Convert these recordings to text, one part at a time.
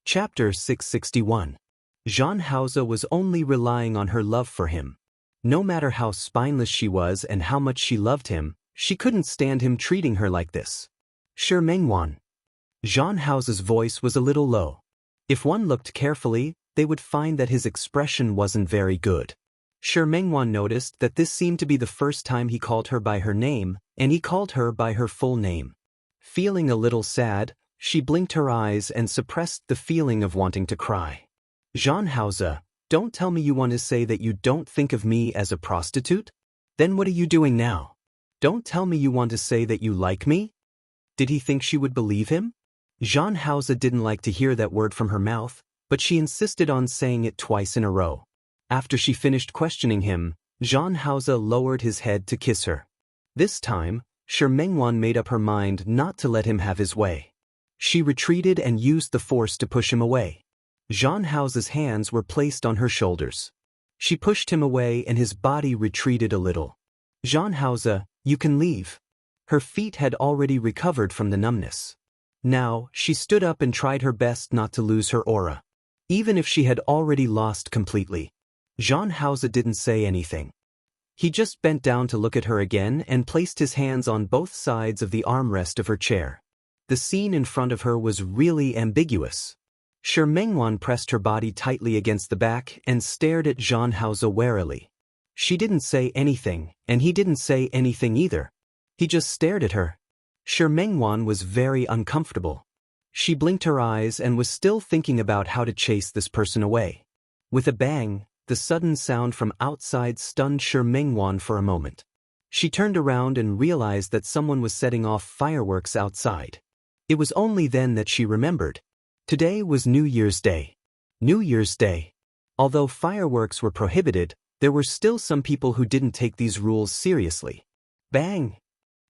Chapter 661. Jean Hauser was only relying on her love for him. No matter how spineless she was and how much she loved him, she couldn't stand him treating her like this. Sure Mengwan. Jean Hauser's voice was a little low. If one looked carefully, they would find that his expression wasn't very good. Sure Mengwan noticed that this seemed to be the first time he called her by her name, and he called her by her full name. Feeling a little sad, she blinked her eyes and suppressed the feeling of wanting to cry. Jean Hauser, don't tell me you want to say that you don't think of me as a prostitute? Then what are you doing now? Don't tell me you want to say that you like me? Did he think she would believe him? Jean Hauser didn't like to hear that word from her mouth, but she insisted on saying it twice in a row. After she finished questioning him, Jean Hauser lowered his head to kiss her. This time, Sure Mengwan made up her mind not to let him have his way. She retreated and used the force to push him away. Jean Hauser's hands were placed on her shoulders. She pushed him away and his body retreated a little. Jean Hauser, you can leave. Her feet had already recovered from the numbness. Now, she stood up and tried her best not to lose her aura. Even if she had already lost completely. Jean Hauser didn't say anything. He just bent down to look at her again and placed his hands on both sides of the armrest of her chair. The scene in front of her was really ambiguous. Sure Mengwan pressed her body tightly against the back and stared at Jean Hauser warily. She didn't say anything, and he didn't say anything either. He just stared at her. Sure Mengwan was very uncomfortable. She blinked her eyes and was still thinking about how to chase this person away. With a bang, the sudden sound from outside stunned Sure Mengwan for a moment. She turned around and realized that someone was setting off fireworks outside. It was only then that she remembered. Today was New Year's Day. New Year's Day. Although fireworks were prohibited, there were still some people who didn't take these rules seriously. Bang!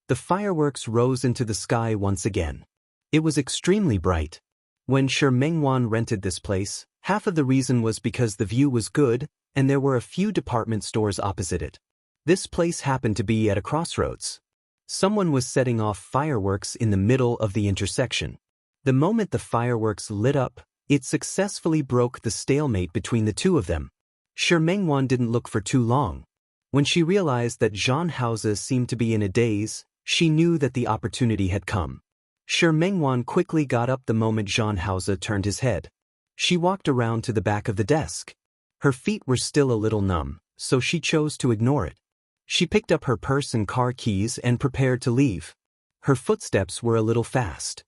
The fireworks rose into the sky once again. It was extremely bright. When Sure Mengwan rented this place, half of the reason was because the view was good, and there were a few department stores opposite it. This place happened to be at a crossroads. Someone was setting off fireworks in the middle of the intersection. The moment the fireworks lit up, it successfully broke the stalemate between the two of them. Sure Mengwan didn't look for too long. When she realized that Jean Hauser seemed to be in a daze, she knew that the opportunity had come. Sure Mengwan quickly got up the moment Jean Hauser turned his head. She walked around to the back of the desk. Her feet were still a little numb, so she chose to ignore it. She picked up her purse and car keys and prepared to leave. Her footsteps were a little fast.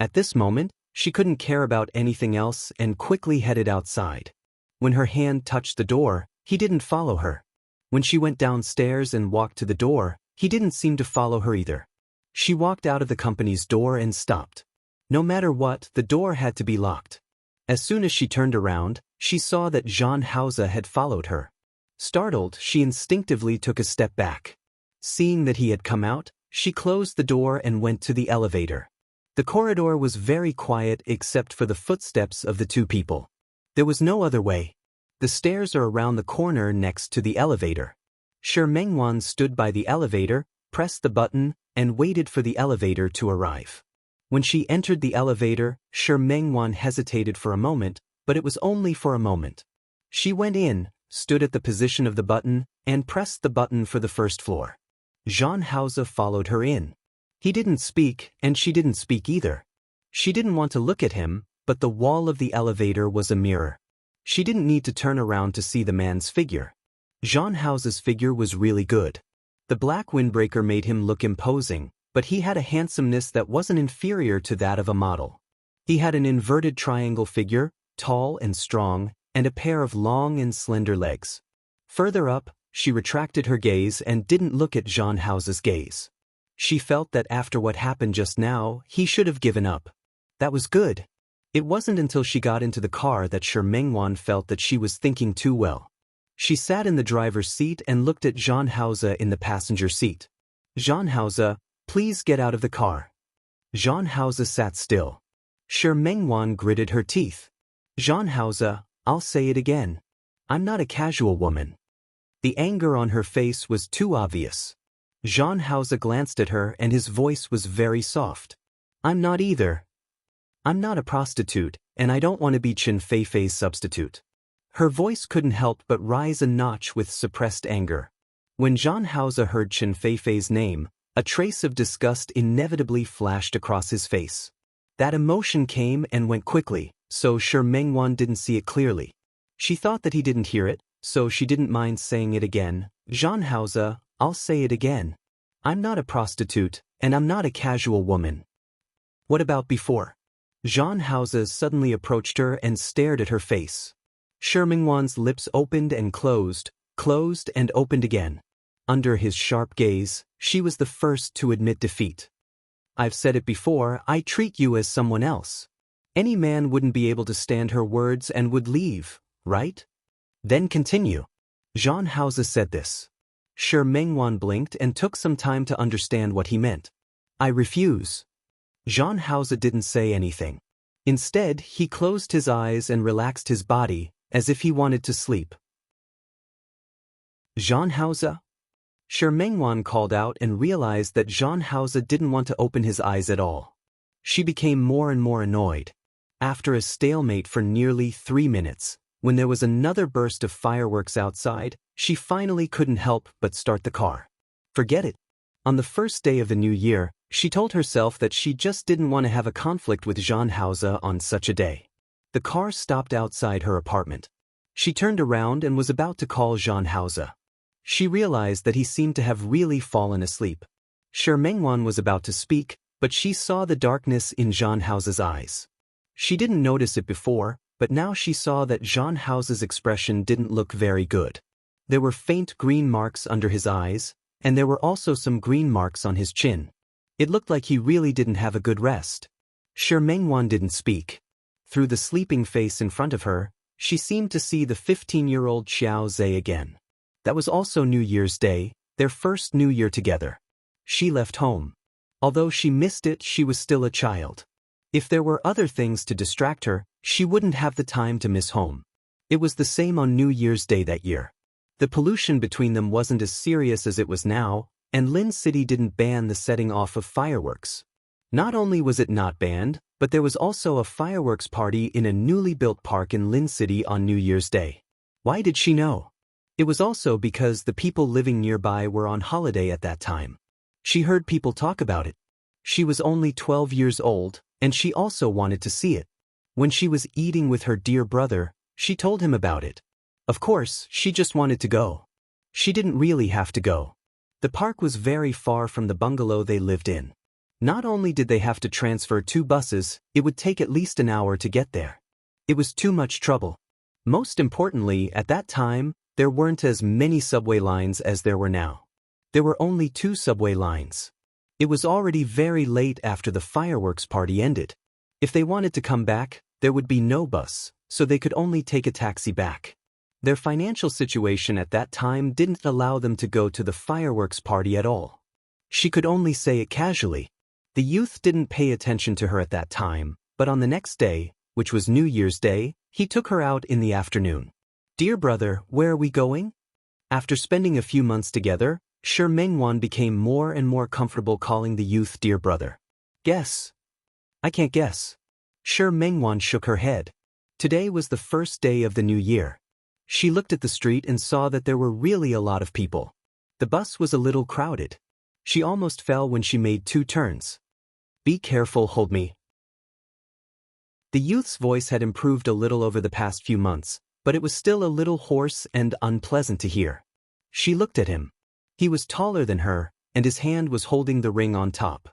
At this moment, she couldn't care about anything else and quickly headed outside. When her hand touched the door, he didn't follow her. When she went downstairs and walked to the door, he didn't seem to follow her either. She walked out of the company's door and stopped. No matter what, the door had to be locked. As soon as she turned around, she saw that Jean Hauser had followed her. Startled, she instinctively took a step back. Seeing that he had come out, she closed the door and went to the elevator. The corridor was very quiet except for the footsteps of the two people. There was no other way. The stairs are around the corner next to the elevator. Sure Mengwan stood by the elevator, pressed the button, and waited for the elevator to arrive. When she entered the elevator, Sure Mengwan hesitated for a moment, but it was only for a moment. She went in, stood at the position of the button, and pressed the button for the first floor. Jean Hauser followed her in. He didn't speak, and she didn't speak either. She didn't want to look at him, but the wall of the elevator was a mirror. She didn't need to turn around to see the man's figure. Jean Hauser's figure was really good. The black windbreaker made him look imposing, but he had a handsomeness that wasn't inferior to that of a model. He had an inverted triangle figure, tall and strong, and a pair of long and slender legs. Further up, she retracted her gaze and didn't look at Jean Hauser's gaze. She felt that after what happened just now, he should have given up. That was good. It wasn't until she got into the car that Sure Mengwan felt that she was thinking too well. She sat in the driver's seat and looked at Jean Hauser in the passenger seat. Jean Hauser, please get out of the car. Jean Hauser sat still. Sure Mengwan gritted her teeth. Jean Hauser, I'll say it again. I'm not a casual woman. The anger on her face was too obvious. Jean Hauser glanced at her and his voice was very soft. I'm not either. I'm not a prostitute, and I don't want to be Chen Feifei's substitute. Her voice couldn't help but rise a notch with suppressed anger. When Zhang Haoze heard Chen Feifei's name, a trace of disgust inevitably flashed across his face. That emotion came and went quickly, so Shi Mengwan didn't see it clearly. She thought that he didn't hear it, so she didn't mind saying it again. Zhang Haoze, I'll say it again. I'm not a prostitute, and I'm not a casual woman. What about before? Zhang Haoze suddenly approached her and stared at her face. Shi Mengwan's lips opened and closed and opened again. Under his sharp gaze, she was the first to admit defeat. I've said it before, I treat you as someone else. Any man wouldn't be able to stand her words and would leave, right? Then continue. Zhang Haoze said this. Shi Mengwan blinked and took some time to understand what he meant. I refuse. Zhang Haoze didn't say anything. Instead, he closed his eyes and relaxed his body, as if he wanted to sleep. Zhang Haoze? Shi Mengwan called out and realized that Zhang Haoze didn't want to open his eyes at all. She became more and more annoyed. After a stalemate for nearly 3 minutes, when there was another burst of fireworks outside, she finally couldn't help but start the car. Forget it. On the first day of the new year, she told herself that she just didn't want to have a conflict with Zhang Haoze on such a day. The car stopped outside her apartment. She turned around and was about to call Zhang Haoze. She realized that he seemed to have really fallen asleep. Shi Mengwan was about to speak, but she saw the darkness in Zhang Haoze's eyes. She didn't notice it before, but now she saw that Zhang Haoze's expression didn't look very good. There were faint green marks under his eyes, and there were also some green marks on his chin. It looked like he really didn't have a good rest. Shi Mengwan didn't speak. Through the sleeping face in front of her, she seemed to see the 15-year-old Xiao Zhe again. That was also New Year's Day, their first New Year together. She left home. Although she missed it, she was still a child. If there were other things to distract her, she wouldn't have the time to miss home. It was the same on New Year's Day that year. The pollution between them wasn't as serious as it was now, and Lin City didn't ban the setting off of fireworks. Not only was it not banned, but there was also a fireworks party in a newly built park in Lin City on New Year's Day. Why did she know? It was also because the people living nearby were on holiday at that time. She heard people talk about it. She was only 12 years old, and she also wanted to see it. When she was eating with her dear brother, she told him about it. Of course, she just wanted to go. She didn't really have to go. The park was very far from the bungalow they lived in. Not only did they have to transfer 2 buses, it would take at least an hour to get there. It was too much trouble. Most importantly, at that time, there weren't as many subway lines as there were now. There were only 2 subway lines. It was already very late after the fireworks party ended. If they wanted to come back, there would be no bus, so they could only take a taxi back. Their financial situation at that time didn't allow them to go to the fireworks party at all. She could only say it casually. The youth didn't pay attention to her at that time, but on the next day, which was New Year's Day, he took her out in the afternoon. Dear brother, where are we going? After spending a few months together, Shi Mengwan became more and more comfortable calling the youth dear brother. Guess. I can't guess. Shi Mengwan shook her head. Today was the first day of the new year. She looked at the street and saw that there were really a lot of people. The bus was a little crowded. She almost fell when she made 2 turns. Be careful, hold me. The youth's voice had improved a little over the past few months, but it was still a little hoarse and unpleasant to hear. She looked at him. He was taller than her, and his hand was holding the ring on top.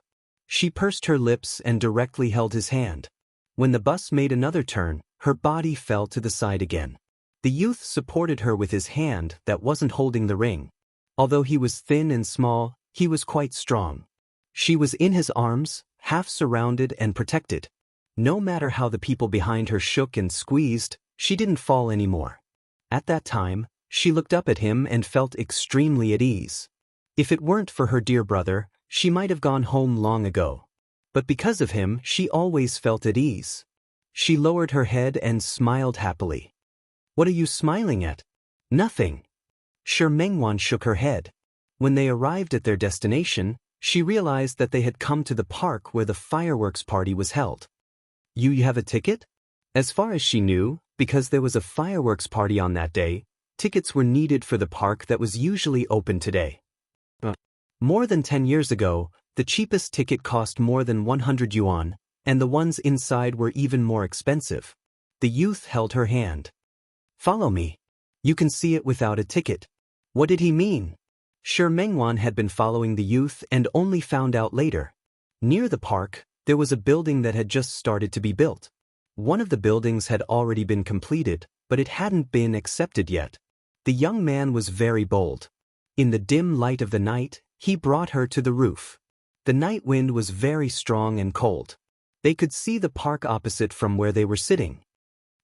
She pursed her lips and directly held his hand. When the bus made another turn, her body fell to the side again. The youth supported her with his hand that wasn't holding the ring. Although he was thin and small, he was quite strong. She was in his arms, half surrounded and protected. No matter how the people behind her shook and squeezed, she didn't fall anymore. At that time, she looked up at him and felt extremely at ease. If it weren't for her dear brother, she might have gone home long ago. But because of him, she always felt at ease. She lowered her head and smiled happily. What are you smiling at? Nothing. Shi Mengwan shook her head. When they arrived at their destination, she realized that they had come to the park where the fireworks party was held. You have a ticket? As far as she knew, because there was a fireworks party on that day, tickets were needed for the park that was usually open today. More than 10 years ago, the cheapest ticket cost more than 100 yuan, and the ones inside were even more expensive. The youth held her hand. Follow me. You can see it without a ticket. What did he mean? Shi Mengwan had been following the youth and only found out later. Near the park, there was a building that had just started to be built. One of the buildings had already been completed, but it hadn't been accepted yet. The young man was very bold. In the dim light of the night, he brought her to the roof. The night wind was very strong and cold. They could see the park opposite from where they were sitting.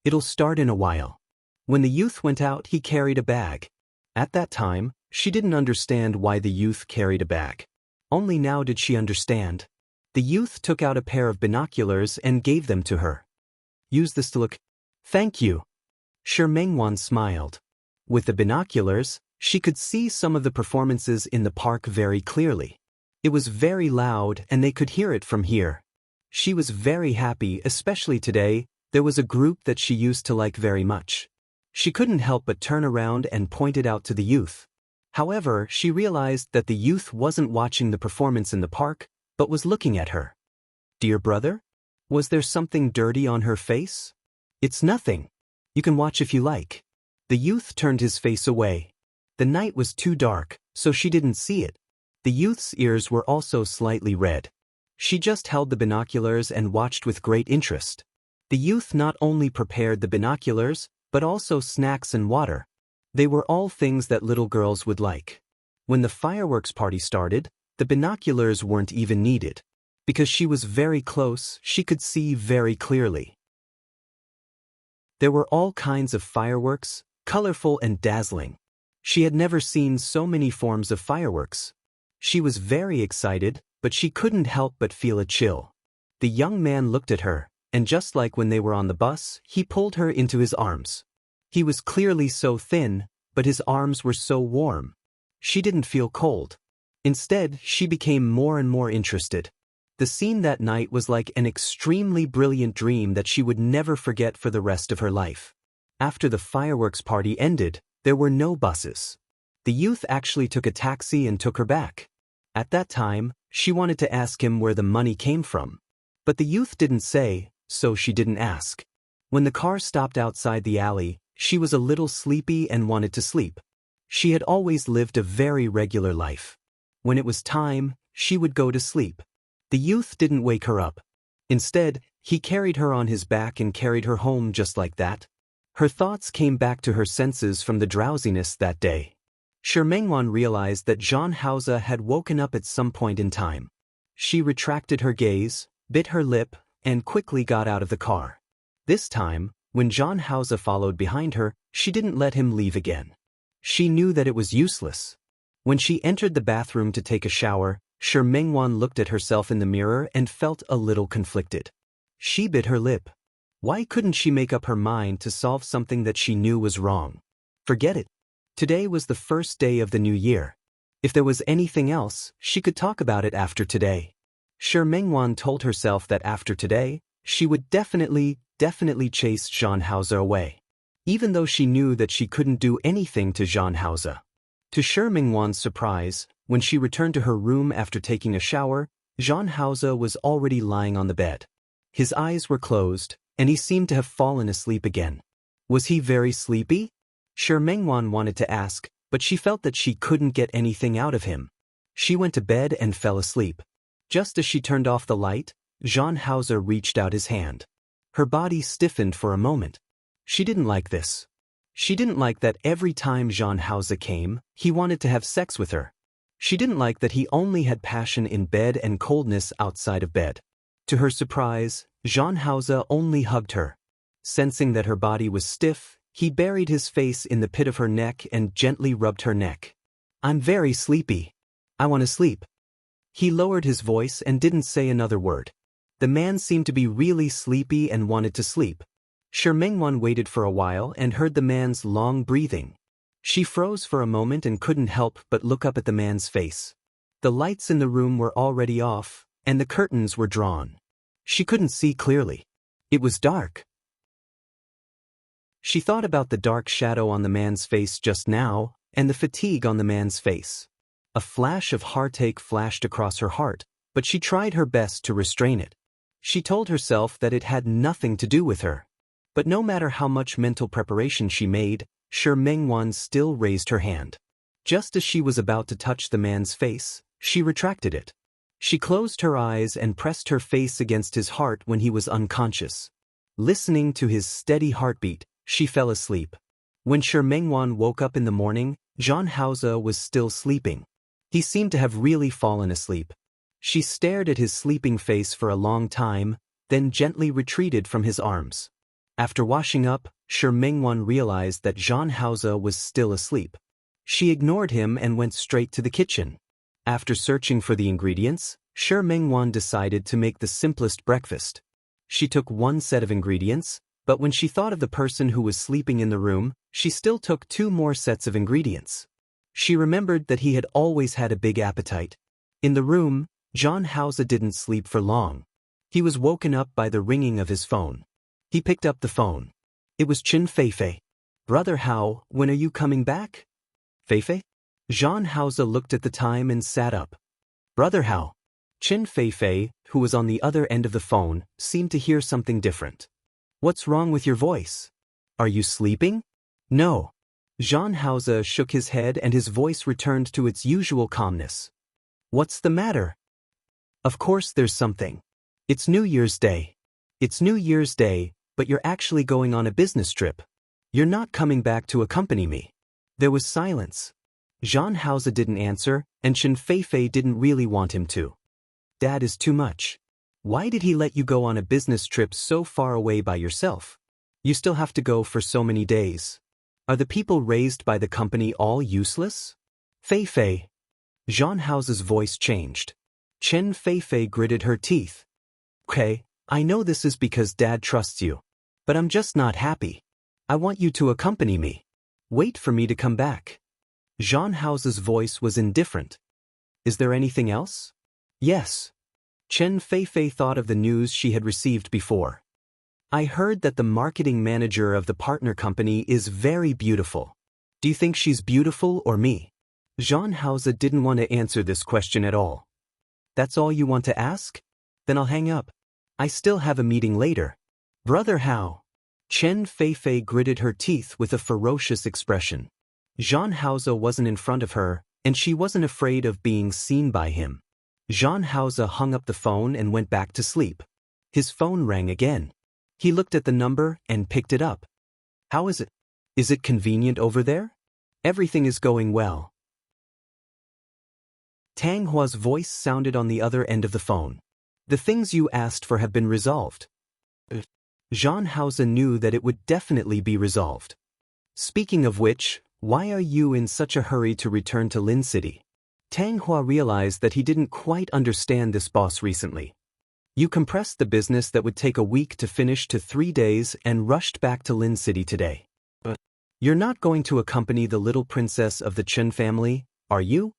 It'll start in a while. When the youth went out, he carried a bag. At that time, she didn't understand why the youth carried a bag. Only now did she understand. The youth took out a pair of binoculars and gave them to her. Use this to look. Thank you. Shi Mengwan smiled. With the binoculars, she could see some of the performances in the park very clearly. It was very loud and they could hear it from here. She was very happy, especially today. There was a group that she used to like very much. She couldn't help but turn around and point it out to the youth. However, she realized that the youth wasn't watching the performance in the park, but was looking at her. Dear brother? Was there something dirty on her face? It's nothing. You can watch if you like. The youth turned his face away. The night was too dark, so she didn't see it. The youth's ears were also slightly red. She just held the binoculars and watched with great interest. The youth not only prepared the binoculars, but also snacks and water. They were all things that little girls would like. When the fireworks party started, the binoculars weren't even needed. Because she was very close, she could see very clearly. There were all kinds of fireworks, colorful and dazzling. She had never seen so many forms of fireworks. She was very excited, but she couldn't help but feel a chill. The young man looked at her, and just like when they were on the bus, he pulled her into his arms. He was clearly so thin, but his arms were so warm. She didn't feel cold. Instead, she became more and more interested. The scene that night was like an extremely brilliant dream that she would never forget for the rest of her life. After the fireworks party ended, there were no buses. The youth actually took a taxi and took her back. At that time, she wanted to ask him where the money came from. But the youth didn't say, so she didn't ask. When the car stopped outside the alley, she was a little sleepy and wanted to sleep. She had always lived a very regular life. When it was time, she would go to sleep. The youth didn't wake her up. Instead, he carried her on his back and carried her home just like that. Her thoughts came back to her senses from the drowsiness that day. Shi Mengwan realized that Zhang Haoze had woken up at some point in time. She retracted her gaze, bit her lip, and quickly got out of the car. This time, when Zhang Haoze followed behind her, she didn't let him leave again. She knew that it was useless. When she entered the bathroom to take a shower, Shi Mengwan looked at herself in the mirror and felt a little conflicted. She bit her lip. Why couldn't she make up her mind to solve something that she knew was wrong? Forget it. Today was the first day of the new year. If there was anything else, she could talk about it after today. Shi Mengwan told herself that after today, she would definitely chase Zhang Haoze away. Even though she knew that she couldn't do anything to Zhang Haoze. To Shi Mengwan's surprise, when she returned to her room after taking a shower, Zhang Haoze was already lying on the bed. His eyes were closed, and he seemed to have fallen asleep again. Was he very sleepy? Shi Mengwan wanted to ask, but she felt that she couldn't get anything out of him. She went to bed and fell asleep. Just as she turned off the light, Zhang Haoze reached out his hand. Her body stiffened for a moment. She didn't like this. She didn't like that every time Zhang Haoze came, he wanted to have sex with her. She didn't like that he only had passion in bed and coldness outside of bed. To her surprise, Zhang Haoze only hugged her. Sensing that her body was stiff, he buried his face in the pit of her neck and gently rubbed her neck. I'm very sleepy. I want to sleep. He lowered his voice and didn't say another word. The man seemed to be really sleepy and wanted to sleep. Shi Mengwan waited for a while and heard the man's long breathing. She froze for a moment and couldn't help but look up at the man's face. The lights in the room were already off, and the curtains were drawn. She couldn't see clearly. It was dark. She thought about the dark shadow on the man's face just now, and the fatigue on the man's face. A flash of heartache flashed across her heart, but she tried her best to restrain it. She told herself that it had nothing to do with her. But no matter how much mental preparation she made, Shi Mengwan still raised her hand. Just as she was about to touch the man's face, she retracted it. She closed her eyes and pressed her face against his heart when he was unconscious. Listening to his steady heartbeat, she fell asleep. When Shi Mengwan woke up in the morning, Zhang Haoze was still sleeping. He seemed to have really fallen asleep. She stared at his sleeping face for a long time, then gently retreated from his arms. After washing up, Shi Mengwan realized that Zhang Haoze was still asleep. She ignored him and went straight to the kitchen. After searching for the ingredients, Shi Mengwan decided to make the simplest breakfast. She took one set of ingredients, but when she thought of the person who was sleeping in the room, she still took 2 more sets of ingredients. She remembered that he had always had a big appetite. In the room, Zhang Haoze didn't sleep for long. He was woken up by the ringing of his phone. He picked up the phone. It was Qin Feifei. "Brother Hao, when are you coming back?" "Feifei?" Zhang Haoze looked at the time and sat up. "Brother Hao." Qin Feifei, who was on the other end of the phone, seemed to hear something different. "What's wrong with your voice? Are you sleeping?" "No." Zhang Haoze shook his head and his voice returned to its usual calmness. "What's the matter?" "Of course there's something. It's New Year's Day." "It's New Year's Day, but you're actually going on a business trip. You're not coming back to accompany me." There was silence. Zhang Haoze didn't answer, and Qin Feifei didn't really want him to. "Dad is too much. Why did he let you go on a business trip so far away by yourself? You still have to go for so many days. Are the people raised by the company all useless?" "Feifei." Zhang Haoze's voice changed. Qin Feifei gritted her teeth. "Okay, I know this is because Dad trusts you. But I'm just not happy. I want you to accompany me. Wait for me to come back." Zhang Haoze's voice was indifferent. "Is there anything else?" "Yes." Qin Feifei thought of the news she had received before. "I heard that the marketing manager of the partner company is very beautiful. Do you think she's beautiful or me?" Zhang Haoze didn't want to answer this question at all. "That's all you want to ask? Then I'll hang up. I still have a meeting later." "Brother Hao." Qin Feifei gritted her teeth with a ferocious expression. Zhang Haoze wasn't in front of her, and she wasn't afraid of being seen by him. Zhang Haoze hung up the phone and went back to sleep. His phone rang again. He looked at the number and picked it up. "How is it? Is it convenient over there?" "Everything is going well." Tang Hua's voice sounded on the other end of the phone. "The things you asked for have been resolved." Zhang Haoze knew that it would definitely be resolved. "Speaking of which, why are you in such a hurry to return to Lin City?" Tang Hua realized that he didn't quite understand this boss recently. "You compressed the business that would take a week to finish to 3 days and rushed back to Lin City today. But you're not going to accompany the little princess of the Chen family, are you?"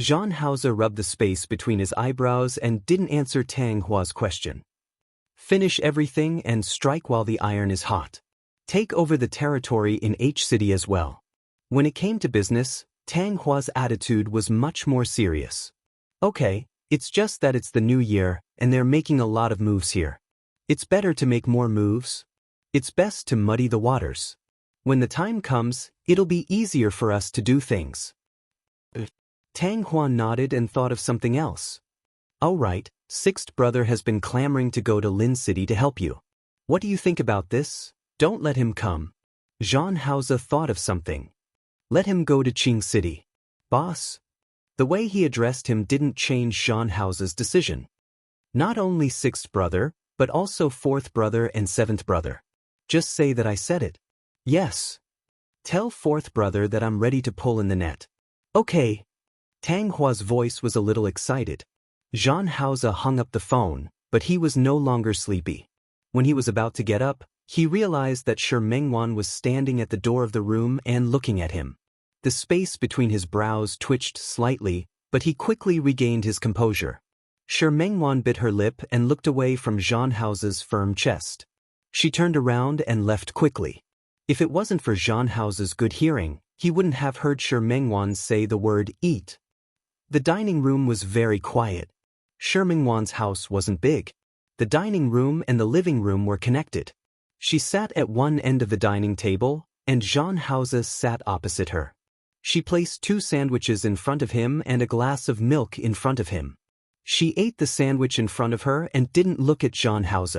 Zhang Haoze rubbed the space between his eyebrows and didn't answer Tang Hua's question. "Finish everything and strike while the iron is hot. Take over the territory in H City as well." When it came to business, Tang Hua's attitude was much more serious. "Okay, it's just that it's the new year, and they're making a lot of moves here. It's better to make more moves. It's best to muddy the waters. When the time comes, it'll be easier for us to do things." Tang Hua nodded and thought of something else. "All right, sixth brother has been clamoring to go to Lin City to help you. What do you think about this? Don't let him come." Zhang Haoze thought of something. "Let him go to Qing City." "Boss?" The way he addressed him didn't change Zhang Haoze's decision. "Not only sixth brother, but also fourth brother and seventh brother. Just say that I said it." "Yes." "Tell fourth brother that I'm ready to pull in the net." "Okay." Tang Hua's voice was a little excited. Zhang Haoze hung up the phone, but he was no longer sleepy. When he was about to get up, he realized that Shi Mengwan was standing at the door of the room and looking at him. The space between his brows twitched slightly, but he quickly regained his composure. Shi Mengwan bit her lip and looked away from Zhang Haoze's firm chest. She turned around and left quickly. If it wasn't for Jean House's good hearing, he wouldn't have heard Shi Mengwan say the word eat. The dining room was very quiet. Shi Mengwan's house wasn't big. The dining room and the living room were connected. She sat at one end of the dining table, and Jean House sat opposite her. She placed 2 sandwiches in front of him and a glass of milk in front of him. She ate the sandwich in front of her and didn't look at Jean House.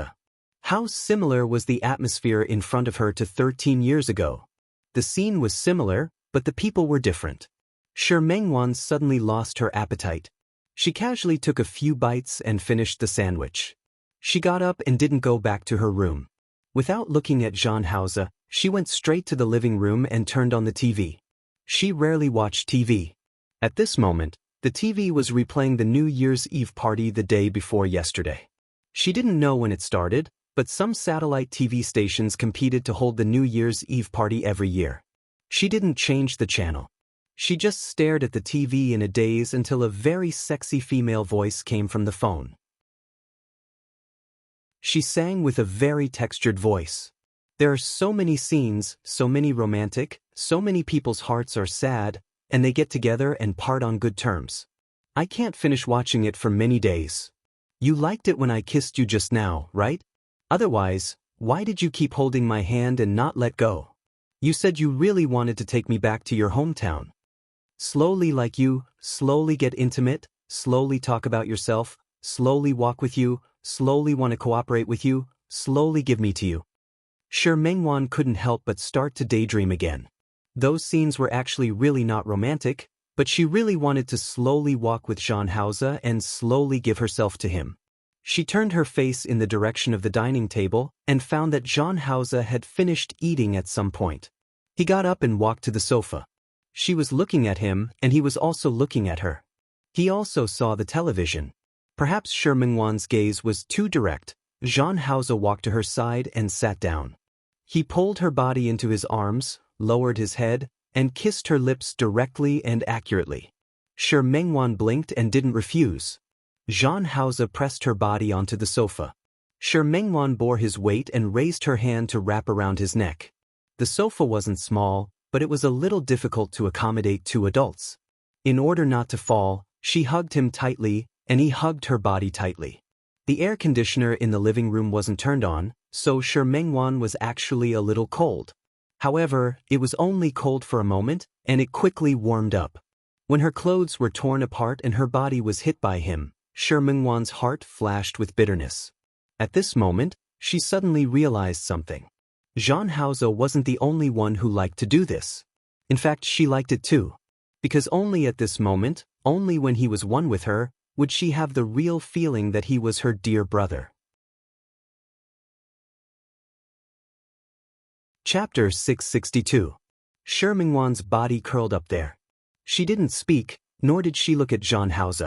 How similar was the atmosphere in front of her to 13 years ago? The scene was similar, but the people were different. Shi Mengwan suddenly lost her appetite. She casually took a few bites and finished the sandwich. She got up and didn't go back to her room. Without looking at Jean House, she went straight to the living room and turned on the TV. She rarely watched TV. At this moment, the TV was replaying the New Year's Eve party the day before yesterday. She didn't know when it started, but some satellite TV stations competed to hold the New Year's Eve party every year. She didn't change the channel. She just stared at the TV in a daze until a very sexy female voice came from the phone. She sang with a very textured voice. There are so many scenes, so many romantic, so many people's hearts are sad, and they get together and part on good terms. I can't finish watching it for many days. You liked it when I kissed you just now, right? Otherwise, why did you keep holding my hand and not let go? You said you really wanted to take me back to your hometown. Slowly like you, slowly get intimate, slowly talk about yourself, slowly walk with you, slowly want to cooperate with you, slowly give me to you. Shi Mengwan couldn't help but start to daydream again. Those scenes were actually really not romantic, but she really wanted to slowly walk with Jean House and slowly give herself to him. She turned her face in the direction of the dining table and found that Jean House had finished eating at some point. He got up and walked to the sofa. She was looking at him and he was also looking at her. He also saw the television. Perhaps Shi Mengwan's gaze was too direct. Jean House walked to her side and sat down. He pulled her body into his arms, lowered his head, and kissed her lips directly and accurately. Shi Mengwan blinked and didn't refuse. Jean House pressed her body onto the sofa. Shi Mengwan bore his weight and raised her hand to wrap around his neck. The sofa wasn't small, but it was a little difficult to accommodate 2 adults. In order not to fall, she hugged him tightly, and he hugged her body tightly. The air conditioner in the living room wasn't turned on, so Shi Mengwan was actually a little cold. However, it was only cold for a moment, and it quickly warmed up. When her clothes were torn apart and her body was hit by him, Shi Mengwan's heart flashed with bitterness. At this moment, she suddenly realized something. Jean House wasn't the only one who liked to do this. In fact, she liked it too. Because only at this moment, only when he was one with her, would she have the real feeling that he was her dear brother. Chapter 662. Shi Mengwan's body curled up there. She didn't speak, nor did she look at Jean House.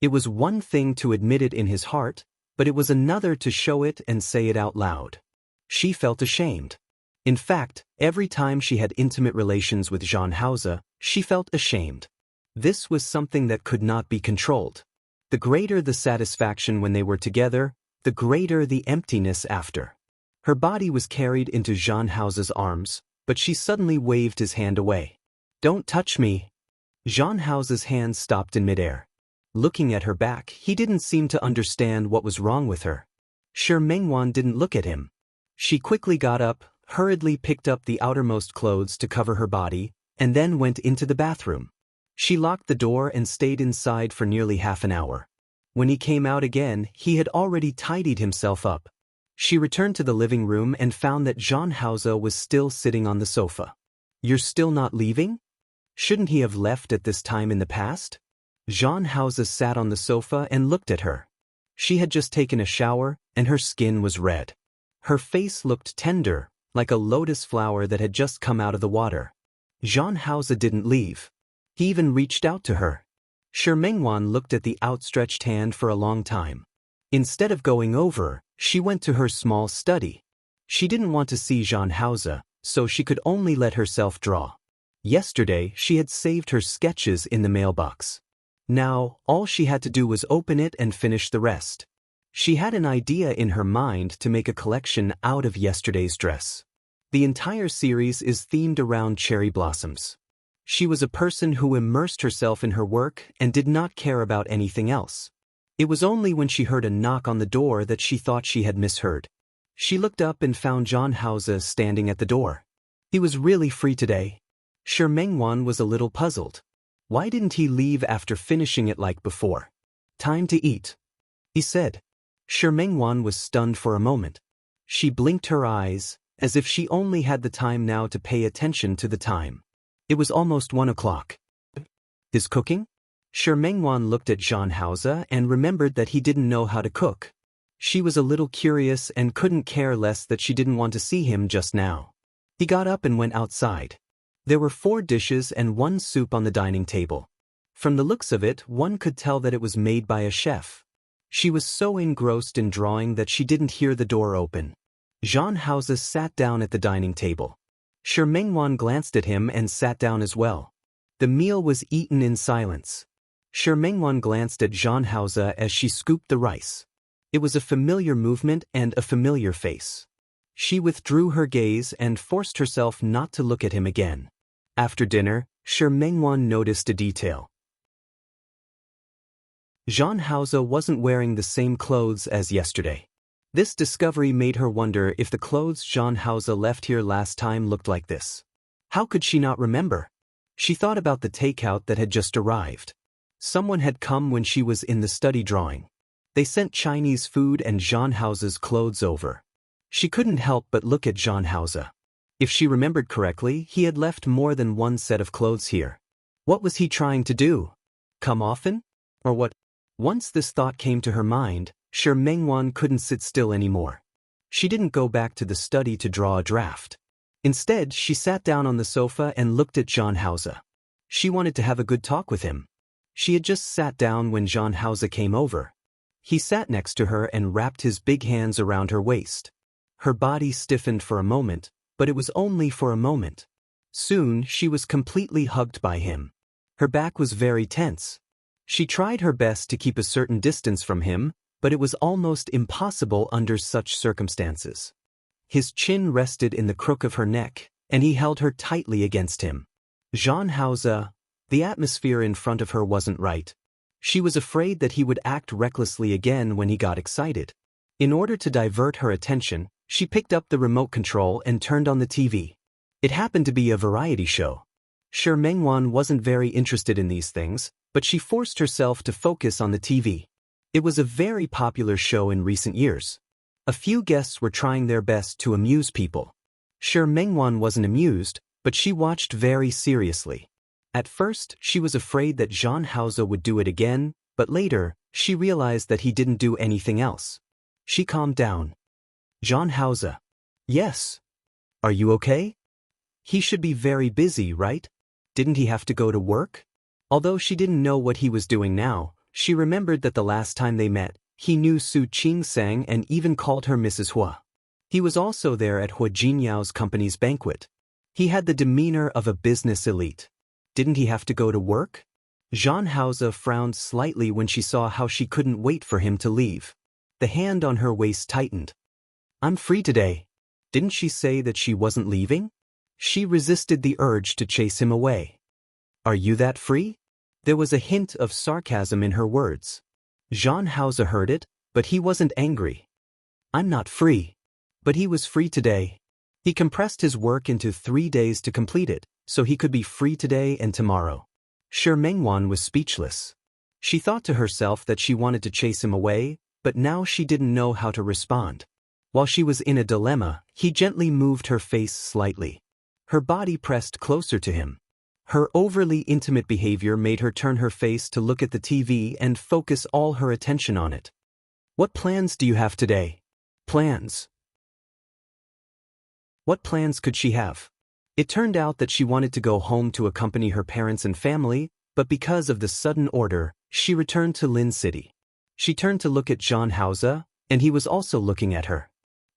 It was one thing to admit it in his heart, but it was another to show it and say it out loud. She felt ashamed. In fact, every time she had intimate relations with Jean House, she felt ashamed. This was something that could not be controlled. The greater the satisfaction when they were together, the greater the emptiness after. Her body was carried into Jean House's arms, but she suddenly waved his hand away. "Don't touch me." Jean House's hand stopped in midair. Looking at her back, he didn't seem to understand what was wrong with her. Shi Mengwan didn't look at him. She quickly got up, hurriedly picked up the outermost clothes to cover her body, and then went into the bathroom. She locked the door and stayed inside for nearly half an hour. When he came out again, he had already tidied himself up. She returned to the living room and found that Jean House was still sitting on the sofa. "You're still not leaving? Shouldn't he have left at this time in the past?" Jean House sat on the sofa and looked at her. She had just taken a shower, and her skin was red. Her face looked tender, like a lotus flower that had just come out of the water. Jean House didn't leave. He even reached out to her. Shi Mengwan looked at the outstretched hand for a long time. Instead of going over, she went to her small study. She didn't want to see Jean House, so she could only let herself draw. Yesterday, she had saved her sketches in the mailbox. Now, all she had to do was open it and finish the rest. She had an idea in her mind to make a collection out of yesterday's dress. The entire series is themed around cherry blossoms. She was a person who immersed herself in her work and did not care about anything else. It was only when she heard a knock on the door that she thought she had misheard. She looked up and found John Hauser standing at the door. He was really free today. Shi Mengwan was a little puzzled. Why didn't he leave after finishing it like before? Time to eat, he said. Shi Mengwan was stunned for a moment. She blinked her eyes, as if she only had the time now to pay attention to the time. It was almost 1 o'clock. His cooking? Shi Mengwan looked at John Hauser and remembered that he didn't know how to cook. She was a little curious and couldn't care less that she didn't want to see him just now. He got up and went outside. There were 4 dishes and 1 soup on the dining table. From the looks of it, one could tell that it was made by a chef. She was so engrossed in drawing that she didn't hear the door open. John Hauser sat down at the dining table. Shi Mengwan glanced at him and sat down as well. The meal was eaten in silence. Shi Mengwan glanced at John Hauser as she scooped the rice. It was a familiar movement and a familiar face. She withdrew her gaze and forced herself not to look at him again. After dinner, Shi Mengwan noticed a detail. John Hauser wasn't wearing the same clothes as yesterday. This discovery made her wonder if the clothes John Hauser left here last time looked like this. How could she not remember? She thought about the takeout that had just arrived. Someone had come when she was in the study drawing. They sent Chinese food and John Hauser's clothes over. She couldn't help but look at John Hauser. If she remembered correctly, he had left more than 1 set of clothes here. What was he trying to do? Come often? Or what? Once this thought came to her mind, Shi Mengwan couldn't sit still anymore. She didn't go back to the study to draw a draft. Instead, she sat down on the sofa and looked at John Hauser. She wanted to have a good talk with him. She had just sat down when John Hauser came over. He sat next to her and wrapped his big hands around her waist. Her body stiffened for a moment, but it was only for a moment. Soon, she was completely hugged by him. Her back was very tense. She tried her best to keep a certain distance from him, but it was almost impossible under such circumstances. His chin rested in the crook of her neck, and he held her tightly against him. John Hauser, the atmosphere in front of her wasn't right. She was afraid that he would act recklessly again when he got excited. In order to divert her attention, she picked up the remote control and turned on the TV. It happened to be a variety show. Shi Mengwan wasn't very interested in these things, but she forced herself to focus on the TV. It was a very popular show in recent years. A few guests were trying their best to amuse people. Shi Mengwan wasn't amused, but she watched very seriously. At first, she was afraid that John Hauser would do it again, but later, she realized that he didn't do anything else. She calmed down. John Hauser. Yes. Are you okay? He should be very busy, right? Didn't he have to go to work? Although she didn't know what he was doing now, she remembered that the last time they met, he knew Su Qing-sang and even called her Mrs. Hua. He was also there at Hua Jinyao's company's banquet. He had the demeanor of a business elite. Didn't he have to go to work? John Hauser frowned slightly when she saw how she couldn't wait for him to leave. The hand on her waist tightened. I'm free today. Didn't she say that she wasn't leaving? She resisted the urge to chase him away. Are you that free? There was a hint of sarcasm in her words. John Hauser heard it, but he wasn't angry. I'm not free. But he was free today. He compressed his work into 3 days to complete it, so he could be free today and tomorrow. Shi Mengwan was speechless. She thought to herself that she wanted to chase him away, but now she didn't know how to respond. While she was in a dilemma, he gently moved her face slightly. Her body pressed closer to him. Her overly intimate behavior made her turn her face to look at the TV and focus all her attention on it. What plans do you have today? Plans. What plans could she have? It turned out that she wanted to go home to accompany her parents and family, but because of the sudden order, she returned to Lin City. She turned to look at John Hauser, and he was also looking at her.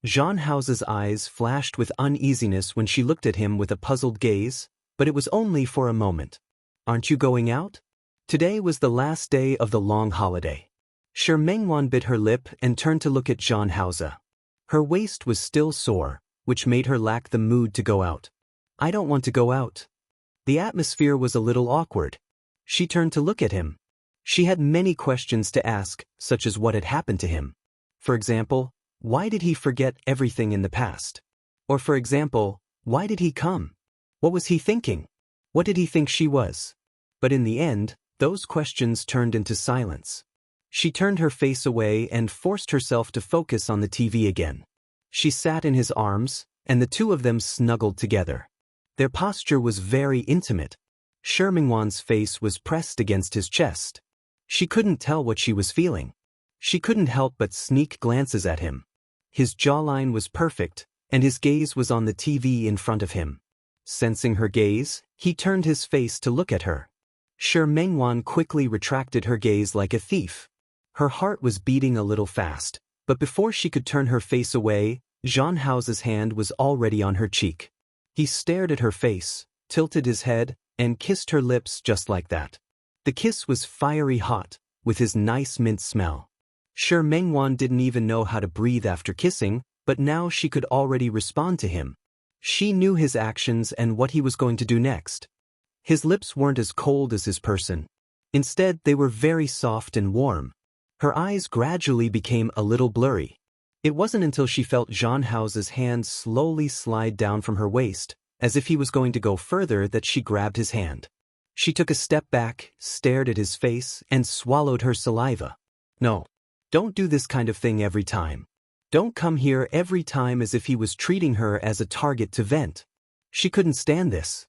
John Hauser's eyes flashed with uneasiness when she looked at him with a puzzled gaze, but it was only for a moment. Aren't you going out? Today was the last day of the long holiday. Shi Mengwan bit her lip and turned to look at Zhan Haoze. Her waist was still sore, which made her lack the mood to go out. I don't want to go out. The atmosphere was a little awkward. She turned to look at him. She had many questions to ask, such as what had happened to him. For example, why did he forget everything in the past? Or for example, why did he come? What was he thinking? What did he think she was? But in the end, those questions turned into silence. She turned her face away and forced herself to focus on the TV again. She sat in his arms, and the two of them snuggled together. Their posture was very intimate. Shi Mengwan's face was pressed against his chest. She couldn't tell what she was feeling. She couldn't help but sneak glances at him. His jawline was perfect, and his gaze was on the TV in front of him. Sensing her gaze, he turned his face to look at her. Shi Mengwan quickly retracted her gaze like a thief. Her heart was beating a little fast, but before she could turn her face away, Zhan Haoze's hand was already on her cheek. He stared at her face, tilted his head, and kissed her lips just like that. The kiss was fiery hot, with his nice mint smell. Shi Mengwan didn't even know how to breathe after kissing, but now she could already respond to him. She knew his actions and what he was going to do next. His lips weren't as cold as his person. Instead, they were very soft and warm. Her eyes gradually became a little blurry. It wasn't until she felt Zhan Haoze's hand slowly slide down from her waist, as if he was going to go further, that she grabbed his hand. She took a step back, stared at his face, and swallowed her saliva. No. Don't do this kind of thing every time. Don't come here every time as if he was treating her as a target to vent. She couldn't stand this.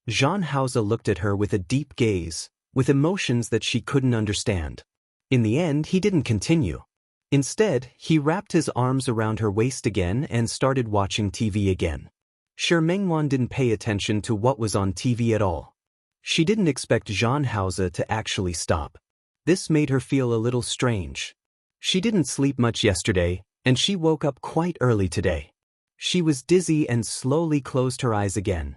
Zhan Haoze looked at her with a deep gaze, with emotions that she couldn't understand. In the end, he didn't continue. Instead, he wrapped his arms around her waist again and started watching TV again. Shi Mengwan didn't pay attention to what was on TV at all. She didn't expect Zhan Haoze to actually stop. This made her feel a little strange. She didn't sleep much yesterday, and she woke up quite early today. She was dizzy and slowly closed her eyes again.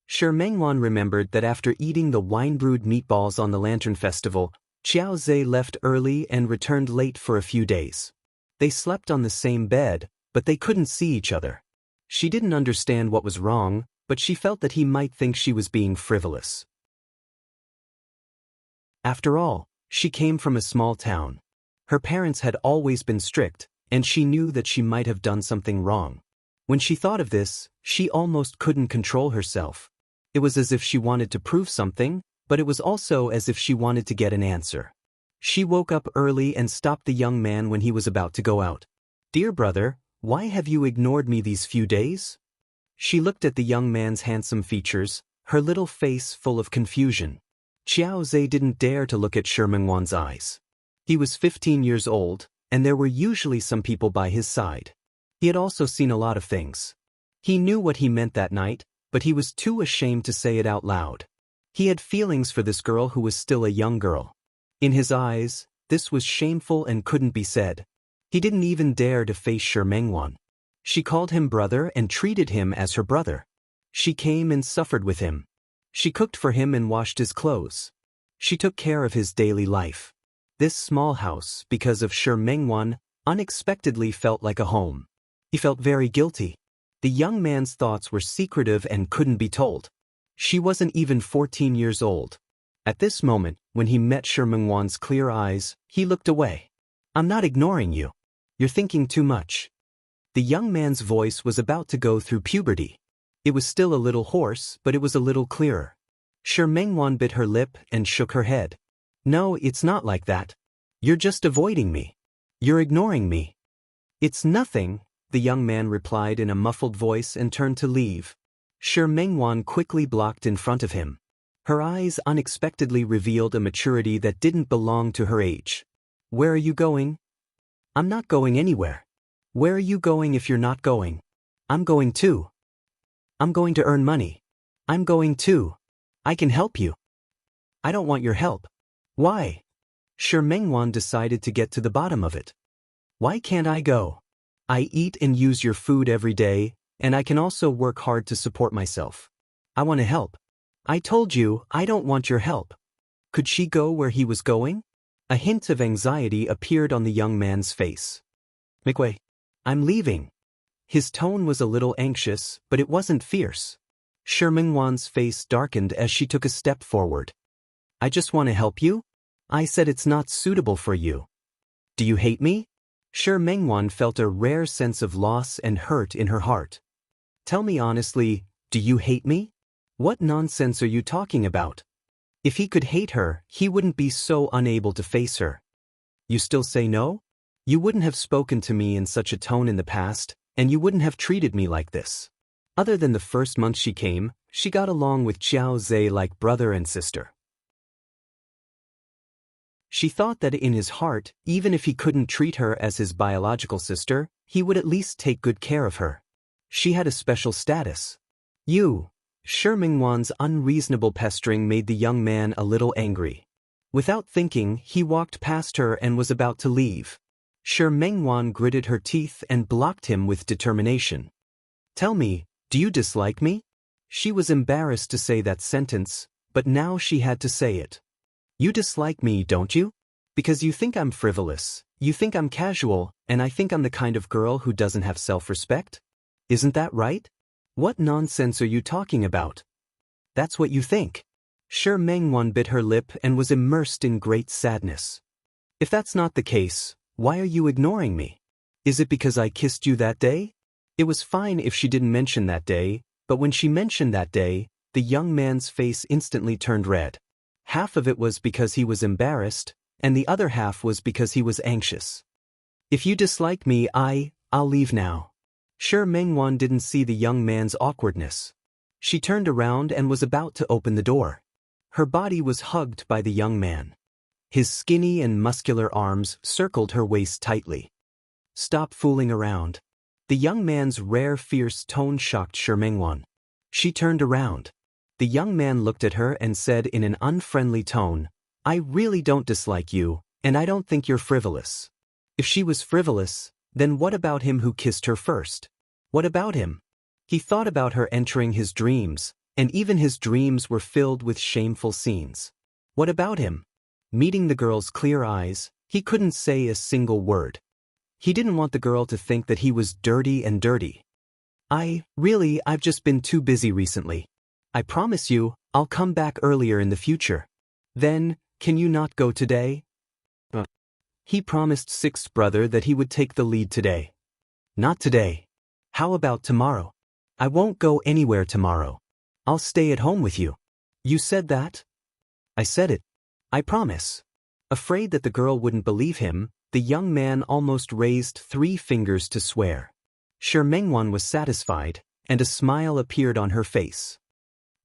Shi Mengwan remembered that after eating the wine-brewed meatballs on the Lantern Festival, Qiao Zhe left early and returned late for a few days. They slept on the same bed, but they couldn't see each other. She didn't understand what was wrong, but she felt that he might think she was being frivolous. After all, she came from a small town. Her parents had always been strict, and she knew that she might have done something wrong. When she thought of this, she almost couldn't control herself. It was as if she wanted to prove something, but it was also as if she wanted to get an answer. She woke up early and stopped the young man when he was about to go out. "Dear brother, why have you ignored me these few days?" She looked at the young man's handsome features, her little face full of confusion. Qiao Zhe didn't dare to look at Shi Mengwan's eyes. He was 15 years old, and there were usually some people by his side. He had also seen a lot of things. He knew what he meant that night, but he was too ashamed to say it out loud. He had feelings for this girl who was still a young girl. In his eyes, this was shameful and couldn't be said. He didn't even dare to face Shi Mengwan. She called him brother and treated him as her brother. She came and suffered with him. She cooked for him and washed his clothes. She took care of his daily life. This small house, because of Shi Mengwan, unexpectedly felt like a home. He felt very guilty. The young man's thoughts were secretive and couldn't be told. She wasn't even 14 years old. At this moment, when he met Shi Mengwan's clear eyes, he looked away. "I'm not ignoring you. You're thinking too much." The young man's voice was about to go through puberty. It was still a little hoarse, but it was a little clearer. Shi Mengwan bit her lip and shook her head. "No, it's not like that. You're just avoiding me. You're ignoring me." "It's nothing," the young man replied in a muffled voice and turned to leave. Shi Mengwan quickly blocked in front of him. Her eyes unexpectedly revealed a maturity that didn't belong to her age. "Where are you going?" "I'm not going anywhere." "Where are you going if you're not going?" "I'm going too." "I'm going to earn money." "I'm going too." "I can help you." "I don't want your help." "Why?" Shi Mengwan decided to get to the bottom of it. "Why can't I go? I eat and use your food every day, and I can also work hard to support myself. I want to help." "I told you, I don't want your help." Could she go where he was going? A hint of anxiety appeared on the young man's face. "Mikwe, I'm leaving." His tone was a little anxious, but it wasn't fierce. Shi Mingwan's face darkened as she took a step forward. "I just want to help you? I said it's not suitable for you. Do you hate me?" Shi Mingwan felt a rare sense of loss and hurt in her heart. "Tell me honestly, do you hate me? What nonsense are you talking about?" If he could hate her, he wouldn't be so unable to face her. "You still say no? You wouldn't have spoken to me in such a tone in the past, and you wouldn't have treated me like this." Other than the first month she came, she got along with Xiao Zhe like brother and sister. She thought that in his heart, even if he couldn't treat her as his biological sister, he would at least take good care of her. She had a special status. Shi Mingwan's unreasonable pestering made the young man a little angry. Without thinking, he walked past her and was about to leave. Shi Mingwan gritted her teeth and blocked him with determination. "Tell me, do you dislike me?" She was embarrassed to say that sentence, but now she had to say it. "You dislike me, don't you? Because you think I'm frivolous, you think I'm casual, and I think I'm the kind of girl who doesn't have self-respect? Isn't that right? What nonsense are you talking about?" "That's what you think." Shi Mingwan bit her lip and was immersed in great sadness. "If that's not the case, why are you ignoring me? Is it because I kissed you that day?" It was fine if she didn't mention that day, but when she mentioned that day, the young man's face instantly turned red. Half of it was because he was embarrassed, and the other half was because he was anxious. "If you dislike me, I'll leave now." Shi Mingwan didn't see the young man's awkwardness. She turned around and was about to open the door. Her body was hugged by the young man. His skinny and muscular arms circled her waist tightly. "Stop fooling around." The young man's rare fierce tone shocked Shi Mingwan. She turned around. The young man looked at her and said in an unfriendly tone, "I really don't dislike you, and I don't think you're frivolous." If she was frivolous, then what about him who kissed her first? What about him? He thought about her entering his dreams, and even his dreams were filled with shameful scenes. What about him? Meeting the girl's clear eyes, he couldn't say a single word. He didn't want the girl to think that he was dirty and dirty. I've just been too busy recently. I promise you, I'll come back earlier in the future." "Then, can you not go today?" He promised Sixth Brother that he would take the lead today. "Not today. How about tomorrow?" "I won't go anywhere tomorrow. I'll stay at home with you." "You said that?" "I said it. I promise." Afraid that the girl wouldn't believe him, the young man almost raised 3 fingers to swear. Shi Mingwan was satisfied, and a smile appeared on her face.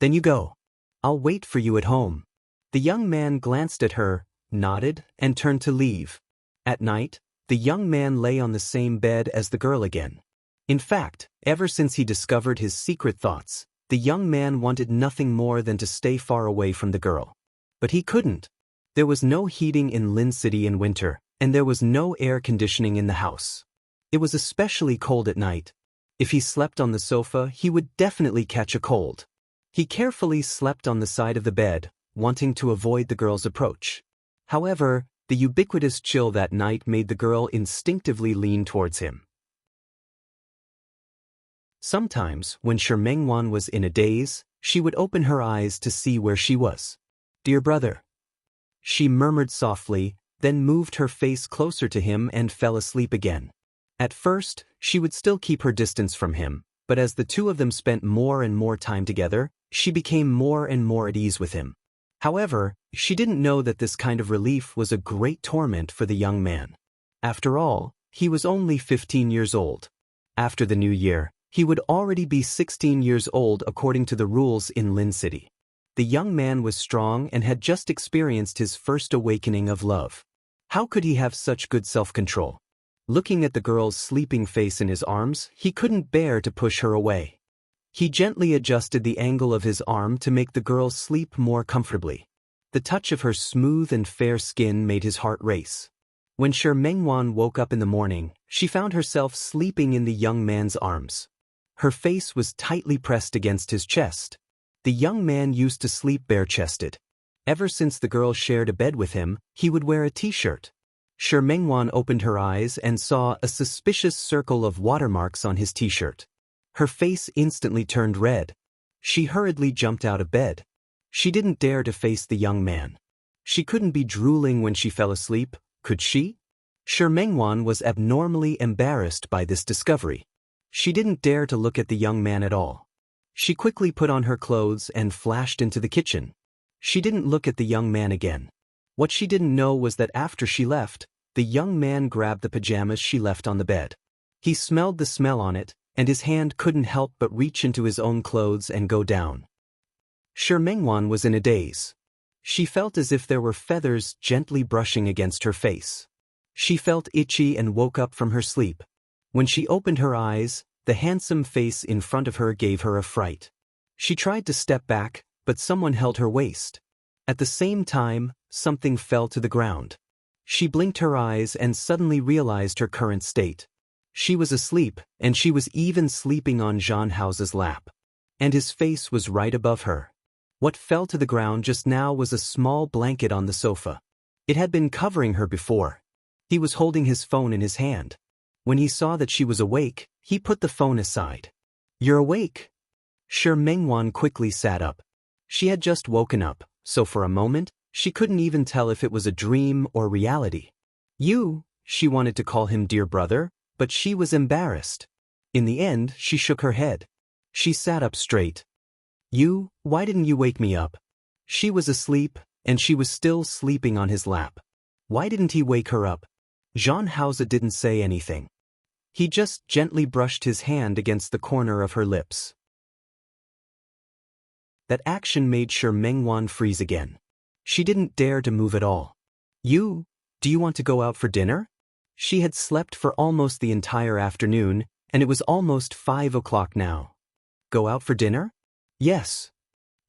"Then you go. I'll wait for you at home." The young man glanced at her, nodded, and turned to leave. At night, the young man lay on the same bed as the girl again. In fact, ever since he discovered his secret thoughts, the young man wanted nothing more than to stay far away from the girl. But he couldn't. There was no heating in Lin City in winter, and there was no air conditioning in the house. It was especially cold at night. If he slept on the sofa, he would definitely catch a cold. He carefully slept on the side of the bed, wanting to avoid the girl's approach. However, the ubiquitous chill that night made the girl instinctively lean towards him. Sometimes, when Shi Mingwan was in a daze, she would open her eyes to see where she was. "Dear brother." She murmured softly, then moved her face closer to him and fell asleep again. At first, she would still keep her distance from him, but as the two of them spent more and more time together, she became more and more at ease with him. However, she didn't know that this kind of relief was a great torment for the young man. After all, he was only 15 years old. After the new year, he would already be 16 years old according to the rules in Lin City. The young man was strong and had just experienced his first awakening of love. How could he have such good self-control? Looking at the girl's sleeping face in his arms, he couldn't bear to push her away. He gently adjusted the angle of his arm to make the girl sleep more comfortably. The touch of her smooth and fair skin made his heart race. When Shi Mingwan woke up in the morning, she found herself sleeping in the young man's arms. Her face was tightly pressed against his chest. The young man used to sleep bare-chested. Ever since the girl shared a bed with him, he would wear a t-shirt. Shi Mengwan opened her eyes and saw a suspicious circle of watermarks on his t-shirt. Her face instantly turned red. She hurriedly jumped out of bed. She didn't dare to face the young man. She couldn't be drooling when she fell asleep, could she? Shi Mengwan was abnormally embarrassed by this discovery. She didn't dare to look at the young man at all. She quickly put on her clothes and flashed into the kitchen. She didn't look at the young man again. What she didn't know was that after she left, the young man grabbed the pajamas she left on the bed. He smelled the smell on it, and his hand couldn't help but reach into his own clothes and go down. Shi Mengwan was in a daze. She felt as if there were feathers gently brushing against her face. She felt itchy and woke up from her sleep. When she opened her eyes, the handsome face in front of her gave her a fright. She tried to step back, but someone held her waist. At the same time, something fell to the ground. She blinked her eyes and suddenly realized her current state. She was asleep, and she was even sleeping on Jean House's lap. And his face was right above her. What fell to the ground just now was a small blanket on the sofa. It had been covering her before. He was holding his phone in his hand. When he saw that she was awake, he put the phone aside. "You're awake?" Shi Mengwan quickly sat up. She had just woken up, so for a moment, she couldn't even tell if it was a dream or reality. She wanted to call him dear brother, but she was embarrassed. In the end, she shook her head. She sat up straight. Why didn't you wake me up?" She was asleep, and she was still sleeping on his lap. Why didn't he wake her up? Jean Hauser didn't say anything. He just gently brushed his hand against the corner of her lips. That action made Shi Mengwan freeze again. She didn't dare to move at all. Do you want to go out for dinner?" She had slept for almost the entire afternoon, and it was almost 5 o'clock now. "Go out for dinner?" "Yes."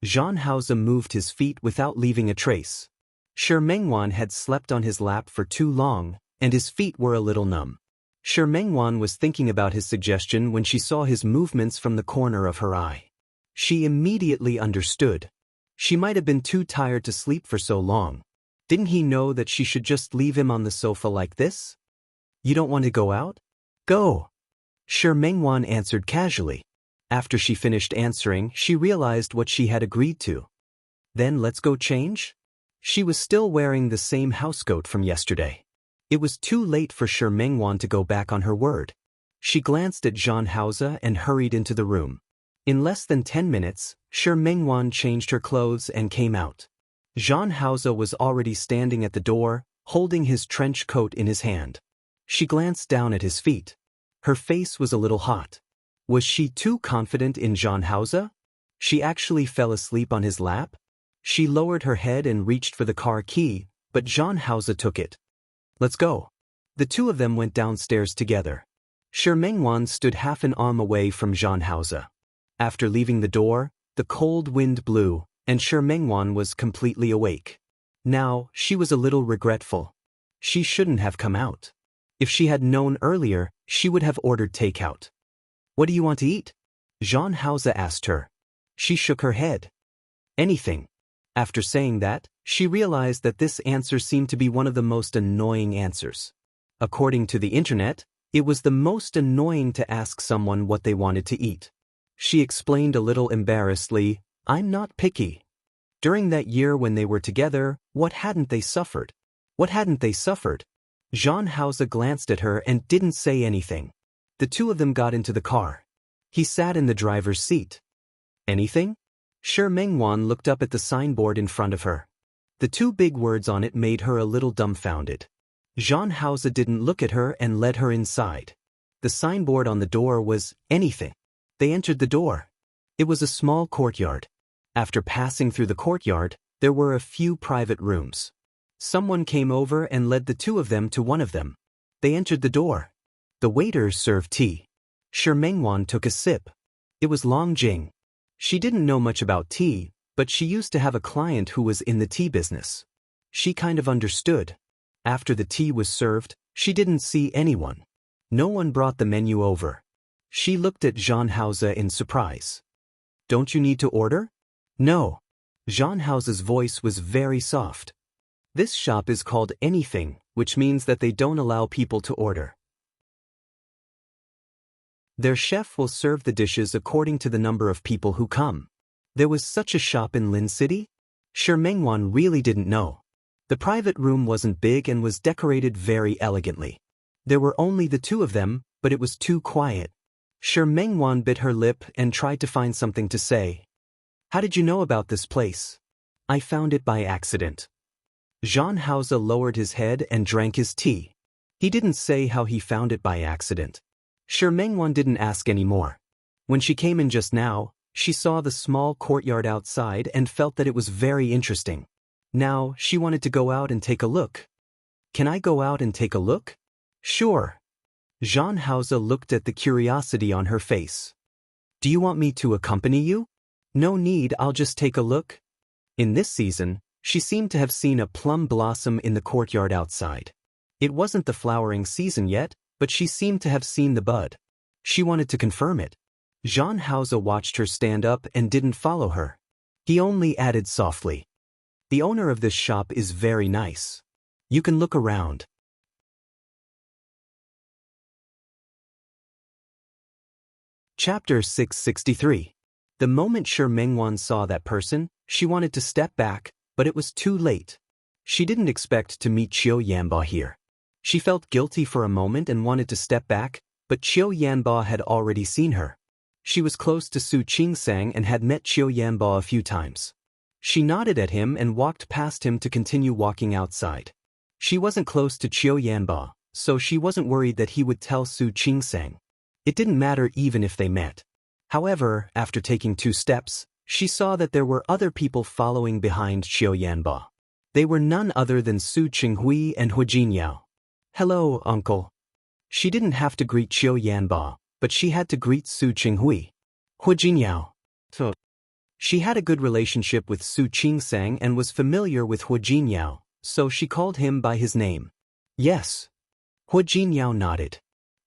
Jean Hauser moved his feet without leaving a trace. Shi Mengwan had slept on his lap for too long, and his feet were a little numb. Shi Mengwan was thinking about his suggestion when she saw his movements from the corner of her eye. She immediately understood. She might have been too tired to sleep for so long. Didn't he know that she should just leave him on the sofa like this? "You don't want to go out?" "Go." Shi Mengwan answered casually. After she finished answering, she realized what she had agreed to. "Then let's go change?" She was still wearing the same housecoat from yesterday. It was too late for Shi Mengwan to go back on her word. She glanced at Jean Hauser and hurried into the room. In less than 10 minutes, Shi Mengwan changed her clothes and came out. Jean Hauser was already standing at the door, holding his trench coat in his hand. She glanced down at his feet. Her face was a little hot. Was she too confident in Jean Hauser? She actually fell asleep on his lap? She lowered her head and reached for the car key, but Jean Hauser took it. "Let's go." The two of them went downstairs together. Shi Mengwan stood half an arm away from Jean Hauser. After leaving the door, the cold wind blew, and Shi Mengwan was completely awake. Now, she was a little regretful. She shouldn't have come out. If she had known earlier, she would have ordered takeout. "What do you want to eat?" Jean Hauser asked her. She shook her head. "Anything." After saying that, she realized that this answer seemed to be one of the most annoying answers. According to the internet, it was the most annoying to ask someone what they wanted to eat. She explained a little embarrassedly, "I'm not picky." During that year when they were together, what hadn't they suffered? What hadn't they suffered? Jean Hauser glanced at her and didn't say anything. The two of them got into the car. He sat in the driver's seat. "Anything?" Shi Mengwan looked up at the signboard in front of her. The two big words on it made her a little dumbfounded. Jean Hauser didn't look at her and led her inside. The signboard on the door was anything. They entered the door. It was a small courtyard. After passing through the courtyard, there were a few private rooms. Someone came over and led the two of them to one of them. They entered the door. The waiter served tea. Shi Mengwan took a sip. It was Longjing. She didn't know much about tea, but she used to have a client who was in the tea business. She kind of understood. After the tea was served, she didn't see anyone. No one brought the menu over. She looked at Jean Hauser in surprise. "Don't you need to order?" "No." Jean House's voice was very soft. This shop is called Anything, which means that they don't allow people to order. Their chef will serve the dishes according to the number of people who come. There was such a shop in Lin City? Shi Mengwan really didn't know. The private room wasn't big and was decorated very elegantly. There were only the two of them, but it was too quiet. Shi Mengwan bit her lip and tried to find something to say. How did you know about this place? I found it by accident. Jean Hauser lowered his head and drank his tea. He didn't say how he found it by accident. Shi Mengwan didn't ask any more. When she came in just now, she saw the small courtyard outside and felt that it was very interesting. Now, she wanted to go out and take a look. Can I go out and take a look? Sure. Jean Hauser looked at the curiosity on her face. Do you want me to accompany you? No need, I'll just take a look. In this season, she seemed to have seen a plum blossom in the courtyard outside. It wasn't the flowering season yet, but she seemed to have seen the bud. She wanted to confirm it. Jean Hauser watched her stand up and didn't follow her. He only added softly. The owner of this shop is very nice. You can look around. Chapter 663. The moment Shi Mengwan saw that person, she wanted to step back, but it was too late. She didn't expect to meet Qiu Yanba here. She felt guilty for a moment and wanted to step back, but Qiu Yanba had already seen her. She was close to Su Qingsang and had met Qiu Yanba a few times. She nodded at him and walked past him to continue walking outside. She wasn't close to Qiu Yanba, so she wasn't worried that he would tell Su Qingsang. It didn't matter even if they met. However, after taking 2 steps, she saw that there were other people following behind Qiu Yanba. They were none other than Su Qinghui and Hu Jinyao. Hello, uncle. She didn't have to greet Qiu Yanba, but she had to greet Su Qinghui. Hu Jinyao. She had a good relationship with Su Qingsang and was familiar with Hu Jinyao, so she called him by his name. Yes. Hu Jinyao nodded.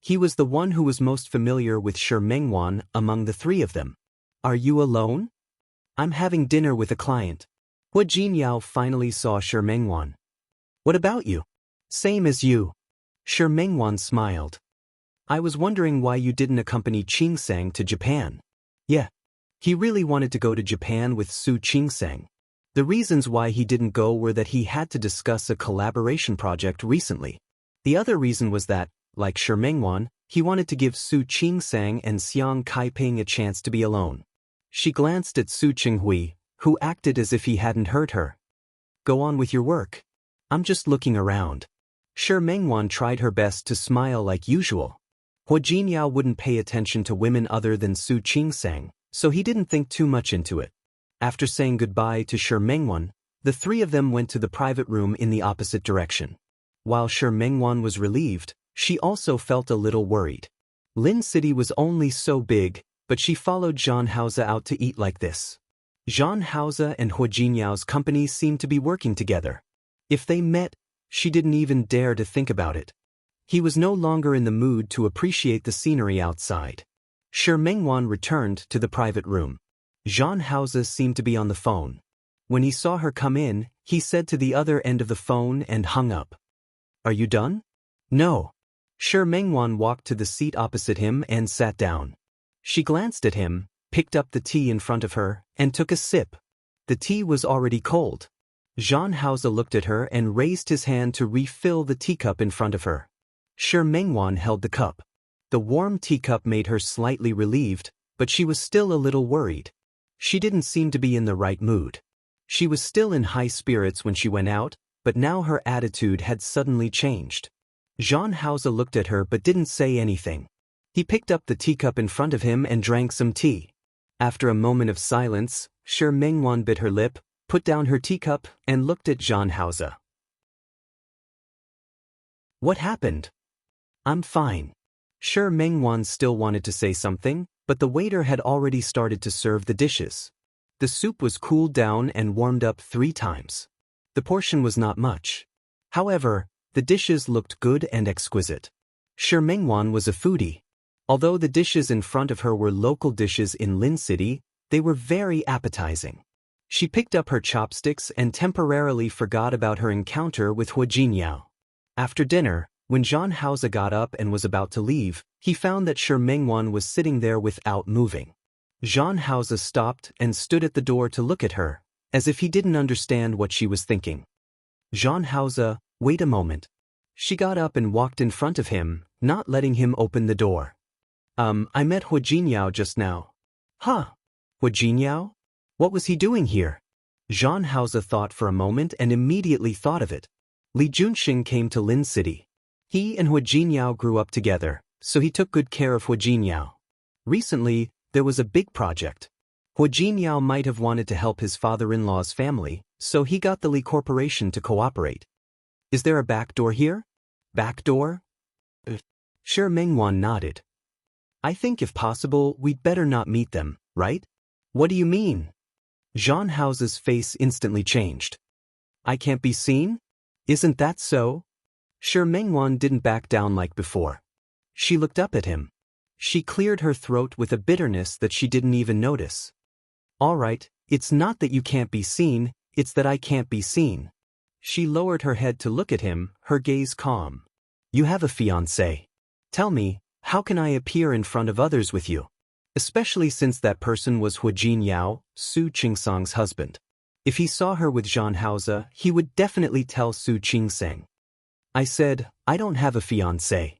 He was the one who was most familiar with Shi Mengwan among the 3 of them. Are you alone? I'm having dinner with a client. Hu Jinyao finally saw Shi Mengwan. What about you? Same as you. Shi Mengwan smiled. I was wondering why you didn't accompany Qingsang to Japan. Yeah. He really wanted to go to Japan with Su Qingsang. The reasons why he didn't go were that he had to discuss a collaboration project recently. The other reason was that, like Shi Mengwan, he wanted to give Su Qingsang and Xiang Kaiping a chance to be alone. She glanced at Su Qinghui, who acted as if he hadn't heard her. Go on with your work. I'm just looking around. Shi Mengwan tried her best to smile like usual. Hu Jinyao wouldn't pay attention to women other than Su Qingsang, so he didn't think too much into it. After saying goodbye to Shi Mengwan, the 3 of them went to the private room in the opposite direction. While Shi Mengwan was relieved, she also felt a little worried. Lin City was only so big, but she followed Jean Hauser out to eat like this. Jean Hauser and Hu Jinyao's company seemed to be working together. If they met, she didn't even dare to think about it. He was no longer in the mood to appreciate the scenery outside. Shi Mengwan returned to the private room. Jean Hauser seemed to be on the phone. When he saw her come in, he said to the other end of the phone and hung up. Are you done? No. Shi Mengwan walked to the seat opposite him and sat down. She glanced at him, picked up the tea in front of her, and took a sip. The tea was already cold. Jean Hauser looked at her and raised his hand to refill the teacup in front of her. Shi Mengwan held the cup. The warm teacup made her slightly relieved, but she was still a little worried. She didn't seem to be in the right mood. She was still in high spirits when she went out, but now her attitude had suddenly changed. Jean Hauser looked at her but didn't say anything. He picked up the teacup in front of him and drank some tea. After a moment of silence, Shi Mengwan bit her lip, put down her teacup, and looked at Jean Hauser. What happened? I'm fine. Shi Mengwan still wanted to say something, but the waiter had already started to serve the dishes. The soup was cooled down and warmed up 3 times. The portion was not much. However, the dishes looked good and exquisite. Shi Mengwan was a foodie. Although the dishes in front of her were local dishes in Lin City, they were very appetizing. She picked up her chopsticks and temporarily forgot about her encounter with Hua Jinyao. After dinner, when Zhan Haoze got up and was about to leave, he found that Shi Mengwan was sitting there without moving. Zhan Haoze stopped and stood at the door to look at her, as if he didn't understand what she was thinking. Zhan Haoze, wait a moment. She got up and walked in front of him, not letting him open the door. I met Hua Jinyao just now. Huh? Hua Jinyao? What was he doing here? Zhan Haoze thought for a moment and immediately thought of it. Li Junxing came to Lin City. He and Hua Jinyao grew up together, so he took good care of Hua Jinyao. Recently, there was a big project. Hua Jinyao might have wanted to help his father-in-law's family, so he got the Li Corporation to cooperate. Is there a back door here? Back door? Shi Mengwan nodded. I think if possible, we'd better not meet them, right? What do you mean? Zhan Haoze's face instantly changed. I can't be seen? Isn't that so? Shi Mengwan didn't back down like before. She looked up at him. She cleared her throat with a bitterness that she didn't even notice. All right, it's not that you can't be seen, it's that I can't be seen. She lowered her head to look at him, her gaze calm. You have a fiancé. Tell me, how can I appear in front of others with you? Especially since that person was Hua Jinyao, Su Qingsang's husband. If he saw her with Zhan Haoze, he would definitely tell Su Qingsang. I said, I don't have a fiancé.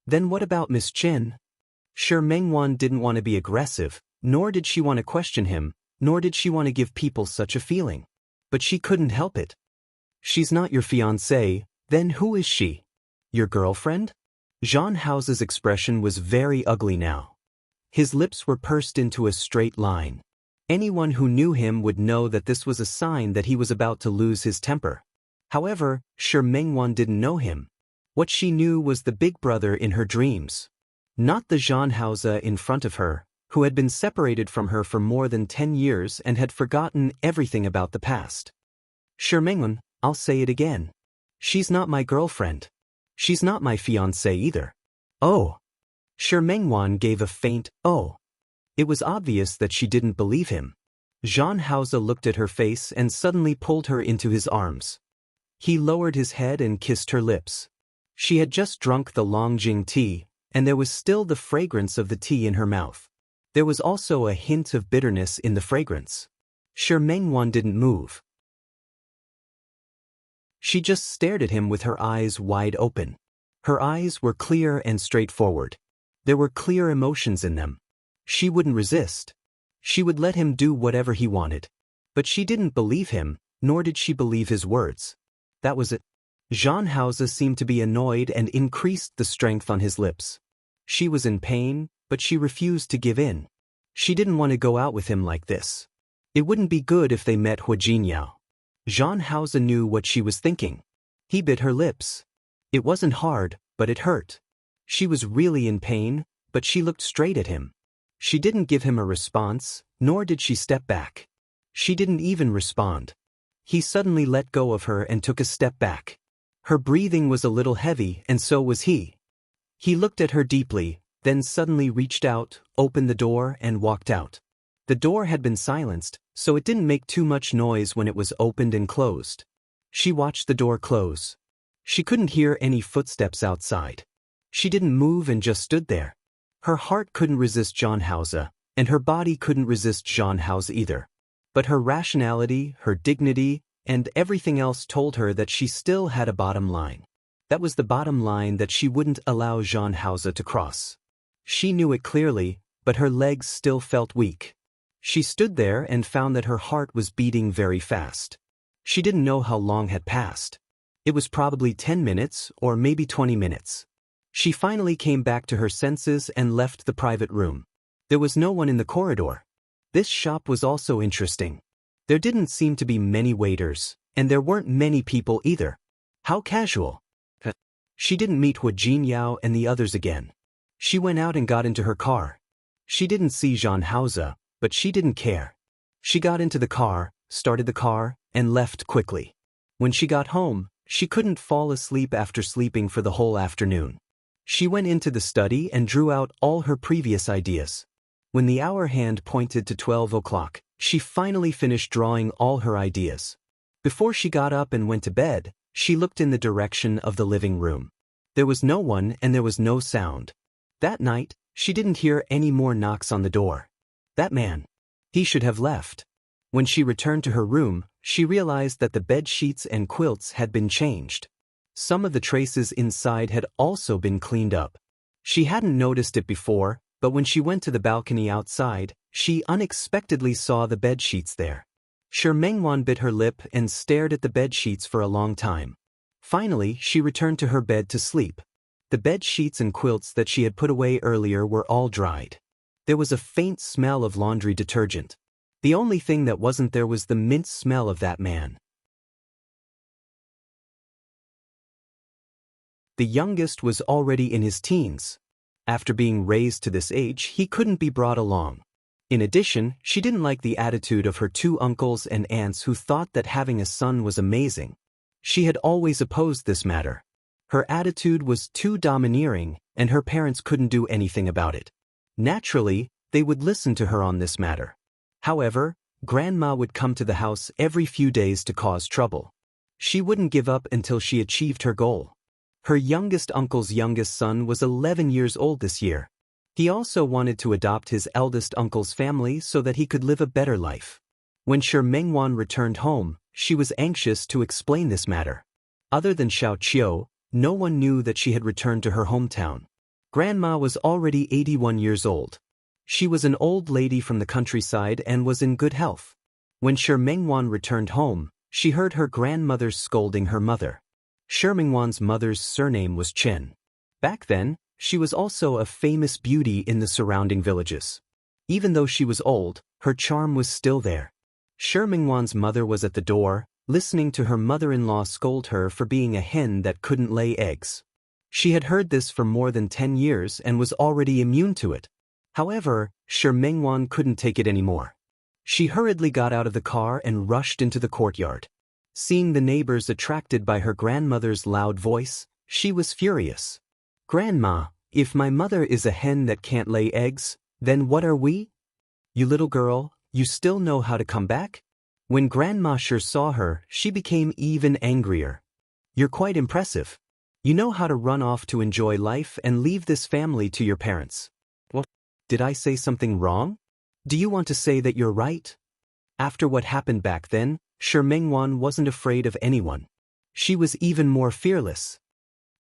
Then what about Miss Qin? Shi Mengwan didn't want to be aggressive, nor did she want to question him, nor did she want to give people such a feeling. But she couldn't help it. She's not your fiancé, then who is she? Your girlfriend? Zhan Haoze's expression was very ugly now. His lips were pursed into a straight line. Anyone who knew him would know that this was a sign that he was about to lose his temper. However, Shi Mengwan didn't know him. What she knew was the big brother in her dreams. Not the Zhan Haoze in front of her, who had been separated from her for more than 10 years and had forgotten everything about the past. Shi Mengwan, I'll say it again. She's not my girlfriend. She's not my fiancé either. Oh. Shi Mengwan gave a faint oh. It was obvious that she didn't believe him. Zhan Haoze looked at her face and suddenly pulled her into his arms. He lowered his head and kissed her lips. She had just drunk the Longjing tea, and there was still the fragrance of the tea in her mouth. There was also a hint of bitterness in the fragrance. Shi Mengwan didn't move. She just stared at him with her eyes wide open. Her eyes were clear and straightforward. There were clear emotions in them. She wouldn't resist. She would let him do whatever he wanted. But she didn't believe him, nor did she believe his words. That was it. Zhan Haoze seemed to be annoyed and increased the strength on his lips. She was in pain, but she refused to give in. She didn't want to go out with him like this. It wouldn't be good if they met Hua Jinyao. Zhan Haoze knew what she was thinking. He bit her lips. It wasn't hard, but it hurt. She was really in pain, but she looked straight at him. She didn't give him a response, nor did she step back. She didn't even respond. He suddenly let go of her and took a step back. Her breathing was a little heavy, and so was he. He looked at her deeply, then suddenly reached out, opened the door, and walked out. The door had been silenced, so it didn't make too much noise when it was opened and closed. She watched the door close. She couldn't hear any footsteps outside. She didn't move and just stood there. Her heart couldn't resist Zhan Haoze, and her body couldn't resist Zhan Haoze either. But her rationality, her dignity, and everything else told her that she still had a bottom line. That was the bottom line that she wouldn't allow Zhan Haoze to cross. She knew it clearly, but her legs still felt weak. She stood there and found that her heart was beating very fast. She didn't know how long had passed. It was probably 10 minutes or maybe 20 minutes. She finally came back to her senses and left the private room. There was no one in the corridor. This shop was also interesting. There didn't seem to be many waiters, and there weren't many people either. How casual. She didn't meet Hua Jinyao and the others again. She went out and got into her car. She didn't see Zhan Haoze, but she didn't care. She got into the car, started the car, and left quickly. When she got home, she couldn't fall asleep after sleeping for the whole afternoon. She went into the study and drew out all her previous ideas. When the hour hand pointed to 12 o'clock, She finally finished drawing all her ideas. Before she got up and went to bed, she looked in the direction of the living room. There was no one and there was no sound. That night, she didn't hear any more knocks on the door. That man. He should have left. When she returned to her room, she realized that the bed sheets and quilts had been changed. Some of the traces inside had also been cleaned up. She hadn't noticed it before, but when she went to the balcony outside, she unexpectedly saw the bed sheets there. Shi Mengwan bit her lip and stared at the bed sheets for a long time. Finally, she returned to her bed to sleep. The bed sheets and quilts that she had put away earlier were all dried. There was a faint smell of laundry detergent. The only thing that wasn't there was the mint smell of that man. The youngest was already in his teens. After being raised to this age, he couldn't be brought along. In addition, she didn't like the attitude of her two uncles and aunts who thought that having a son was amazing. She had always opposed this matter. Her attitude was too domineering, and her parents couldn't do anything about it. Naturally, they would listen to her on this matter. However, Grandma would come to the house every few days to cause trouble. She wouldn't give up until she achieved her goal. Her youngest uncle's youngest son was 11 years old this year. He also wanted to adopt his eldest uncle's family so that he could live a better life. When Shi Mengwan returned home, she was anxious to explain this matter. Other than Xiao Qiu, no one knew that she had returned to her hometown. Grandma was already 81 years old. She was an old lady from the countryside and was in good health. When Shi Mengwan returned home, she heard her grandmother scolding her mother. Shi Mengwan's mother's surname was Chen. Back then, she was also a famous beauty in the surrounding villages. Even though she was old, her charm was still there. Shi Mengwan's mother was at the door, listening to her mother-in-law scold her for being a hen that couldn't lay eggs. She had heard this for more than 10 years and was already immune to it. However, Shi Mengwan couldn't take it anymore. She hurriedly got out of the car and rushed into the courtyard. Seeing the neighbors attracted by her grandmother's loud voice, she was furious. "Grandma, if my mother is a hen that can't lay eggs, then what are we? You little girl, you still know how to come back?" When Grandma Shi saw her, she became even angrier. "You're quite impressive. You know how to run off to enjoy life and leave this family to your parents. Well, did I say something wrong? Do you want to say that you're right?" After what happened back then, Shi Mengwan wasn't afraid of anyone. She was even more fearless.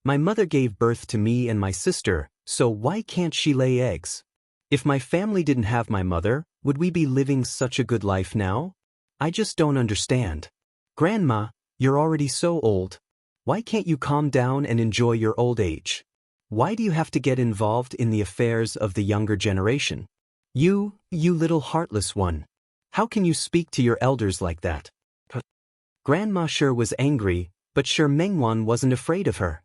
"My mother gave birth to me and my sister, so why can't she lay eggs? If my family didn't have my mother, would we be living such a good life now? I just don't understand. Grandma, you're already so old. Why can't you calm down and enjoy your old age? Why do you have to get involved in the affairs of the younger generation? You little heartless one. How can you speak to your elders like that?" Grandma Shi was angry, but Shi Mengwan wasn't afraid of her.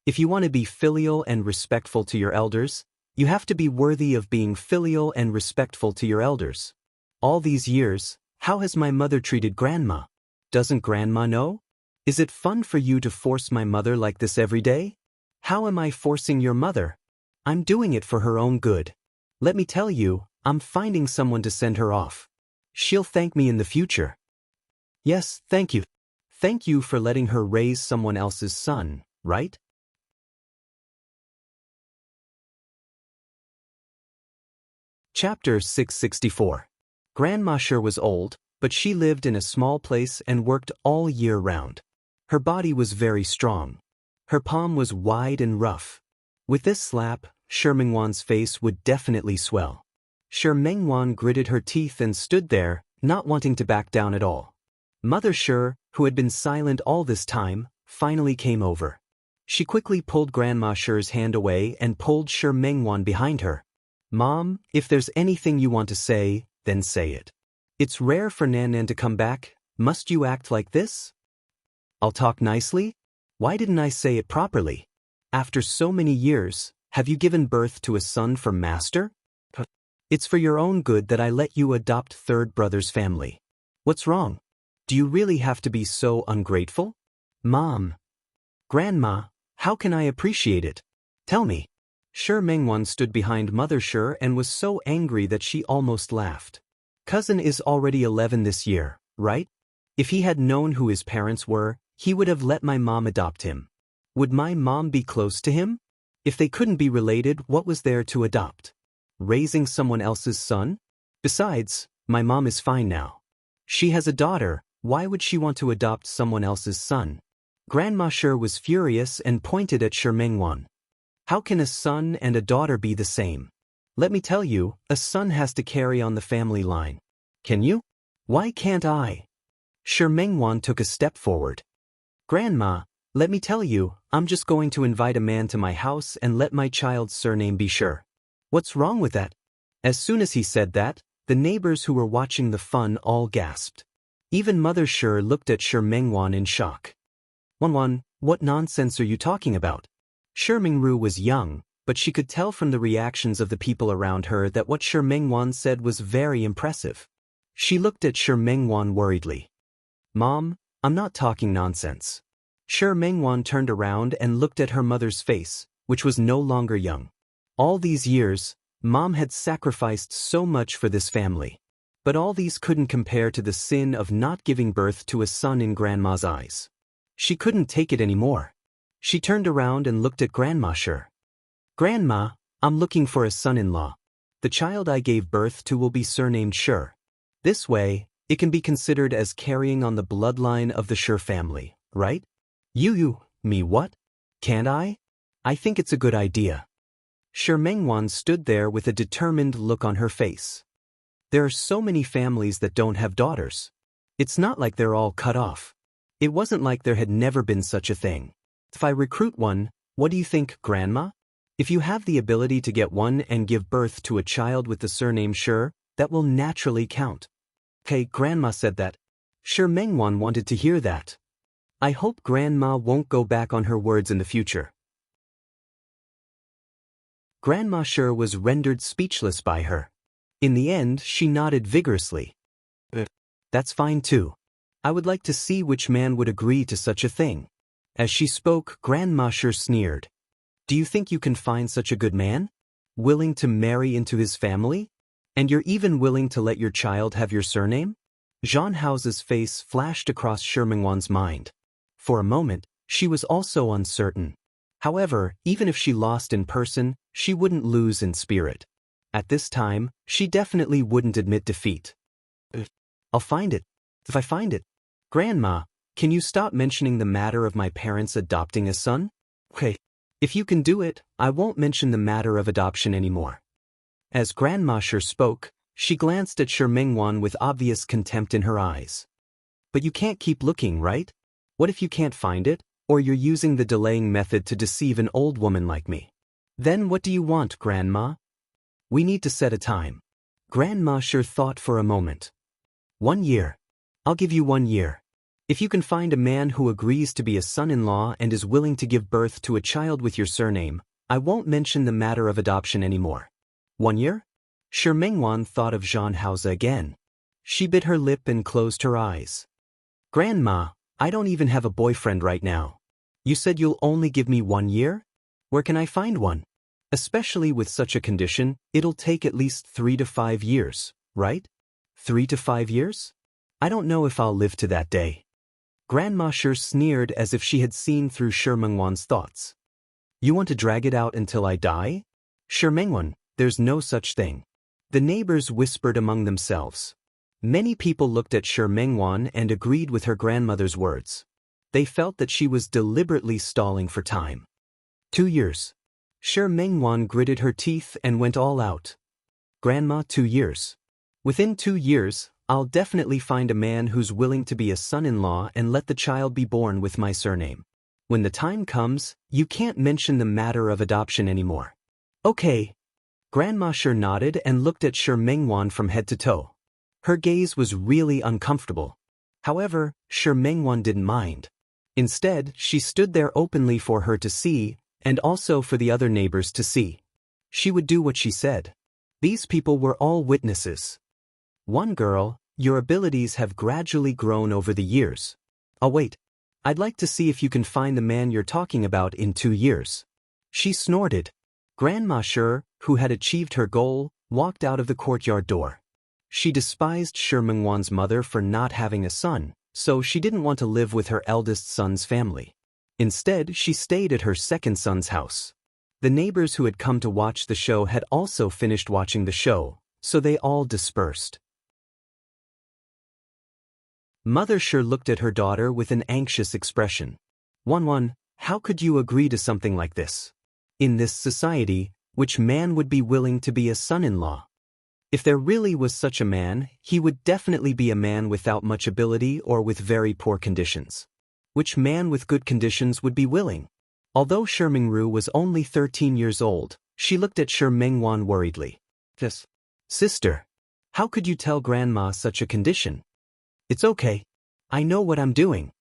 If you want to be filial and respectful to your elders, you have to be worthy of being filial and respectful to your elders. All these years, how has my mother treated Grandma? Doesn't Grandma know? Is it fun for you to force my mother like this every day? How am I forcing your mother? I'm doing it for her own good. Let me tell you, I'm finding someone to send her off. She'll thank me in the future. Yes, thank you. Thank you for letting her raise someone else's son, right? Chapter 664. Grandma Shi was old, but she lived in a small place and worked all year round. Her body was very strong. Her palm was wide and rough. With this slap, Shi Mengwan's face would definitely swell. Shi Mengwan gritted her teeth and stood there, not wanting to back down at all. Mother Shi, who had been silent all this time, finally came over. She quickly pulled Grandma Shi's hand away and pulled Shi Mengwan behind her. "Mom, if there's anything you want to say, then say it. It's rare for Nan to come back. Must you act like this?" "I'll talk nicely? Why didn't I say it properly? After so many years, have you given birth to a son from Master? It's for your own good that I let you adopt third brother's family. What's wrong? Do you really have to be so ungrateful? Mom. Grandma, how can I appreciate it? Tell me." Shi Mengwan stood behind Mother Shi and was so angry that she almost laughed. Cousin is already 11 this year, right? If he had known who his parents were, he would have let my mom adopt him. Would my mom be close to him? If they couldn't be related, what was there to adopt? Raising someone else's son? Besides, my mom is fine now. She has a daughter, why would she want to adopt someone else's son? Grandma Shi was furious and pointed at Shi Mengwan. How can a son and a daughter be the same? Let me tell you, a son has to carry on the family line. Can you? Why can't I? Shi Mengwan took a step forward. Grandma, let me tell you, I'm just going to invite a man to my house and let my child's surname be Shi. What's wrong with that? As soon as he said that, the neighbors who were watching the fun all gasped. Even Mother Shi looked at Shi Mengwan in shock. Wanwan, what nonsense are you talking about? Shi Mingru was young, but she could tell from the reactions of the people around her that what Shi Mengwan said was very impressive. She looked at Shi Mengwan worriedly. Mom, I'm not talking nonsense. Shi Mengwan turned around and looked at her mother's face, which was no longer young. All these years, Mom had sacrificed so much for this family. But all these couldn't compare to the sin of not giving birth to a son in Grandma's eyes. She couldn't take it anymore. She turned around and looked at Grandma Shi. Grandma, I'm looking for a son-in-law. The child I gave birth to will be surnamed Shi. This way, it can be considered as carrying on the bloodline of the Shi family, right? Me what? Can't I? I think it's a good idea. Shi Mengwan stood there with a determined look on her face. There are so many families that don't have daughters. It's not like they're all cut off. It wasn't like there had never been such a thing. If I recruit one, what do you think, Grandma? If you have the ability to get one and give birth to a child with the surname Shi, that will naturally count. Okay, Grandma said that. Shi Mengwan wanted to hear that. I hope Grandma won't go back on her words in the future. Grandma Shi was rendered speechless by her. In the end, she nodded vigorously. That's fine too. I would like to see which man would agree to such a thing. As she spoke, Grandma Shi sneered. Do you think you can find such a good man? Willing to marry into his family? And you're even willing to let your child have your surname? Zhan Hao's face flashed across Shi Mengwan's mind. For a moment, she was also uncertain. However, even if she lost in person, she wouldn't lose in spirit. At this time, she definitely wouldn't admit defeat. I'll find it. If I find it. Grandma, can you stop mentioning the matter of my parents adopting a son? Okay. If you can do it, I won't mention the matter of adoption anymore. As Grandma Shi spoke, she glanced at Shi Mengwan with obvious contempt in her eyes. But you can't keep looking, right? What if you can't find it, or you're using the delaying method to deceive an old woman like me? Then what do you want, Grandma? We need to set a time. Grandma Shi thought for a moment. 1 year. I'll give you 1 year. If you can find a man who agrees to be a son-in-law and is willing to give birth to a child with your surname, I won't mention the matter of adoption anymore. 1 year? Shi Mengwan thought of Zhan Hao again. She bit her lip and closed her eyes. Grandma, I don't even have a boyfriend right now. You said you'll only give me 1 year? Where can I find one? Especially with such a condition, it'll take at least 3 to 5 years, right? 3 to 5 years? I don't know if I'll live to that day. Grandma Shi sneered as if she had seen through Shi Mengwan's thoughts. You want to drag it out until I die? Shi Mengwan, there's no such thing. The neighbors whispered among themselves. Many people looked at Shi Mengwan and agreed with her grandmother's words. They felt that she was deliberately stalling for time. 2 years. Shi Mengwan gritted her teeth and went all out. Grandma, 2 years. Within 2 years, I'll definitely find a man who's willing to be a son-in-law and let the child be born with my surname. When the time comes, you can't mention the matter of adoption anymore. Okay. Grandma Shi nodded and looked at Shi Mengwan from head to toe. Her gaze was really uncomfortable. However, Shi Mengwan didn't mind. Instead, she stood there openly for her to see, and also for the other neighbors to see. She would do what she said. These people were all witnesses. One girl, your abilities have gradually grown over the years. Oh wait, I'd like to see if you can find the man you're talking about in 2 years. She snorted. Grandma Shi, who had achieved her goal, walked out of the courtyard door. She despised Shi Mengwan's mother for not having a son, so she didn't want to live with her eldest son's family. Instead, she stayed at her second son's house. The neighbors who had come to watch the show had also finished watching the show, so they all dispersed. Mother Shi looked at her daughter with an anxious expression. Wanwan, how could you agree to something like this? In this society, which man would be willing to be a son-in-law? If there really was such a man, he would definitely be a man without much ability or with very poor conditions. Which man with good conditions would be willing? Although Shi Mengru was only 13 years old, she looked at Shi Mengwan worriedly. Yes. Sister, how could you tell Grandma such a condition? It's okay. I know what I'm doing.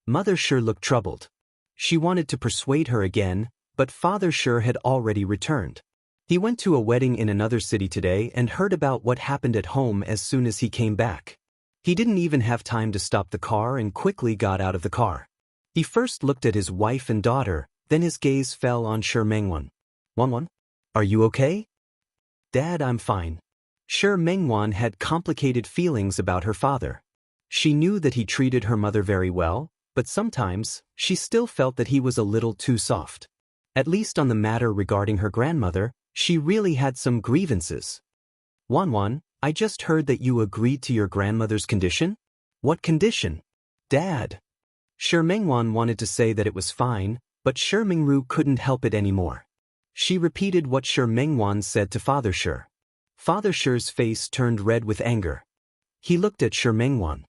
Mother Shi looked troubled. She wanted to persuade her again, but Father Shi had already returned. He went to a wedding in another city today and heard about what happened at home as soon as he came back. He didn't even have time to stop the car and quickly got out of the car. He first looked at his wife and daughter, then his gaze fell on Shi Mengwan. Wanwan, are you okay? Dad, I'm fine. Shi Mengwan had complicated feelings about her father. She knew that he treated her mother very well, but sometimes, she still felt that he was a little too soft. At least on the matter regarding her grandmother, she really had some grievances. Wanwan, I just heard that you agreed to your grandmother's condition? What condition? Dad. Shi Mengwan wanted to say that it was fine, but Shi Mengru couldn't help it anymore. She repeated what Shi Mengwan said to Father Shi. Father Shi's face turned red with anger. He looked at Shi Mengwan.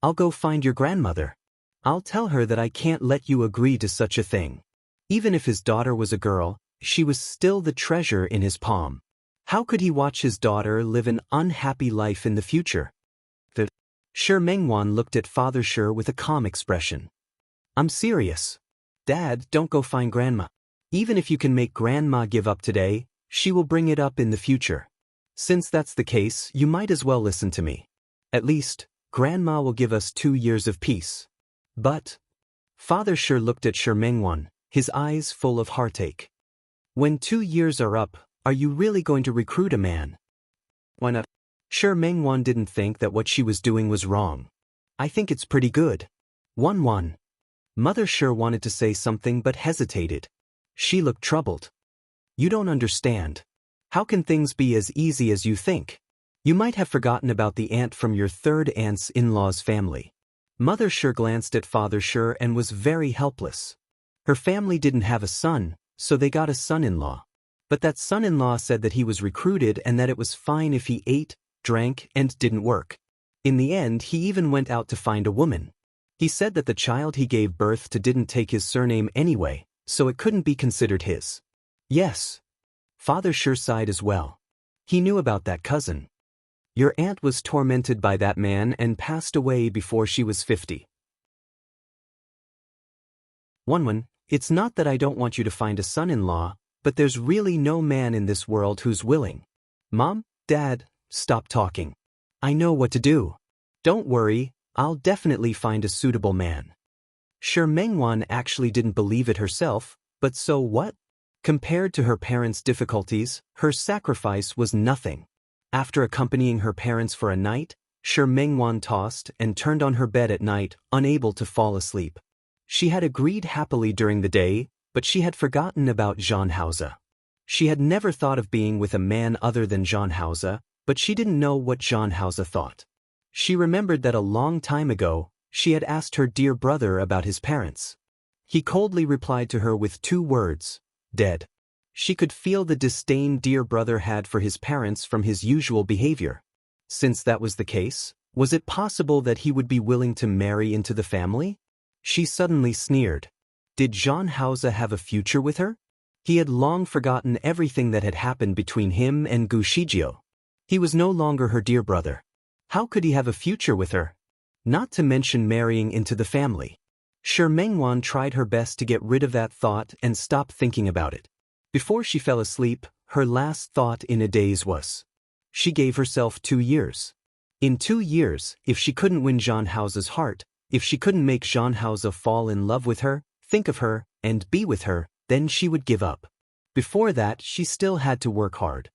I'll go find your grandmother. I'll tell her that I can't let you agree to such a thing. Even if his daughter was a girl, she was still the treasure in his palm. How could he watch his daughter live an unhappy life in the future? Shi Mengwan looked at Father Shi with a calm expression. I'm serious. Dad, don't go find Grandma. Even if you can make Grandma give up today, she will bring it up in the future. Since that's the case, you might as well listen to me. At least, Grandma will give us 2 years of peace. But... Father Shi looked at Shi Mengwan, his eyes full of heartache. When 2 years are up, are you really going to recruit a man? Why not? Shi Mengwan didn't think that what she was doing was wrong. I think it's pretty good. Wanwan. Mother Shi wanted to say something but hesitated. She looked troubled. You don't understand. How can things be as easy as you think? You might have forgotten about the aunt from your third aunt's in-law's family. Mother Shi glanced at Father Shi and was very helpless. Her family didn't have a son, so they got a son-in-law. But that son-in-law said that he was recruited and that it was fine if he ate, drank, and didn't work. In the end, he even went out to find a woman. He said that the child he gave birth to didn't take his surname anyway, so it couldn't be considered his. Yes. Father Shi sighed as well. He knew about that cousin. Your aunt was tormented by that man and passed away before she was 50. Wanwan, it's not that I don't want you to find a son-in-law, but there's really no man in this world who's willing. Mom, Dad, stop talking. I know what to do. Don't worry, I'll definitely find a suitable man. Shi Mengwan actually didn't believe it herself, but so what? Compared to her parents' difficulties, her sacrifice was nothing. After accompanying her parents for a night, Shi Mengwan tossed and turned on her bed at night, unable to fall asleep. She had agreed happily during the day, but she had forgotten about Zhang Haoze. She had never thought of being with a man other than Zhang Haoze, but she didn't know what Zhang Haoze thought. She remembered that a long time ago, she had asked her dear brother about his parents. He coldly replied to her with 2 words, dead. She could feel the disdain dear brother had for his parents from his usual behavior. Since that was the case, was it possible that he would be willing to marry into the family? She suddenly sneered. Did Zhang Haoze have a future with her? He had long forgotten everything that had happened between him and Gu Shijio. He was no longer her dear brother. How could he have a future with her? Not to mention marrying into the family. Shi Mengwan tried her best to get rid of that thought and stop thinking about it. Before she fell asleep, her last thought in a daze was. She gave herself 2 years. In 2 years, if she couldn't win Zhang Haoze's heart, if she couldn't make Zhang Haoze fall in love with her, think of her, and be with her, then she would give up. Before that, she still had to work hard.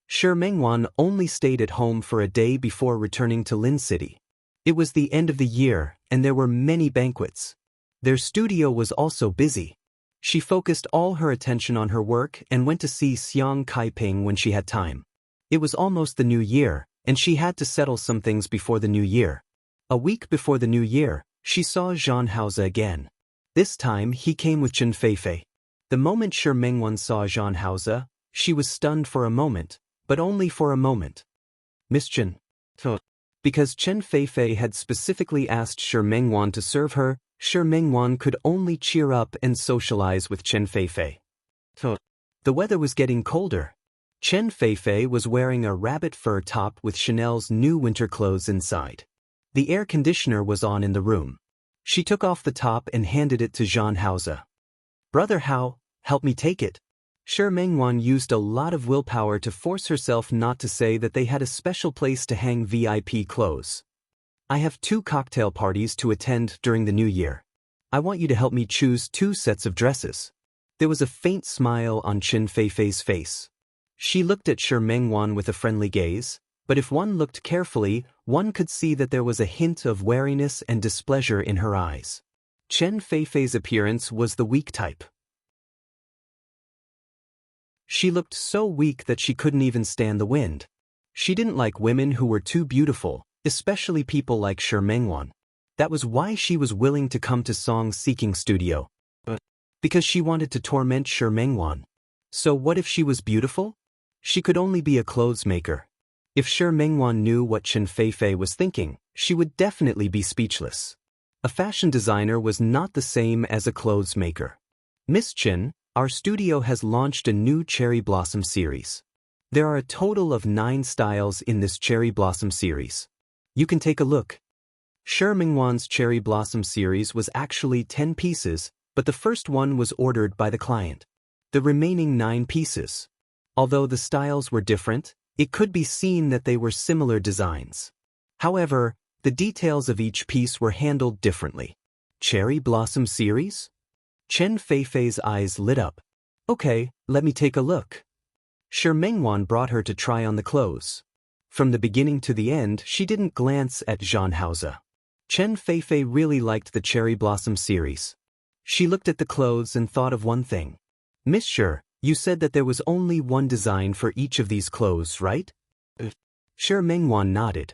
Shi Mengwan only stayed at home for a day before returning to Lin City. It was the end of the year, and there were many banquets. Their studio was also busy. She focused all her attention on her work and went to see Xiang Kaiping when she had time. It was almost the new year, and she had to settle some things before the new year. A week before the new year, she saw Zhang Haoze again. This time he came with Chen Feifei. The moment Shi Mengwan saw Zhang Haoze, she was stunned for a moment, but only for a moment. Miss Chen. Because Chen Feifei had specifically asked Shi Mengwan to serve her, Shi Mengwan could only cheer up and socialize with Chen Feifei. The weather was getting colder. Chen Feifei was wearing a rabbit fur top with Chanel's new winter clothes inside. The air conditioner was on in the room. She took off the top and handed it to Zhang Haoze. Brother Hao, help me take it. Shi Mengwan used a lot of willpower to force herself not to say that they had a special place to hang VIP clothes. I have 2 cocktail parties to attend during the new year. I want you to help me choose 2 sets of dresses. There was a faint smile on Chen Feifei's face. She looked at Shi Mengwan with a friendly gaze, but if one looked carefully, one could see that there was a hint of wariness and displeasure in her eyes. Chen Feifei's appearance was the weak type. She looked so weak that she couldn't even stand the wind. She didn't like women who were too beautiful, especially people like Shi Mengwan. That was why she was willing to come to Song's seeking studio. Because she wanted to torment Shi Mengwan. So what if she was beautiful? She could only be a clothes maker. If Shi Mengwan knew what Chen Feifei was thinking, she would definitely be speechless. A fashion designer was not the same as a clothes maker. Miss Chen, our studio has launched a new Cherry Blossom series. There are a total of 9 styles in this Cherry Blossom series. You can take a look. Shi Mengwan's Cherry Blossom series was actually 10 pieces, but the first one was ordered by the client. The remaining 9 pieces. Although the styles were different, it could be seen that they were similar designs. However, the details of each piece were handled differently. Cherry Blossom series? Chen Feifei's eyes lit up. Okay, let me take a look. Shi Mengwan brought her to try on the clothes. From the beginning to the end, she didn't glance at Zhang Haoze. Chen Feifei really liked the Cherry Blossom series. She looked at the clothes and thought of one thing. Miss Shi, you said that there was only one design for each of these clothes, right? Shi Mengwan nodded.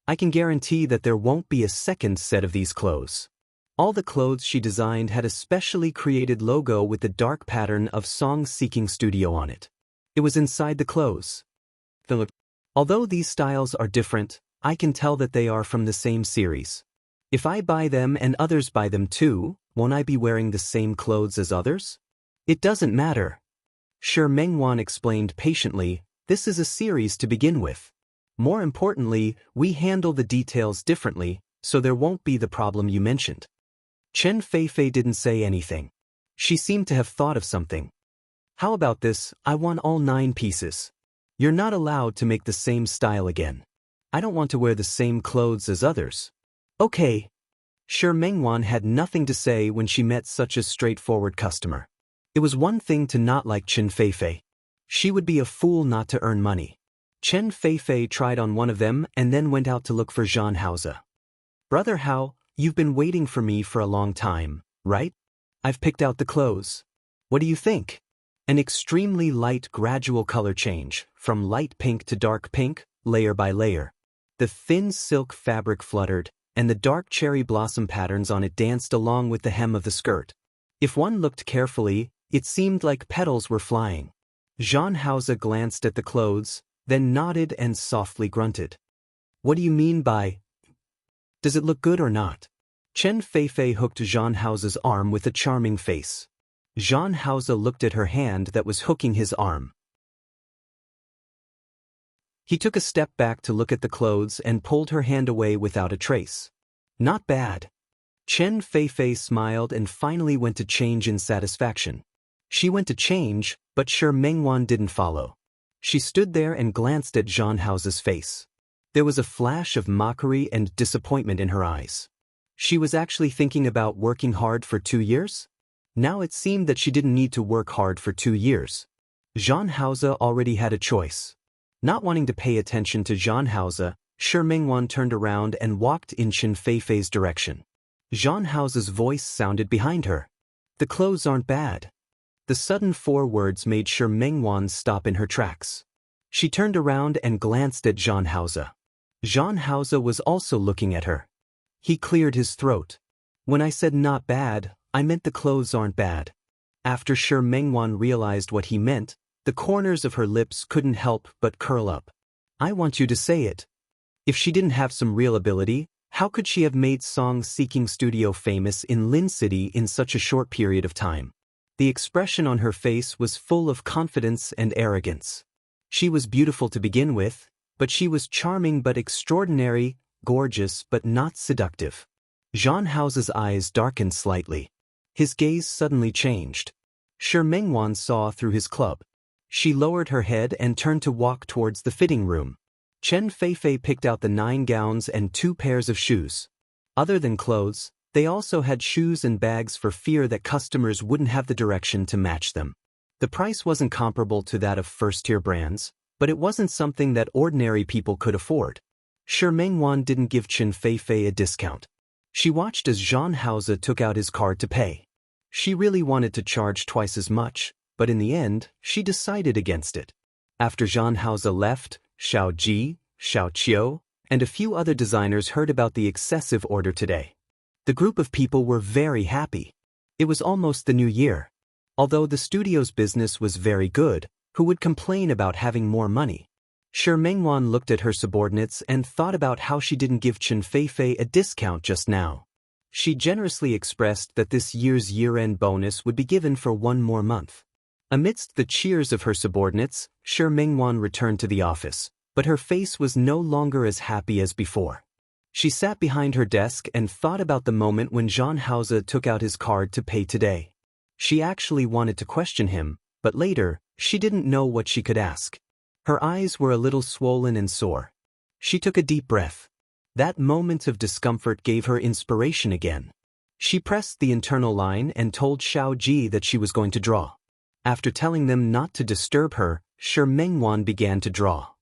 I can guarantee that there won't be a second set of these clothes. All the clothes she designed had a specially created logo with the dark pattern of Song's seeking studio on it. It was inside the clothes. Although these styles are different, I can tell that they are from the same series. If I buy them and others buy them too, won't I be wearing the same clothes as others? It doesn't matter. Shi Mengwan explained patiently, this is a series to begin with. More importantly, we handle the details differently, so there won't be the problem you mentioned. Chen Feifei didn't say anything. She seemed to have thought of something. How about this, I want all 9 pieces. You're not allowed to make the same style again. I don't want to wear the same clothes as others. Okay. Shi Mengwan had nothing to say when she met such a straightforward customer. It was one thing to not like Chen Feifei. She would be a fool not to earn money. Chen Feifei tried on one of them and then went out to look for Zhang Haoze. Brother Hao, you've been waiting for me for a long time, right? I've picked out the clothes. What do you think? An extremely light gradual color change, from light pink to dark pink, layer by layer. The thin silk fabric fluttered, and the dark cherry blossom patterns on it danced along with the hem of the skirt. If one looked carefully, it seemed like petals were flying. Zhang Haoze glanced at the clothes, then nodded and softly grunted. What do you mean by... Does it look good or not? Chen Feifei hooked Zhang Haoze's arm with a charming face. Zhang Haoze looked at her hand that was hooking his arm. He took a step back to look at the clothes and pulled her hand away without a trace. Not bad. Chen Feifei smiled and finally went to change in satisfaction. She went to change, but Shi Mengwan didn't follow. She stood there and glanced at Zhang Haoze's face. There was a flash of mockery and disappointment in her eyes. She was actually thinking about working hard for 2 years? Now it seemed that she didn't need to work hard for 2 years. Zhang Haoze already had a choice. Not wanting to pay attention to Zhan Haoze, Shi Mingwan turned around and walked in Chen Feifei's direction. Zhan Haoze's voice sounded behind her. "The clothes aren't bad." The sudden 4 words made Shi Mingwan stop in her tracks. She turned around and glanced at Zhan Haoze. Zhan Haoze was also looking at her. He cleared his throat. "When I said not bad, I meant the clothes aren't bad." After Shi Mingwan realized what he meant, the corners of her lips couldn't help but curl up. "I want you to say it." If she didn't have some real ability, how could she have made Song Seeking Studio famous in Lin City in such a short period of time? The expression on her face was full of confidence and arrogance. She was beautiful to begin with, but she was charming but extraordinary, gorgeous but not seductive. Zhan Haoze's eyes darkened slightly. His gaze suddenly changed. Shi Mingwan saw through his club. She lowered her head and turned to walk towards the fitting room. Chen Feifei picked out the 9 gowns and 2 pairs of shoes. Other than clothes, they also had shoes and bags for fear that customers wouldn't have the direction to match them. The price wasn't comparable to that of first-tier brands, but it wasn't something that ordinary people could afford. Shi Mingwan didn't give Chen Feifei a discount. She watched as Zhan Haoze took out his card to pay. She really wanted to charge twice as much, but in the end, she decided against it. After Zhan Haoze left, Xiao Ji, Xiao Qiu, and a few other designers heard about the excessive order today. The group of people were very happy. It was almost the new year. Although the studio's business was very good, who would complain about having more money? Shi Mingwan looked at her subordinates and thought about how she didn't give Chen Feifei a discount just now. She generously expressed that this year's year-end bonus would be given for 1 more month. Amidst the cheers of her subordinates, Shi Mingwan returned to the office, but her face was no longer as happy as before. She sat behind her desk and thought about the moment when Zhan Haoze took out his card to pay today. She actually wanted to question him, but later, she didn't know what she could ask. Her eyes were a little swollen and sore. She took a deep breath. That moment of discomfort gave her inspiration again. She pressed the internal line and told Xiao Ji that she was going to draw. After telling them not to disturb her, Shi Mingwan began to draw.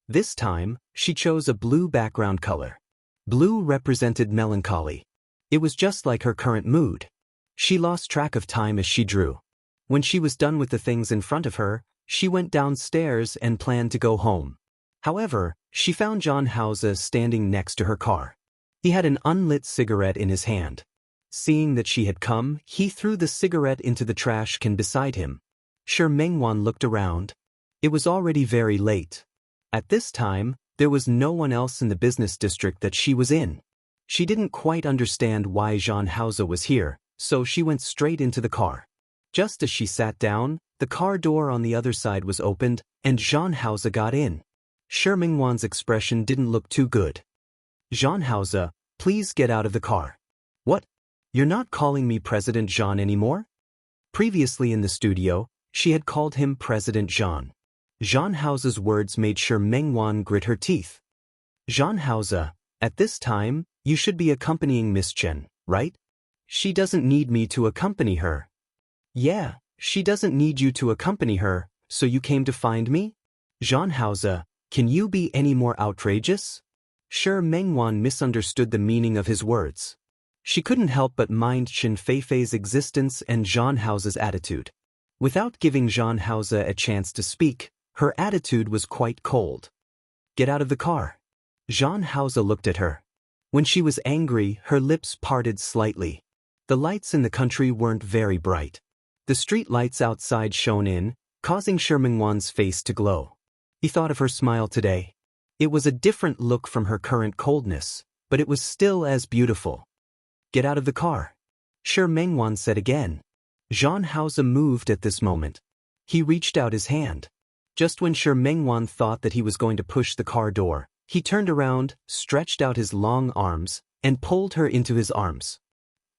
This time, she chose a blue background color. Blue represented melancholy. It was just like her current mood. She lost track of time as she drew. When she was done with the things in front of her, she went downstairs and planned to go home. However, she found Zhan Haoze standing next to her car. He had an unlit cigarette in his hand. Seeing that she had come, he threw the cigarette into the trash can beside him. Shi Mingwan looked around. It was already very late. At this time, there was no one else in the business district that she was in. She didn't quite understand why Zhan Haoze was here, so she went straight into the car. Just as she sat down, the car door on the other side was opened, and Zhan Haoze got in. Shi Mingwan's expression didn't look too good. "Zhan Haoze, please get out of the car." "What? You're not calling me President Zhan anymore?" Previously in the studio, she had called him President Zhan. Zhan Haoze's words made Shi Mingwan grit her teeth. "Zhan Haoze, at this time, you should be accompanying Miss Chen, right? She doesn't need me to accompany her." "Yeah, she doesn't need you to accompany her, so you came to find me? Zhan Haoze, can you be any more outrageous?" Shi Mingwan misunderstood the meaning of his words. She couldn't help but mind Chen Feifei's existence and Zhan Haoze's attitude. Without giving Zhan Haoze a chance to speak, her attitude was quite cold. "Get out of the car." Zhan Haoze looked at her. When she was angry, her lips parted slightly. The lights in the country weren't very bright. The street lights outside shone in, causing Shi Mingwan's face to glow. He thought of her smile today. It was a different look from her current coldness, but it was still as beautiful. "Get out of the car," Shi Mingwan said again. Zhan Haoze moved at this moment. He reached out his hand. Just when Shi Mingwan thought that he was going to push the car door, he turned around, stretched out his long arms, and pulled her into his arms.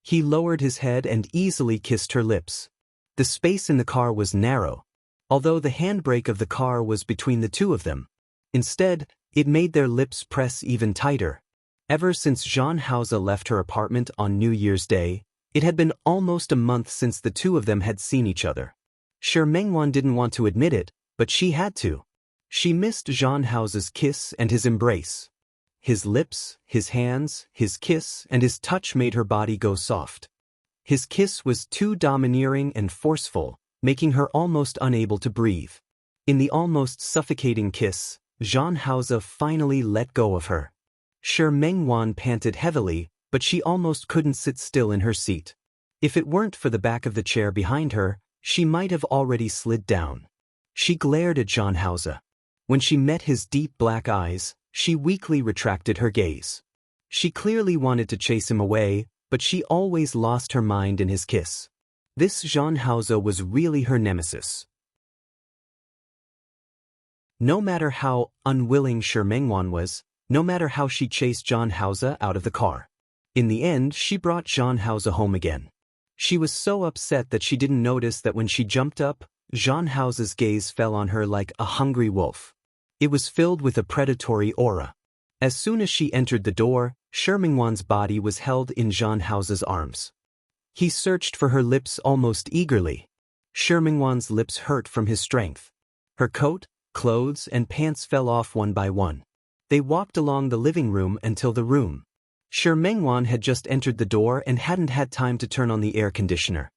He lowered his head and easily kissed her lips. The space in the car was narrow, although the handbrake of the car was between the two of them. Instead, it made their lips press even tighter. Ever since Zhan Haoze left her apartment on New Year's Day, it had been almost a month since the two of them had seen each other. Shi Mingwan didn't want to admit it, But she had to. She missed Jean House's kiss and his embrace. His lips, his hands, his kiss and his touch made her body go soft. His kiss was too domineering and forceful, making her almost unable to breathe. In the almost suffocating kiss, Jean House finally let go of her. Shi Mengwan panted heavily, but she almost couldn't sit still in her seat. If it weren't for the back of the chair behind her, she might have already slid down. She glared at Jean House. When she met his deep black eyes, she weakly retracted her gaze. She clearly wanted to chase him away, but she always lost her mind in his kiss. This Jean House was really her nemesis. No matter how unwilling Shi Mengwan was, no matter how she chased Jean House out of the car, in the end she brought Jean House home again. She was so upset that she didn't notice that when she jumped up, Jean House's gaze fell on her like a hungry wolf. It was filled with a predatory aura. As soon as she entered the door, Shi Mengwan's body was held in Jean House's arms. He searched for her lips almost eagerly. Shi Mengwan's lips hurt from his strength. Her coat, clothes and pants fell off one by one. They walked along the living room until the room. Shi Mengwan had just entered the door and hadn't had time to turn on the air conditioner.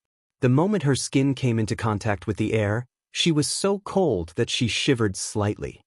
The moment her skin came into contact with the air, she was so cold that she shivered slightly.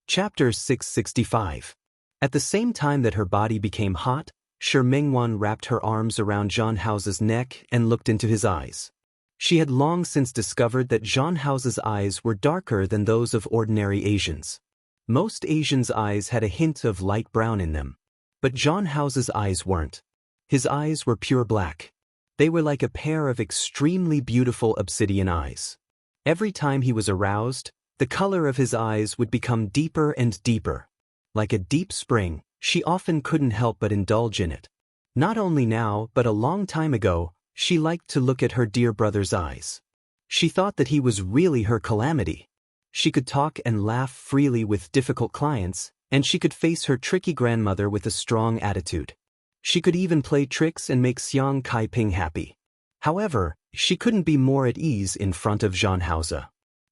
Chapter 665. At the same time that her body became hot, Shi Mengwan wrapped her arms around Jean House's neck and looked into his eyes. She had long since discovered that Jean House's eyes were darker than those of ordinary Asians. Most Asians' eyes had a hint of light brown in them. But Jean House's eyes weren't. His eyes were pure black. They were like a pair of extremely beautiful obsidian eyes. Every time he was aroused, the color of his eyes would become deeper and deeper. Like a deep spring, she often couldn't help but indulge in it. Not only now, but a long time ago, she liked to look at her dear brother's eyes. She thought that he was really her calamity. She could talk and laugh freely with difficult clients, and she could face her tricky grandmother with a strong attitude. She could even play tricks and make Xiang Kaiping happy. However, she couldn't be more at ease in front of Jean House.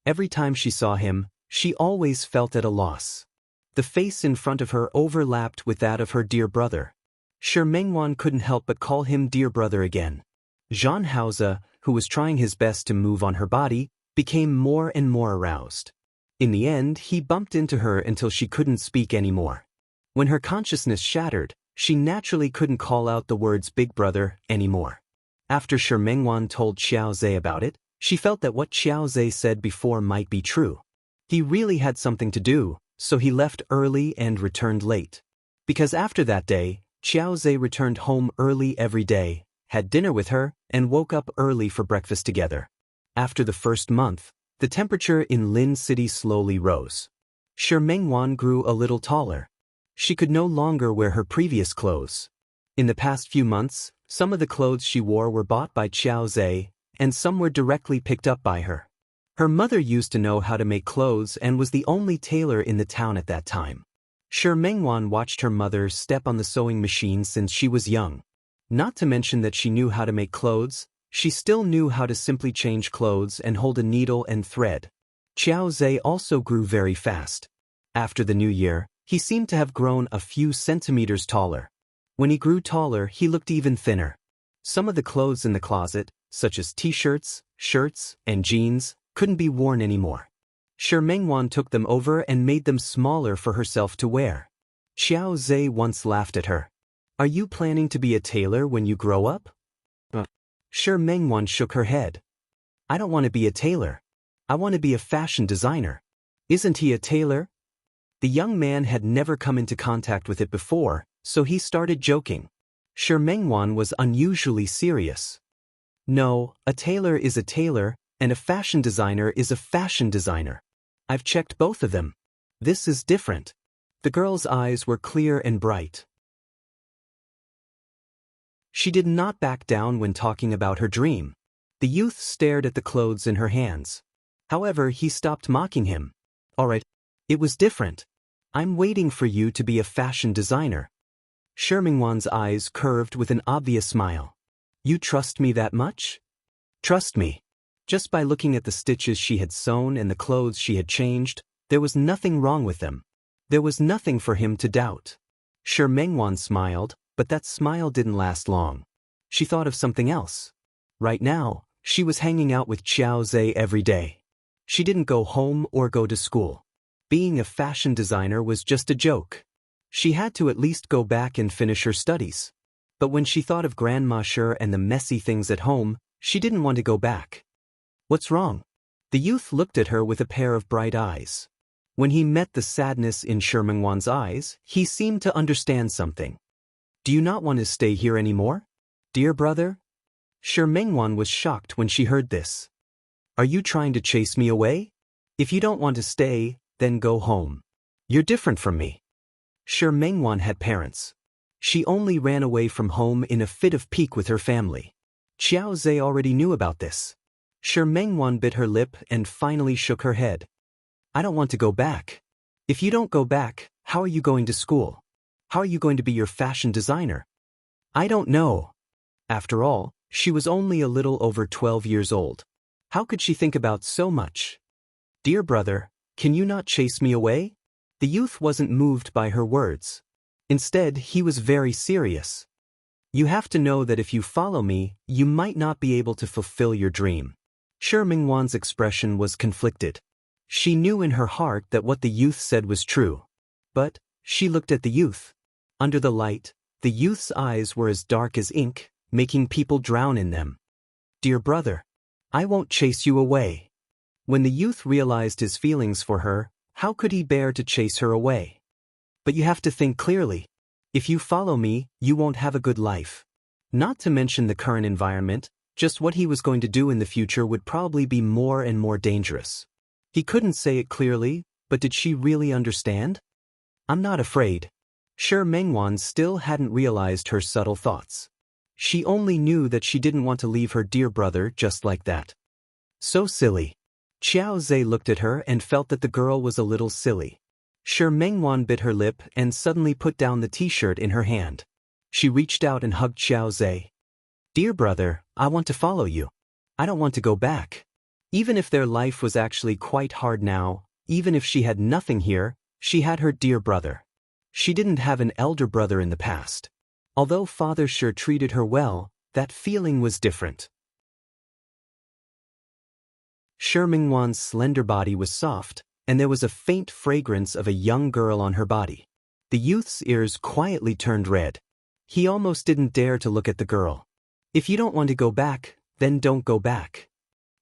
Every time she saw him, she always felt at a loss. The face in front of her overlapped with that of her dear brother. Shi Mengwan couldn't help but call him dear brother again. Jean House, who was trying his best to move on her body, became more and more aroused. In the end, he bumped into her until she couldn't speak anymore. When her consciousness shattered, she naturally couldn't call out the words big brother anymore. After Shi Mengwan told Xiao Zhe about it, she felt that what Xiao Zhe said before might be true. He really had something to do, so he left early and returned late. Because after that day, Xiao Zhe returned home early every day, had dinner with her, and woke up early for breakfast together. After the first month, the temperature in Lin City slowly rose. Shi Mengwan grew a little taller. She could no longer wear her previous clothes. In the past few months, some of the clothes she wore were bought by Xiao Zhe, and some were directly picked up by her. Her mother used to know how to make clothes and was the only tailor in the town at that time. Shi Mengwan watched her mother step on the sewing machine since she was young. Not to mention that she knew how to make clothes, she still knew how to simply change clothes and hold a needle and thread. Xiao Zhe also grew very fast. After the new year, he seemed to have grown a few centimeters taller. When he grew taller, he looked even thinner. Some of the clothes in the closet, such as t-shirts, shirts, and jeans, couldn't be worn anymore. Shi Mengwan took them over and made them smaller for herself to wear. Xiao Zhe once laughed at her. "Are you planning to be a tailor when you grow up?" Shi Mengwan shook her head. "I don't want to be a tailor. I want to be a fashion designer." "Isn't he a tailor?" The young man had never come into contact with it before, so he started joking. Shi Mengwan was unusually serious. "No, a tailor is a tailor, and a fashion designer is a fashion designer. I've checked both of them. This is different." The girl's eyes were clear and bright. She did not back down when talking about her dream. The youth stared at the clothes in her hands. However, he stopped mocking him. "All right, it was different. I'm waiting for you to be a fashion designer." Shi Mengwan's eyes curved with an obvious smile. You trust me that much? Trust me. Just by looking at the stitches she had sewn and the clothes she had changed, there was nothing wrong with them. There was nothing for him to doubt. Shi Mengwan smiled, but that smile didn't last long. She thought of something else. Right now, she was hanging out with Qiao Zhe every day. She didn't go home or go to school. Being a fashion designer was just a joke. She had to at least go back and finish her studies. But when she thought of Grandma Shi and the messy things at home, she didn't want to go back. What's wrong? The youth looked at her with a pair of bright eyes. When he met the sadness in Shi Mengwan's eyes, he seemed to understand something. Do you not want to stay here anymore? Dear brother? Shi Mengwan was shocked when she heard this. Are you trying to chase me away? If you don't want to stay, then go home. You're different from me. Shi Mengwan had parents. She only ran away from home in a fit of pique with her family. Qiao Zhe already knew about this. Shi Mengwan bit her lip and finally shook her head. I don't want to go back. If you don't go back, how are you going to school? How are you going to be your fashion designer? I don't know. After all, she was only a little over 12 years old. How could she think about so much? Dear brother, can you not chase me away? The youth wasn't moved by her words. Instead, he was very serious. You have to know that if you follow me, you might not be able to fulfill your dream. Shi Mengwan's expression was conflicted. She knew in her heart that what the youth said was true. But she looked at the youth. Under the light, the youth's eyes were as dark as ink, making people drown in them. Dear brother, I won't chase you away. When the youth realized his feelings for her, how could he bear to chase her away? But you have to think clearly. If you follow me, you won't have a good life. Not to mention the current environment, just what he was going to do in the future would probably be more and more dangerous. He couldn't say it clearly, but did she really understand? I'm not afraid. Shi Mengwan still hadn't realized her subtle thoughts. She only knew that she didn't want to leave her dear brother just like that. So silly. Qiao Zhe looked at her and felt that the girl was a little silly. Shi Mengwan bit her lip and suddenly put down the t-shirt in her hand. She reached out and hugged Qiao Zhe. Dear brother, I want to follow you. I don't want to go back. Even if their life was actually quite hard now, even if she had nothing here, she had her dear brother. She didn't have an elder brother in the past. Although Father Shi treated her well, that feeling was different. Shi Mengwan's slender body was soft, and there was a faint fragrance of a young girl on her body. The youth's ears quietly turned red. He almost didn't dare to look at the girl. If you don't want to go back, then don't go back.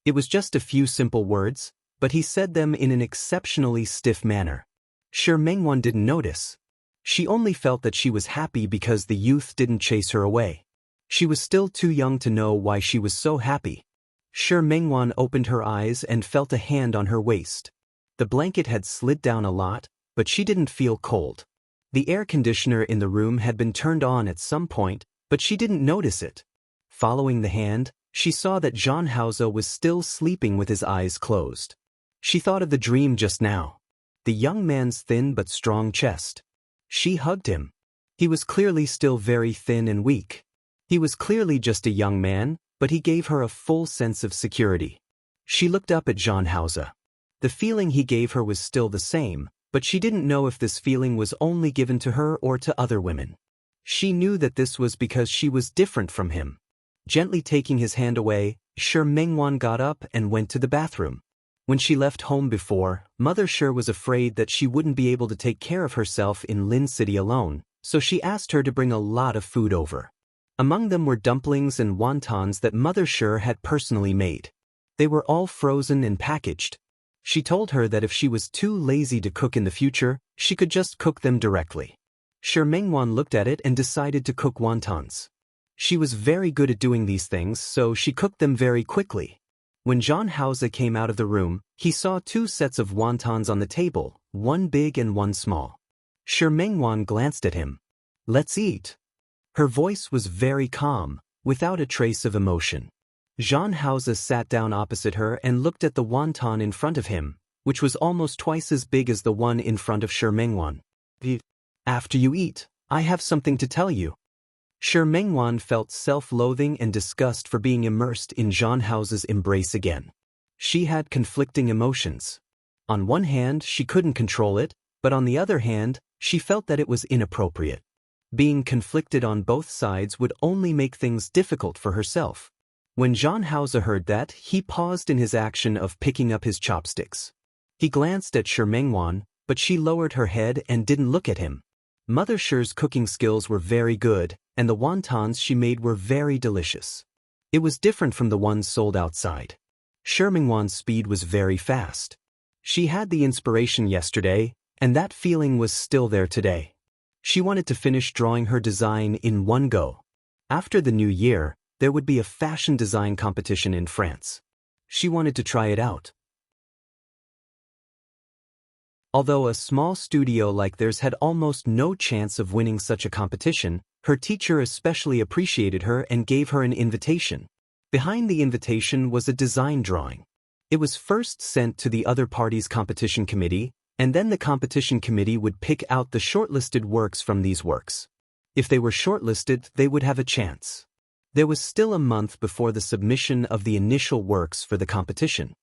It was just a few simple words, but he said them in an exceptionally stiff manner. Shi Mengwan didn't notice. She only felt that she was happy because the youth didn't chase her away. She was still too young to know why she was so happy. Shi Mengwan opened her eyes and felt a hand on her waist. The blanket had slid down a lot, but she didn't feel cold. The air conditioner in the room had been turned on at some point, but she didn't notice it. Following the hand, she saw that Zhan Haoze was still sleeping with his eyes closed. She thought of the dream just now. The young man's thin but strong chest. She hugged him. He was clearly still very thin and weak. He was clearly just a young man, but he gave her a full sense of security. She looked up at Zhan Haoze. The feeling he gave her was still the same, but she didn't know if this feeling was only given to her or to other women. She knew that this was because she was different from him. Gently taking his hand away, Shi Mengwan got up and went to the bathroom. When she left home before, Mother Shi was afraid that she wouldn't be able to take care of herself in Lin City alone, so she asked her to bring a lot of food over. Among them were dumplings and wontons that Mother Shi had personally made. They were all frozen and packaged. She told her that if she was too lazy to cook in the future, she could just cook them directly. Shi Mengwan looked at it and decided to cook wontons. She was very good at doing these things, so she cooked them very quickly. When Zhan Haoze came out of the room, he saw 2 sets of wontons on the table, one big and one small. Shi Mengwan glanced at him. Let's eat. Her voice was very calm, without a trace of emotion. Zhan Haoze sat down opposite her and looked at the wonton in front of him, which was almost twice as big as the one in front of Shi Mengwan. After you eat, I have something to tell you. Mengwan felt self-loathing and disgust for being immersed in Jean House's embrace again. She had conflicting emotions. On one hand, she couldn't control it, but on the other hand, she felt that it was inappropriate. Being conflicted on both sides would only make things difficult for herself. When Jean House heard that, he paused in his action of picking up his chopsticks. He glanced at Mengwan, but she lowered her head and didn't look at him. Mother Shi's cooking skills were very good, and the wontons she made were very delicious. It was different from the ones sold outside. Mengwan's speed was very fast. She had the inspiration yesterday, and that feeling was still there today. She wanted to finish drawing her design in one go. After the new year, there would be a fashion design competition in France. She wanted to try it out. Although a small studio like theirs had almost no chance of winning such a competition, her teacher especially appreciated her and gave her an invitation. Behind the invitation was a design drawing. It was first sent to the other party's competition committee, and then the competition committee would pick out the shortlisted works from these works. If they were shortlisted, they would have a chance. There was still a month before the submission of the initial works for the competition.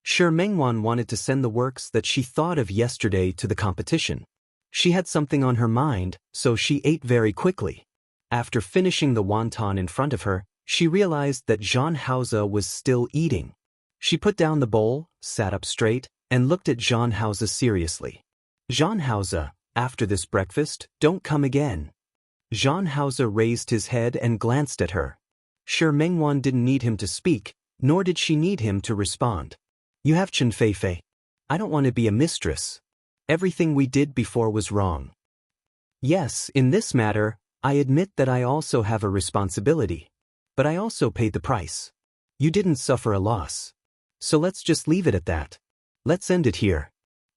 Mengwan wanted to send the works that she thought of yesterday to the competition. She had something on her mind, so she ate very quickly. After finishing the wonton in front of her, she realized that Jean House was still eating. She put down the bowl, sat up straight, and looked at Jean House seriously. Jean House, after this breakfast, don't come again. Jean House raised his head and glanced at her. Mengwan didn't need him to speak, nor did she need him to respond. You have Chen Feifei. I don't want to be a mistress. Everything we did before was wrong. Yes, in this matter, I admit that I also have a responsibility. But I also paid the price. You didn't suffer a loss. So let's just leave it at that. Let's end it here.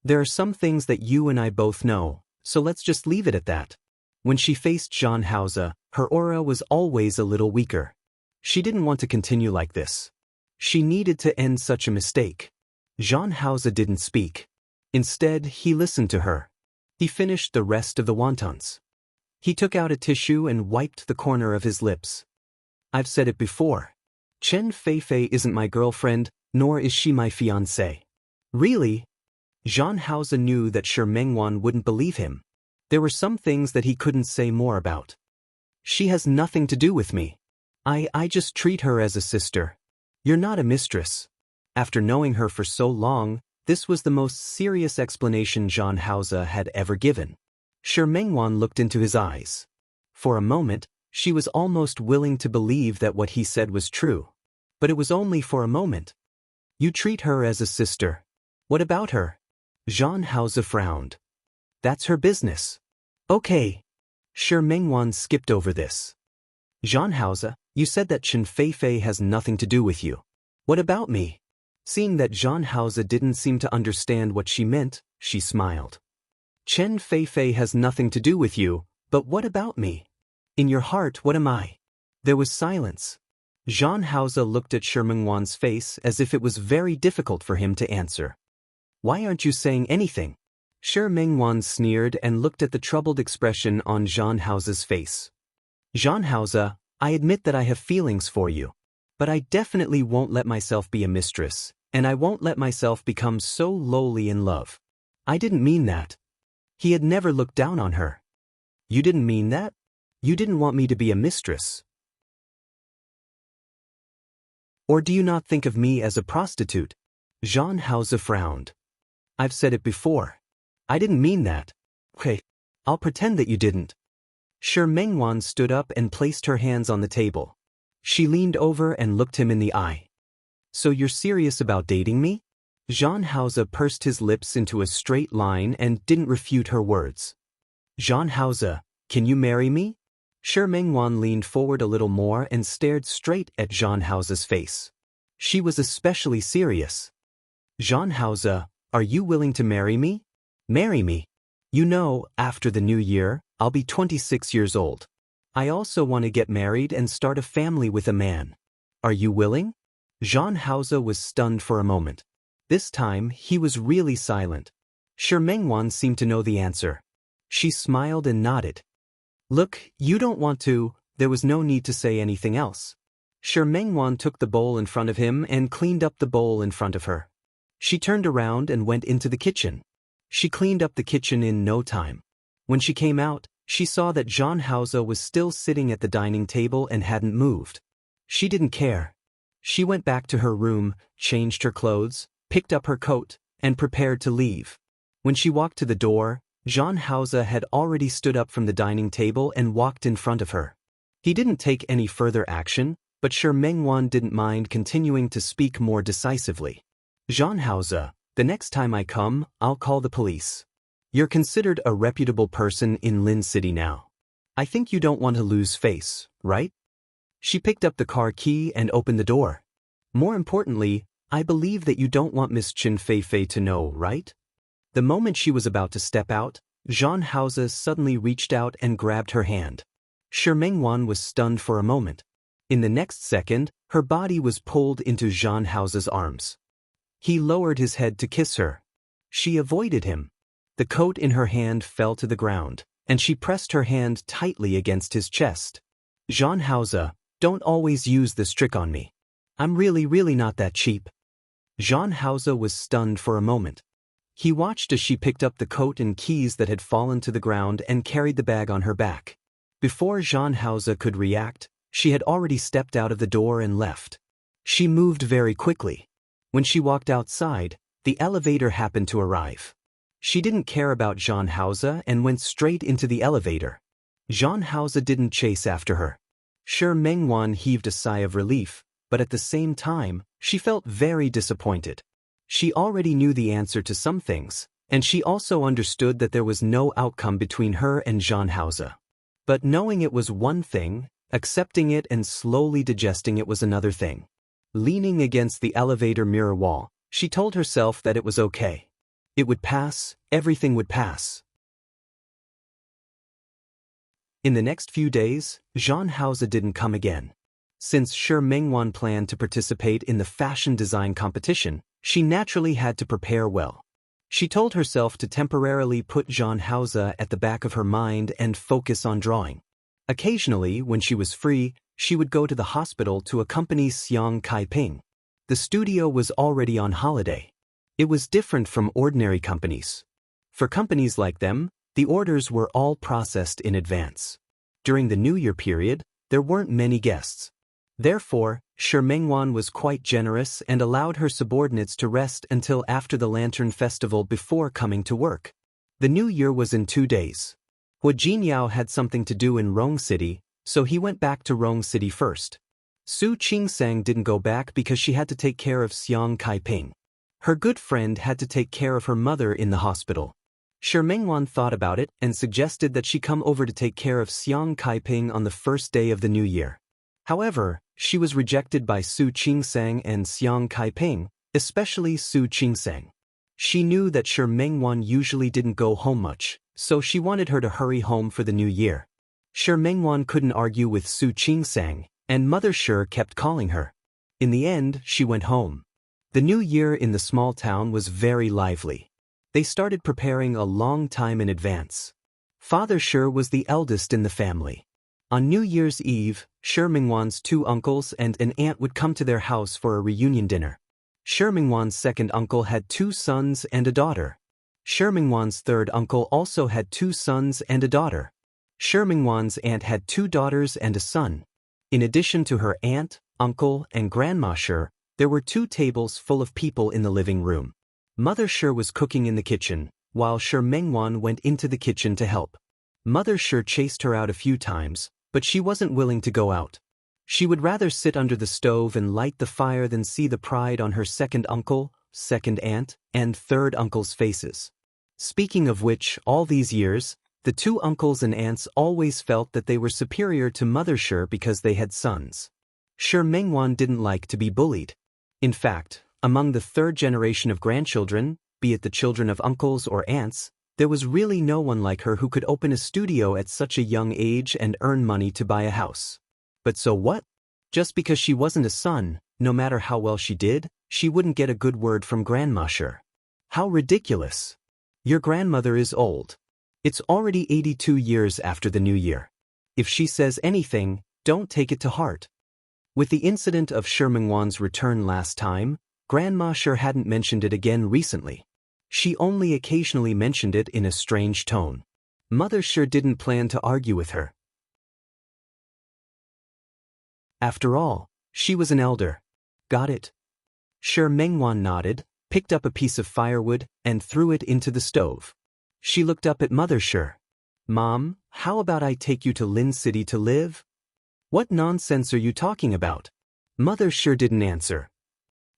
There are some things that you and I both know, so let's just leave it at that. When she faced Jean House, her aura was always a little weaker. She didn't want to continue like this. She needed to end such a mistake. Jean House didn't speak. Instead, he listened to her. He finished the rest of the wontons. He took out a tissue and wiped the corner of his lips. I've said it before. Chen Feifei isn't my girlfriend, nor is she my fiancée. Really? Jean House knew that Mengwan wouldn't believe him. There were some things that he couldn't say more about. She has nothing to do with me. I just treat her as a sister. You're not a mistress. After knowing her for so long, this was the most serious explanation Jean House had ever given. Mengwan looked into his eyes. For a moment, she was almost willing to believe that what he said was true. But it was only for a moment. You treat her as a sister. What about her? Jean House frowned. That's her business. Okay. Mengwan skipped over this. Jean House, you said that Chen Feifei has nothing to do with you. What about me? Seeing that Jean House didn't seem to understand what she meant, she smiled. Chen Feifei has nothing to do with you, but what about me? In your heart, what am I? There was silence. Jean House looked at Mengwan's face as if it was very difficult for him to answer. Why aren't you saying anything? Mengwan sneered and looked at the troubled expression on Jean House's face. Jean House, I admit that I have feelings for you. But I definitely won't let myself be a mistress, and I won't let myself become so lowly in love. I didn't mean that. He had never looked down on her. You didn't mean that? You didn't want me to be a mistress. Or do you not think of me as a prostitute? Jean House frowned. I've said it before. I didn't mean that. Okay, I'll pretend that you didn't. Mengwan stood up and placed her hands on the table. She leaned over and looked him in the eye. So you're serious about dating me? Jean House pursed his lips into a straight line and didn't refute her words. Jean House, can you marry me? Mengwan leaned forward a little more and stared straight at Jean House's face. She was especially serious. Jean House, are you willing to marry me? Marry me. You know, after the new year, I'll be 26 years old. I also want to get married and start a family with a man. Are you willing? Jean House was stunned for a moment. This time, he was really silent. Mengwan seemed to know the answer. She smiled and nodded. Look, you don't want to, There was no need to say anything else. Shi Mengwan took the bowl in front of him and cleaned up the bowl in front of her. She turned around and went into the kitchen. She cleaned up the kitchen in no time. When she came out, she saw that Jean Hauser was still sitting at the dining table and hadn't moved. She didn't care. She went back to her room, changed her clothes, picked up her coat, and prepared to leave. When she walked to the door, Jean Hauser had already stood up from the dining table and walked in front of her. He didn't take any further action, but Shi Mengwan didn't mind continuing to speak more decisively. Jean Hauser, the next time I come, I'll call the police. You're considered a reputable person in Lin City now. I think you don't want to lose face, right? She picked up the car key and opened the door. More importantly, I believe that you don't want Miss Chen Feifei to know, right? The moment she was about to step out, Jean Hauser suddenly reached out and grabbed her hand. Shi Mengwan was stunned for a moment. In the next second, her body was pulled into Jean Hauser's arms. He lowered his head to kiss her. She avoided him. The coat in her hand fell to the ground, and she pressed her hand tightly against his chest. Jean Hauser, don't always use this trick on me. I'm really not that cheap. Jean Hauser was stunned for a moment. He watched as she picked up the coat and keys that had fallen to the ground and carried the bag on her back. Before Jean Hauser could react, she had already stepped out of the door and left. She moved very quickly. When she walked outside, the elevator happened to arrive. She didn't care about Jean Hauser and went straight into the elevator. Jean Hauser didn't chase after her. Shi Mengwan heaved a sigh of relief, but at the same time, she felt very disappointed. She already knew the answer to some things, and she also understood that there was no outcome between her and Jean Hauser. But knowing it was one thing, accepting it and slowly digesting it was another thing. Leaning against the elevator mirror wall, she told herself that it was okay. It would pass, everything would pass. In the next few days, Jean Hauser didn't come again. Since Shi Mengwan planned to participate in the fashion design competition, she naturally had to prepare well. She told herself to temporarily put Jean Hauser at the back of her mind and focus on drawing. Occasionally, when she was free, she would go to the hospital to accompany Xiang Kaiping. The studio was already on holiday. It was different from ordinary companies. For companies like them, the orders were all processed in advance. During the New Year period, there weren't many guests. Therefore, Shi Mengwan was quite generous and allowed her subordinates to rest until after the Lantern Festival before coming to work. The New Year was in 2 days. Hu Jinyao had something to do in Rong City, so he went back to Rong City first. Su Qingsang didn't go back because she had to take care of Xiang Kaiping. Her good friend had to take care of her mother in the hospital. Shi Mengwan thought about it and suggested that she come over to take care of Xiang Kaiping on the first day of the New Year. However, she was rejected by Su Qingsang and Xiang Kaiping, especially Su Qingsang. She knew that Shi Mengwan usually didn't go home much, so she wanted her to hurry home for the New Year. Shi Mengwan couldn't argue with Su Qingsang, and Mother Shi kept calling her. In the end, she went home. The New Year in the small town was very lively. They started preparing a long time in advance. Father Shi was the eldest in the family. On New Year's Eve, Shi Mengwan's 2 uncles and an aunt would come to their house for a reunion dinner. Shi Mengwan's second uncle had 2 sons and a daughter. Shi Mengwan's third uncle also had 2 sons and a daughter. Shi Mengwan's aunt had 2 daughters and a son. In addition to her aunt, uncle, and grandma Shi, there were 2 tables full of people in the living room. Mother Shi was cooking in the kitchen, while Shi Mengwan went into the kitchen to help. Mother Shi chased her out a few times, but she wasn't willing to go out. She would rather sit under the stove and light the fire than see the pride on her second uncle, second aunt, and third uncle's faces. Speaking of which, all these years, the 2 uncles and aunts always felt that they were superior to Mother Shi because they had sons. Shi Mengwan didn't like to be bullied. In fact, among the 3rd generation of grandchildren, be it the children of uncles or aunts, there was really no one like her who could open a studio at such a young age and earn money to buy a house. But so what? Just because she wasn't a son, no matter how well she did, she wouldn't get a good word from Grandma Shi. How ridiculous! Your grandmother is old. It's already 82 years after the New Year. If she says anything, don't take it to heart. With the incident of Shermangwan's return last time, Grandma sure hadn't mentioned it again recently. She only occasionally mentioned it in a strange tone. Mother sure didn't plan to argue with her. After all, she was an elder. Got it? Shermangwan nodded, picked up a piece of firewood, and threw it into the stove. She looked up at Mother Sher. Mom, how about I take you to Lin City to live? What nonsense are you talking about? Mother Sher didn't answer.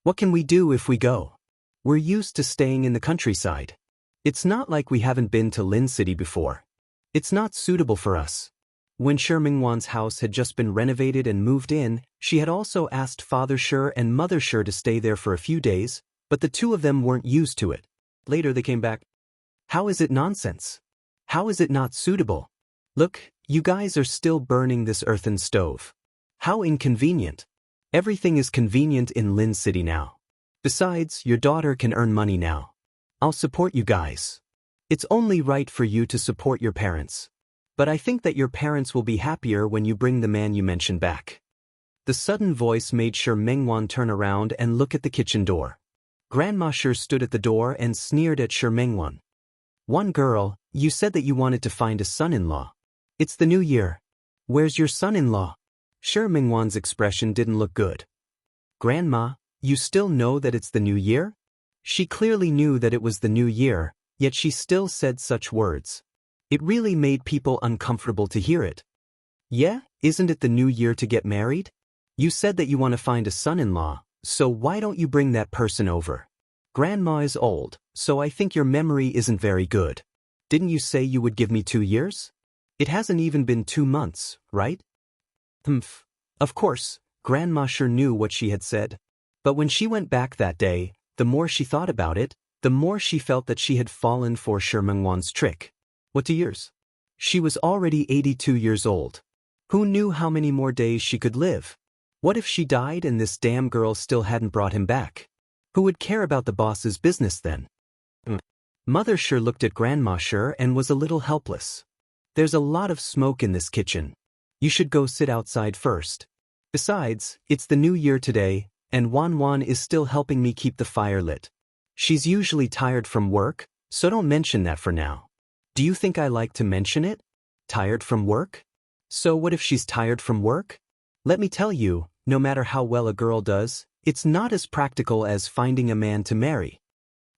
What can we do if we go? We're used to staying in the countryside. It's not like we haven't been to Lin City before. It's not suitable for us. When Shermangwan's house had just been renovated and moved in, she had also asked Father Sher and Mother Sher to stay there for a few days, but the two of them weren't used to it. Later they came back. How is it nonsense? How is it not suitable? Look, you guys are still burning this earthen stove. How inconvenient. Everything is convenient in Lin City now. Besides, your daughter can earn money now. I'll support you guys. It's only right for you to support your parents. But I think that your parents will be happier when you bring the man you mentioned back. The sudden voice made Shermangwan turn around and look at the kitchen door. Grandma Sher stood at the door and sneered at Shermangwan. One girl, you said that you wanted to find a son-in-law. It's the new year. Where's your son-in-law? Shermangwan's expression didn't look good. Grandma, you still know that it's the new year? She clearly knew that it was the new year, yet she still said such words. It really made people uncomfortable to hear it. Yeah, isn't it the new year to get married? You said that you want to find a son-in-law, so why don't you bring that person over? Grandma is old, so I think your memory isn't very good. Didn't you say you would give me 2 years? It hasn't even been 2 months, right? Humph. Of course, Grandma sure knew what she had said. But when she went back that day, the more she thought about it, the more she felt that she had fallen for Shermangwan's trick. What 2 years? She was already 82 years old. Who knew how many more days she could live? What if she died and this damn girl still hadn't brought him back? Who would care about the boss's business then? Mother Sher looked at Grandma Sher and was a little helpless. There's a lot of smoke in this kitchen. You should go sit outside first. Besides, it's the new year today, and Wan Wan is still helping me keep the fire lit. She's usually tired from work, so don't mention that for now. Do you think I like to mention it? Tired from work? So what if she's tired from work? Let me tell you, no matter how well a girl does, it's not as practical as finding a man to marry.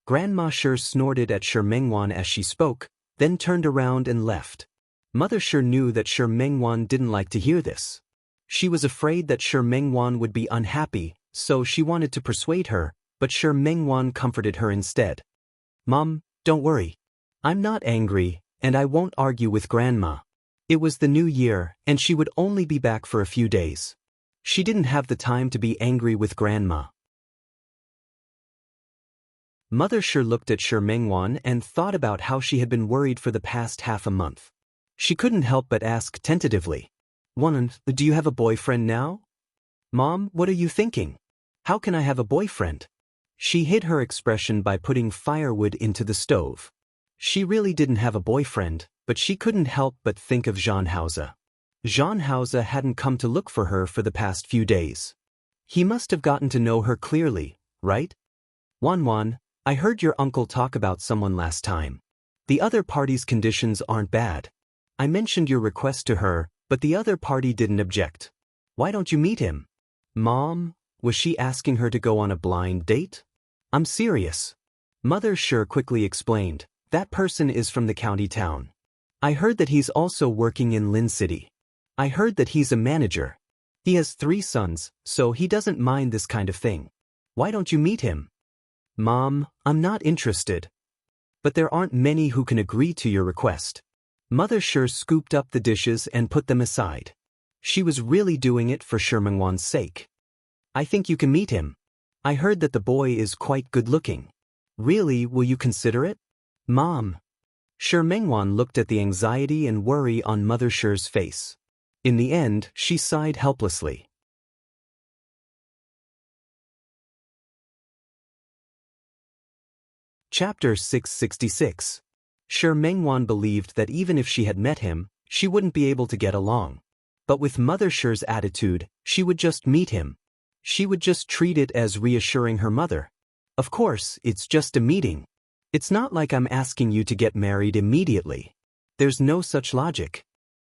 Grandma Sher snorted at Shermangwan as she spoke, then turned around and left. Mother Sher knew that Shermangwan didn't like to hear this. She was afraid that Shermangwan would be unhappy, so she wanted to persuade her, but Shermangwan comforted her instead. Mom, don't worry. I'm not angry, and I won't argue with Grandma. It was the new year, and she would only be back for a few days. She didn't have the time to be angry with Grandma. Mother Sher looked at Shermangwan and thought about how she had been worried for the past half a month. She couldn't help but ask tentatively, Wan, do you have a boyfriend now? Mom, what are you thinking? How can I have a boyfriend? She hid her expression by putting firewood into the stove. She really didn't have a boyfriend, but she couldn't help but think of Jean Hauser. Jean Hauser hadn't come to look for her for the past few days. He must have gotten to know her clearly, right? Wan Wan, I heard your uncle talk about someone last time. The other party's conditions aren't bad. I mentioned your request to her, but the other party didn't object. Why don't you meet him? Mom, was she asking her to go on a blind date? I'm serious. Mother Sher quickly explained, that person is from the county town. I heard that he's also working in Lin City. I heard that he's a manager. He has 3 sons, so he doesn't mind this kind of thing. Why don't you meet him? Mom, I'm not interested. But there aren't many who can agree to your request. Mother Sher scooped up the dishes and put them aside. She was really doing it for Shermangwan's sake. I think you can meet him. I heard that the boy is quite good-looking. Really, will you consider it? Mom. Shermangwan looked at the anxiety and worry on Mother Sher's face. In the end, she sighed helplessly. Chapter 666. Shermangwan believed that even if she had met him, She wouldn't be able to get along. But with Mother Sher's attitude, she would just meet him. She would just treat it as reassuring her mother. Of course, it's just a meeting. It's not like I'm asking you to get married immediately. There's no such logic.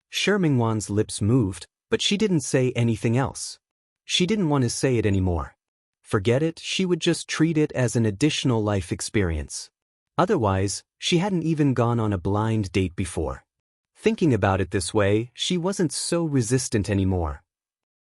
Shi Mingwan's lips moved, but she didn't say anything else. She didn't want to say it anymore. Forget it, she would just treat it as an additional life experience. Otherwise, she hadn't even gone on a blind date before. Thinking about it this way, she wasn't so resistant anymore.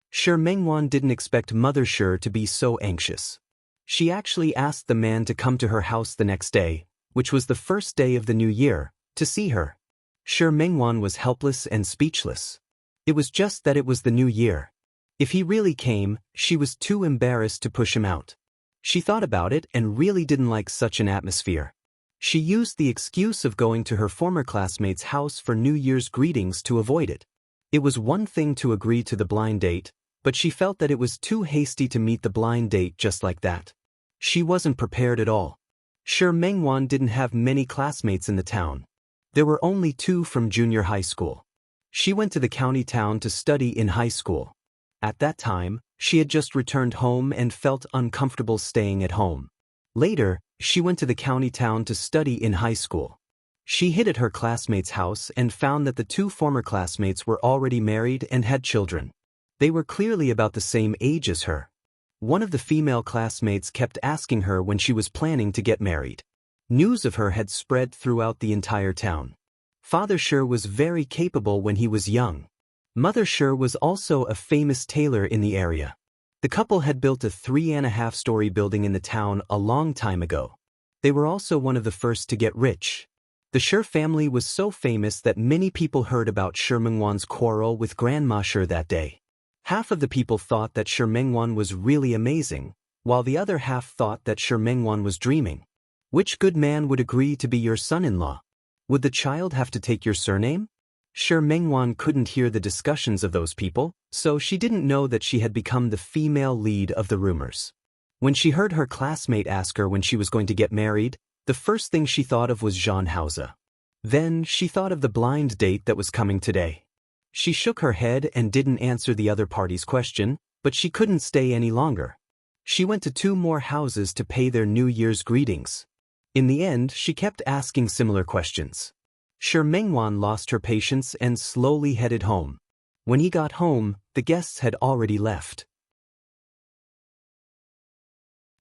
Shi Mingwan didn't expect Mother Shi to be so anxious. She actually asked the man to come to her house the next day, which was the first day of the new year, to see her. Shi Mingwan was helpless and speechless. It was just that it was the new year. If he really came, she was too embarrassed to push him out. She thought about it and really didn't like such an atmosphere. She used the excuse of going to her former classmate's house for New Year's greetings to avoid it. It was one thing to agree to the blind date, but she felt that it was too hasty to meet the blind date just like that. She wasn't prepared at all. Shi Mingwan didn't have many classmates in the town. There were only 2 from junior high school. She went to the county town to study in high school. At that time, she had just returned home and felt uncomfortable staying at home. Later, she went to the county town to study in high school. She hid at her classmate's house and found that the 2 former classmates were already married and had children. They were clearly about the same age as her. One of the female classmates kept asking her when she was planning to get married. News of her had spread throughout the entire town. Father Shi was very capable when he was young. Mother Shi was also a famous tailor in the area. The couple had built a 3.5-story building in the town a long time ago. They were also one of the first to get rich. The Shi family was so famous that many people heard about Shi Mingwan's quarrel with Grandma Shi that day. Half of the people thought that Shi Mingwan was really amazing, while the other half thought that Shi Mingwan was dreaming. Which good man would agree to be your son-in-law? Would the child have to take your surname? Shi Mingwan couldn't hear the discussions of those people, so she didn't know that she had become the female lead of the rumors. When she heard her classmate ask her when she was going to get married, the first thing she thought of was John Hauser. Then she thought of the blind date that was coming today. She shook her head and didn't answer the other party's question, but she couldn't stay any longer. She went to 2 more houses to pay their New Year's greetings. In the end, she kept asking similar questions. Shi Mingwan lost her patience and slowly headed home. When he got home, the guests had already left.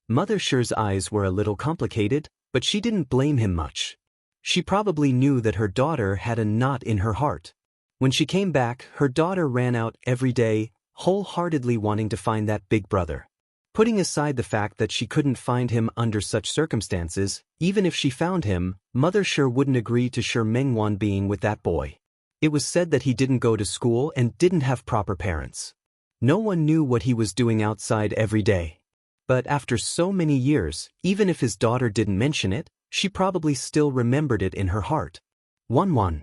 Mother Shi's eyes were a little complicated, but she didn't blame him much. She probably knew that her daughter had a knot in her heart. When she came back, her daughter ran out every day, wholeheartedly wanting to find that big brother. Putting aside the fact that she couldn't find him under such circumstances, even if she found him, Mother Shi wouldn't agree to Shi Mingwan being with that boy. It was said that he didn't go to school and didn't have proper parents. No one knew what he was doing outside every day. But after so many years, even if his daughter didn't mention it, she probably still remembered it in her heart. 1-1.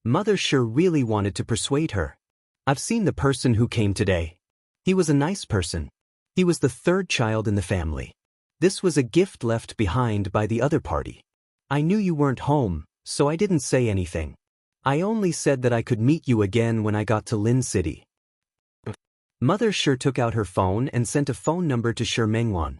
Mother Shi really wanted to persuade her. I've seen the person who came today. He was a nice person. He was the 3rd child in the family. This was a gift left behind by the other party. I knew you weren't home, so I didn't say anything. I only said that I could meet you again when I got to Lin City. Mother Shi took out her phone and sent a phone number to Shi Mingwan.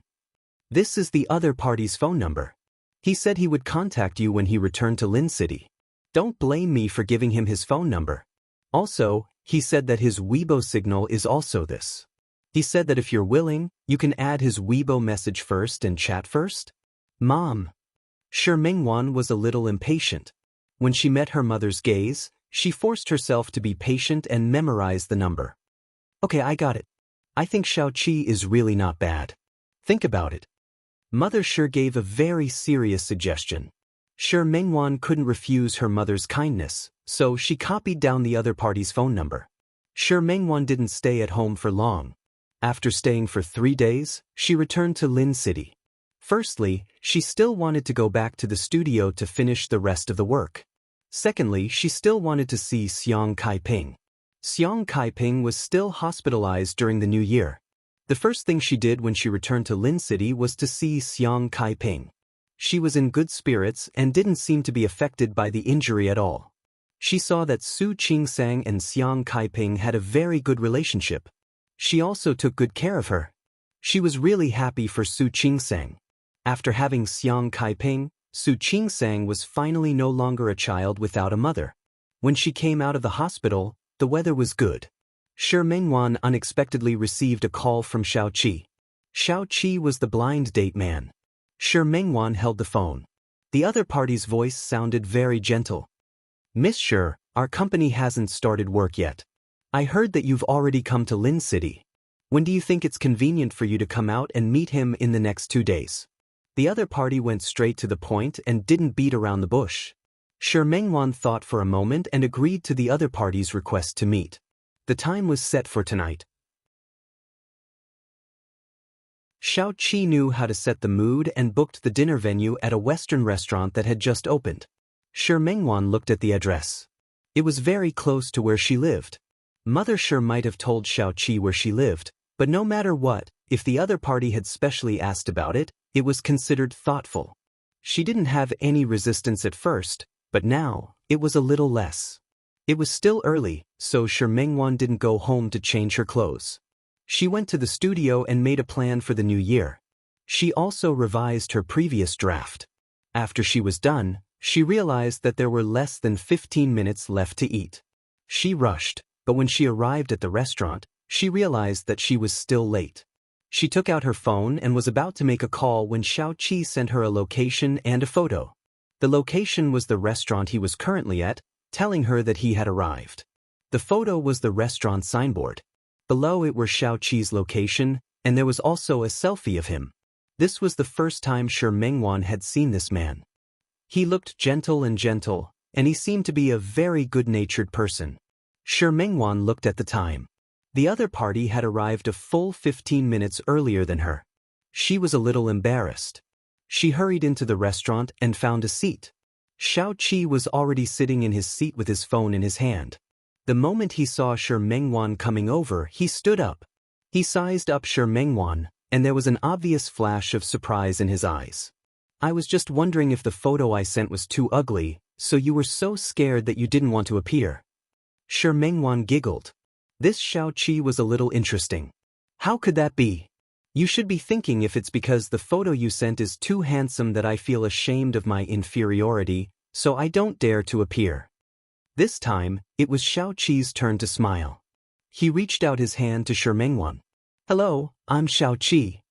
This is the other party's phone number. He said he would contact you when he returned to Lin City. Don't blame me for giving him his phone number. Also, he said that his Weibo signal is also this. He said that if you're willing, you can add his Weibo message first and chat first. Mom. Shi Mingwan was a little impatient. When she met her mother's gaze, she forced herself to be patient and memorize the number. Okay, I got it. I think Xiaoqi is really not bad. Think about it. Mother Shi gave a very serious suggestion. Shi Mingwan couldn't refuse her mother's kindness, so she copied down the other party's phone number. Shi Mingwan didn't stay at home for long. After staying for 3 days, she returned to Lin City. Firstly, she still wanted to go back to the studio to finish the rest of the work. Secondly, she still wanted to see Xiang Kaiping. Xiang Kaiping was still hospitalized during the new year. The first thing she did when she returned to Lin City was to see Xiang Kaiping. She was in good spirits and didn't seem to be affected by the injury at all. She saw that Su Qingsang and Xiang Kaiping had a very good relationship. She also took good care of her. She was really happy for Su Qingsang. After having Xiang Kaiping, Su Qingsang was finally no longer a child without a mother. When she came out of the hospital, the weather was good. Shi Mengwan unexpectedly received a call from Xiao Qi. Xiao Qi was the blind date man. Shi Mengwan held the phone. The other party's voice sounded very gentle. Miss Shi, our company hasn't started work yet. I heard that you've already come to Lin City. When do you think it's convenient for you to come out and meet him in the next 2 days? The other party went straight to the point and didn't beat around the bush. Shi Mengwan thought for a moment and agreed to the other party's request to meet. The time was set for tonight. Xiao Qi knew how to set the mood and booked the dinner venue at a Western restaurant that had just opened. Shi Mengwan looked at the address. It was very close to where she lived. Mother Shi might have told Xiao Qi where she lived, but no matter what, if the other party had specially asked about it, it was considered thoughtful. She didn't have any resistance at first, but now, it was a little less. It was still early, so Shi Mengwan didn't go home to change her clothes. She went to the studio and made a plan for the new year. She also revised her previous draft. After she was done, she realized that there were less than 15 minutes left to eat. She rushed, but when she arrived at the restaurant, she realized that she was still late. She took out her phone and was about to make a call when Xiao Qi sent her a location and a photo. The location was the restaurant he was currently at, telling her that he had arrived. The photo was the restaurant signboard. Below it were Xiao Qi's location, and there was also a selfie of him. This was the first time Shi Mengwan had seen this man. He looked gentle, and he seemed to be a very good-natured person. Shi Mengwan looked at the time. The other party had arrived a full 15 minutes earlier than her. She was a little embarrassed. She hurried into the restaurant and found a seat. Xiao Qi was already sitting in his seat with his phone in his hand. The moment he saw Shi Mengwan coming over, he stood up. He sized up Shi Mengwan, and there was an obvious flash of surprise in his eyes. I was just wondering if the photo I sent was too ugly, so you were so scared that you didn't want to appear. Shi Mengwan giggled. This Xiao Qi was a little interesting. How could that be? You should be thinking if it's because the photo you sent is too handsome that I feel ashamed of my inferiority, so I don't dare to appear. This time, it was Xiao Qi's turn to smile. He reached out his hand to Shi Mengwan. Hello, I'm Xiao Qi.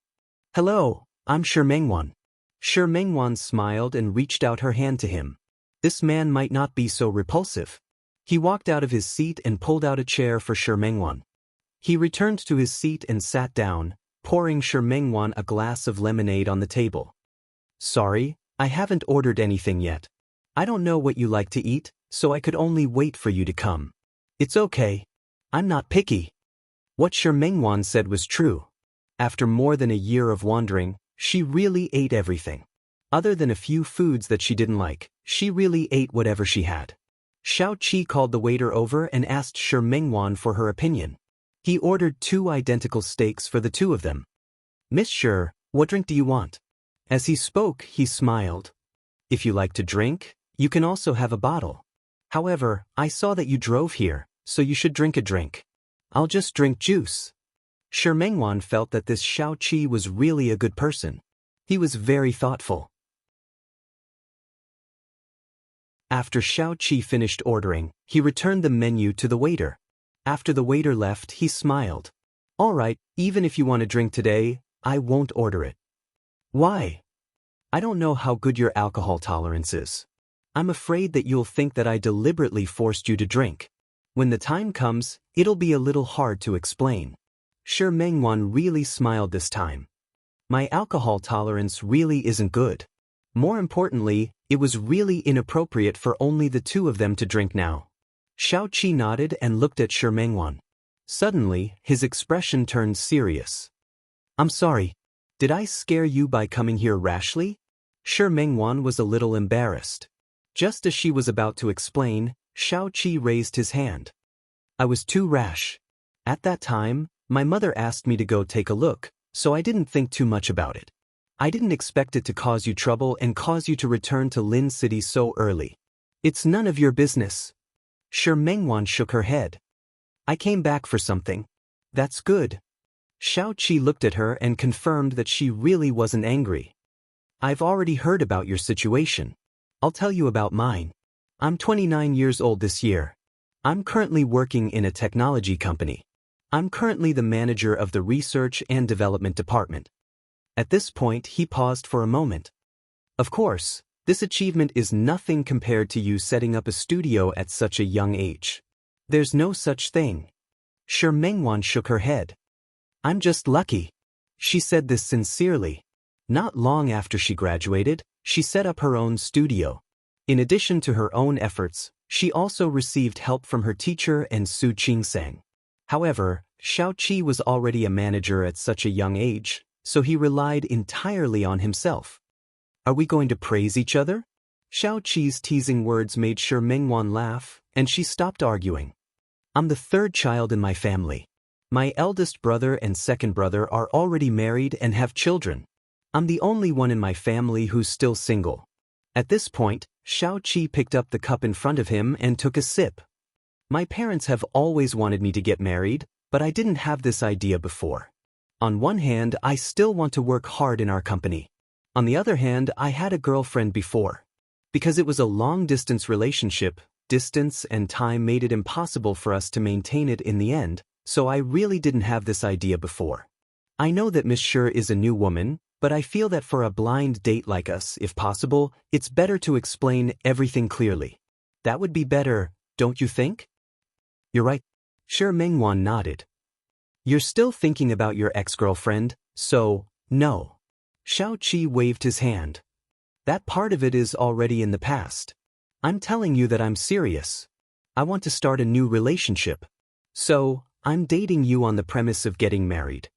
Hello, I'm Shi Mengwan. Shi Mengwan smiled and reached out her hand to him. This man might not be so repulsive. He walked out of his seat and pulled out a chair for Shi Mengwan. He returned to his seat and sat down, pouring Shi Mengwan a glass of lemonade on the table. Sorry, I haven't ordered anything yet. I don't know what you like to eat, so I could only wait for you to come. It's okay. I'm not picky. What Shi Mengwan said was true. After more than a year of wandering, she really ate everything. Other than a few foods that she didn't like, she really ate whatever she had. Xiao Qi called the waiter over and asked Shi Mengwan for her opinion. He ordered 2 identical steaks for the 2 of them. Miss Shi, what drink do you want? As he spoke, he smiled. If you like to drink, you can also have a bottle. However, I saw that you drove here, so you should drink a drink. I'll just drink juice. Shi Mengwan felt that this Xiao Qi was really a good person. He was very thoughtful. After Xiao Qi finished ordering, he returned the menu to the waiter. After the waiter left, he smiled. All right, even if you want a drink today, I won't order it. Why? I don't know how good your alcohol tolerance is. I'm afraid that you'll think that I deliberately forced you to drink. When the time comes, it'll be a little hard to explain. Shi Mengwan really smiled this time. My alcohol tolerance really isn't good. More importantly, it was really inappropriate for only the 2 of them to drink now. Xiao Qi nodded and looked at Shi Mengwan. Suddenly, his expression turned serious. I'm sorry. Did I scare you by coming here rashly? Shi Mengwan was a little embarrassed. Just as she was about to explain, Xiao Qi raised his hand. I was too rash. At that time, my mother asked me to go take a look, so I didn't think too much about it. I didn't expect it to cause you trouble and cause you to return to Lin City so early. It's none of your business. Shi Mengwan shook her head. I came back for something. That's good. Xiao Qi looked at her and confirmed that she really wasn't angry. I've already heard about your situation. I'll tell you about mine. I'm 29 years old this year. I'm currently working in a technology company. I'm currently the manager of the research and development department. At this point, he paused for a moment. Of course, this achievement is nothing compared to you setting up a studio at such a young age. There's no such thing. Shi Mengwan shook her head. I'm just lucky. She said this sincerely. Not long after she graduated, she set up her own studio. In addition to her own efforts, she also received help from her teacher and Su Qingsang. However, Xiao Qi was already a manager at such a young age, so he relied entirely on himself. Are we going to praise each other? Xiao Qi's teasing words made Shi Mengwan laugh, and she stopped arguing. I'm the third child in my family. My eldest brother and second brother are already married and have children. I'm the only one in my family who's still single. At this point, Xiao Qi picked up the cup in front of him and took a sip. My parents have always wanted me to get married, but I didn't have this idea before. On one hand, I still want to work hard in our company. On the other hand, I had a girlfriend before. Because it was a long-distance relationship, distance and time made it impossible for us to maintain it in the end, so I really didn't have this idea before. I know that Miss Shi is a new woman, but I feel that for a blind date like us, if possible, it's better to explain everything clearly. That would be better, don't you think? You're right. Shi Mengwan nodded. You're still thinking about your ex-girlfriend, so, no. Xiao Qi waved his hand. That part of it is already in the past. I'm telling you that I'm serious. I want to start a new relationship. So, I'm dating you on the premise of getting married.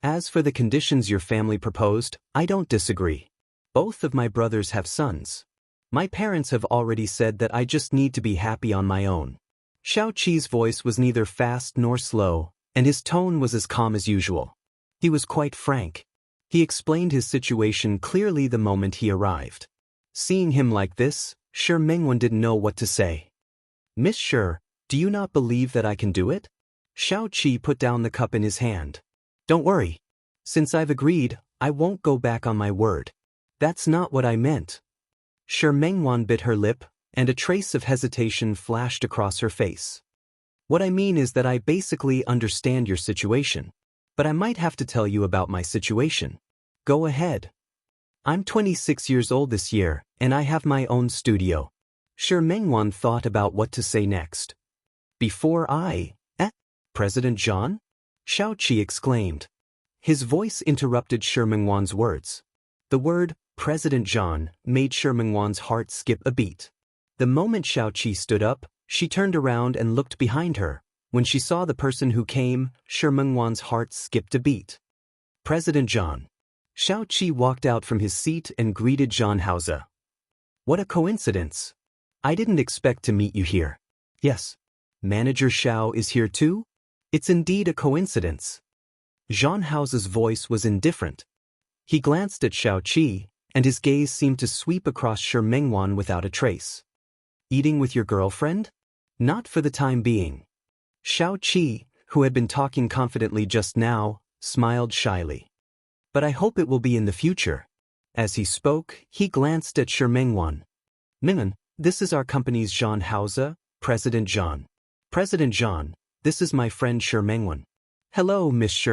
As for the conditions your family proposed, I don't disagree. Both of my brothers have sons. My parents have already said that I just need to be happy on my own. Xiao Qi's voice was neither fast nor slow, and his tone was as calm as usual. He was quite frank. He explained his situation clearly the moment he arrived. Seeing him like this, Shi Mengwan didn't know what to say. Miss Shi, do you not believe that I can do it? Xiao Qi put down the cup in his hand. Don't worry. Since I've agreed, I won't go back on my word. That's not what I meant. Shi Mengwan bit her lip, and a trace of hesitation flashed across her face. What I mean is that I basically understand your situation. But I might have to tell you about my situation. Go ahead. I'm 26 years old this year, and I have my own studio. Shi Mengwan thought about what to say next. Before President Zhan? Xiao Qi exclaimed. His voice interrupted Shi Mengwan's words. The word, President Zhan, made Shi Mengwan's heart skip a beat. The moment Xiao Qi stood up, she turned around and looked behind her. When she saw the person who came, Shi Mengwan's heart skipped a beat. President Zhan. Xiao Qi walked out from his seat and greeted Zhan Haoze. What a coincidence. I didn't expect to meet you here. Yes. Manager Xiao is here too? It's indeed a coincidence. Zhan Haoze's voice was indifferent. He glanced at Xiao Qi, and his gaze seemed to sweep across Shi Mengwan without a trace. Eating with your girlfriend? Not for the time being. Xiao Qi, who had been talking confidently just now, smiled shyly. But I hope it will be in the future. As he spoke, he glanced at Shi Mengwan. Ming'an, this is our company's Zhan Haoze, President Zhan. President Zhan, this is my friend Shi Mengwan. Hello, Miss Shi.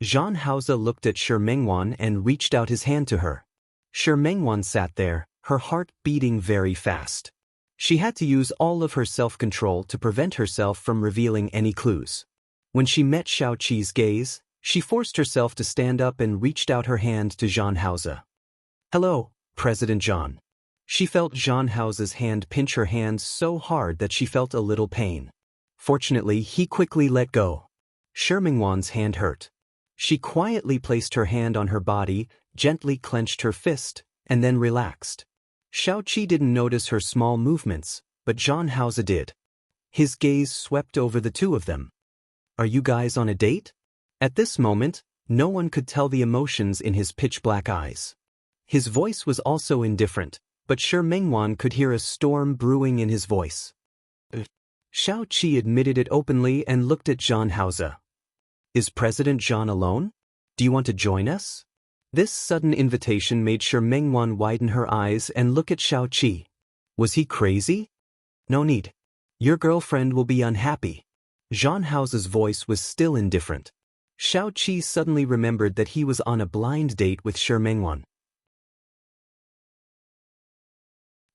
Zhan Haoze looked at Shi Mengwan and reached out his hand to her. Shi Mengwan sat there, her heart beating very fast. She had to use all of her self-control to prevent herself from revealing any clues. When she met Xiao Qi's gaze, she forced herself to stand up and reached out her hand to Zhan Haoze. Hello, President Zhan. She felt Zhan Haoze's hand pinch her hand so hard that she felt a little pain. Fortunately, he quickly let go. Shi Mengwan's hand hurt. She quietly placed her hand on her body, gently clenched her fist, and then relaxed. Xiao Qi didn't notice her small movements, but Zhan Haoze did. His gaze swept over the two of them. Are you guys on a date? At this moment, no one could tell the emotions in his pitch-black eyes. His voice was also indifferent, but Shi Mengwan could hear a storm brewing in his voice. Shao Qi admitted it openly and looked at Zhan Haoze. Is President Zhan alone? Do you want to join us? This sudden invitation made Shi Mengwan widen her eyes and look at Shao Qi. Was he crazy? No need. Your girlfriend will be unhappy. Zhan Haoze's voice was still indifferent. Shao Qi suddenly remembered that he was on a blind date with Shi Mengwan.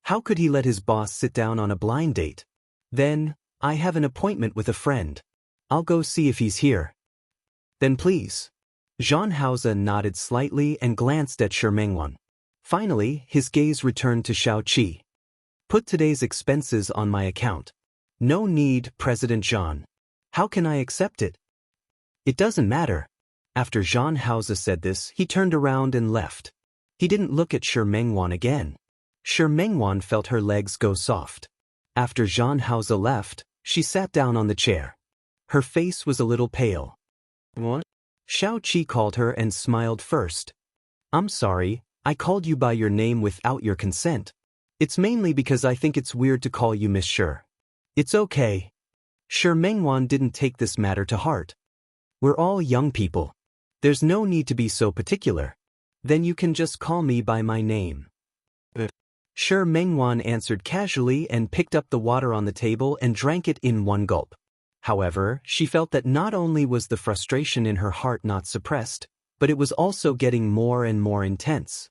How could he let his boss sit down on a blind date? Then, I have an appointment with a friend. I'll go see if he's here. Then please. Zhan Haoze nodded slightly and glanced at Shi Mengwan. Finally, his gaze returned to Shao Qi. Put today's expenses on my account. No need, President Zhan. How can I accept it? It doesn't matter. After Zhan Haoze said this, he turned around and left. He didn't look at Shi Mengwan again. Shi Mengwan felt her legs go soft. After Zhan Haoze left, she sat down on the chair. Her face was a little pale. What? Shao Qi called her and smiled first. I'm sorry, I called you by your name without your consent. It's mainly because I think it's weird to call you Miss Shi. It's okay. Shi Mengwan didn't take this matter to heart. We're all young people. There's no need to be so particular. Then you can just call me by my name. Shi Mengwan answered casually and picked up the water on the table and drank it in one gulp. However, she felt that not only was the frustration in her heart not suppressed, but it was also getting more and more intense.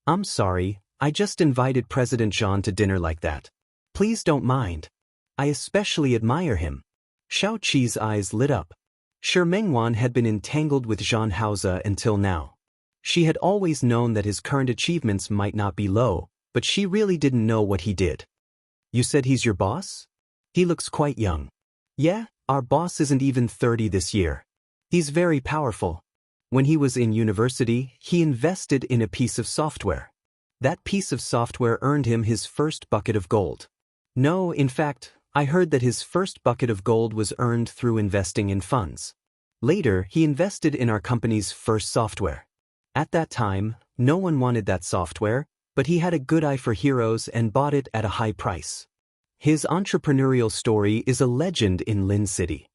I'm sorry, I just invited President Zhan to dinner like that. Please don't mind. I especially admire him. Shao Qi's eyes lit up. Shi Mengwan had been entangled with Zhan Haoze until now. She had always known that his current achievements might not be low, but she really didn't know what he did. You said he's your boss? He looks quite young. Yeah, our boss isn't even 30 this year. He's very powerful. When he was in university, he invested in a piece of software. That piece of software earned him his first bucket of gold. No, in fact, I heard that his first bucket of gold was earned through investing in funds. Later, he invested in our company's first software. At that time, no one wanted that software, but he had a good eye for heroes and bought it at a high price. His entrepreneurial story is a legend in Lin City.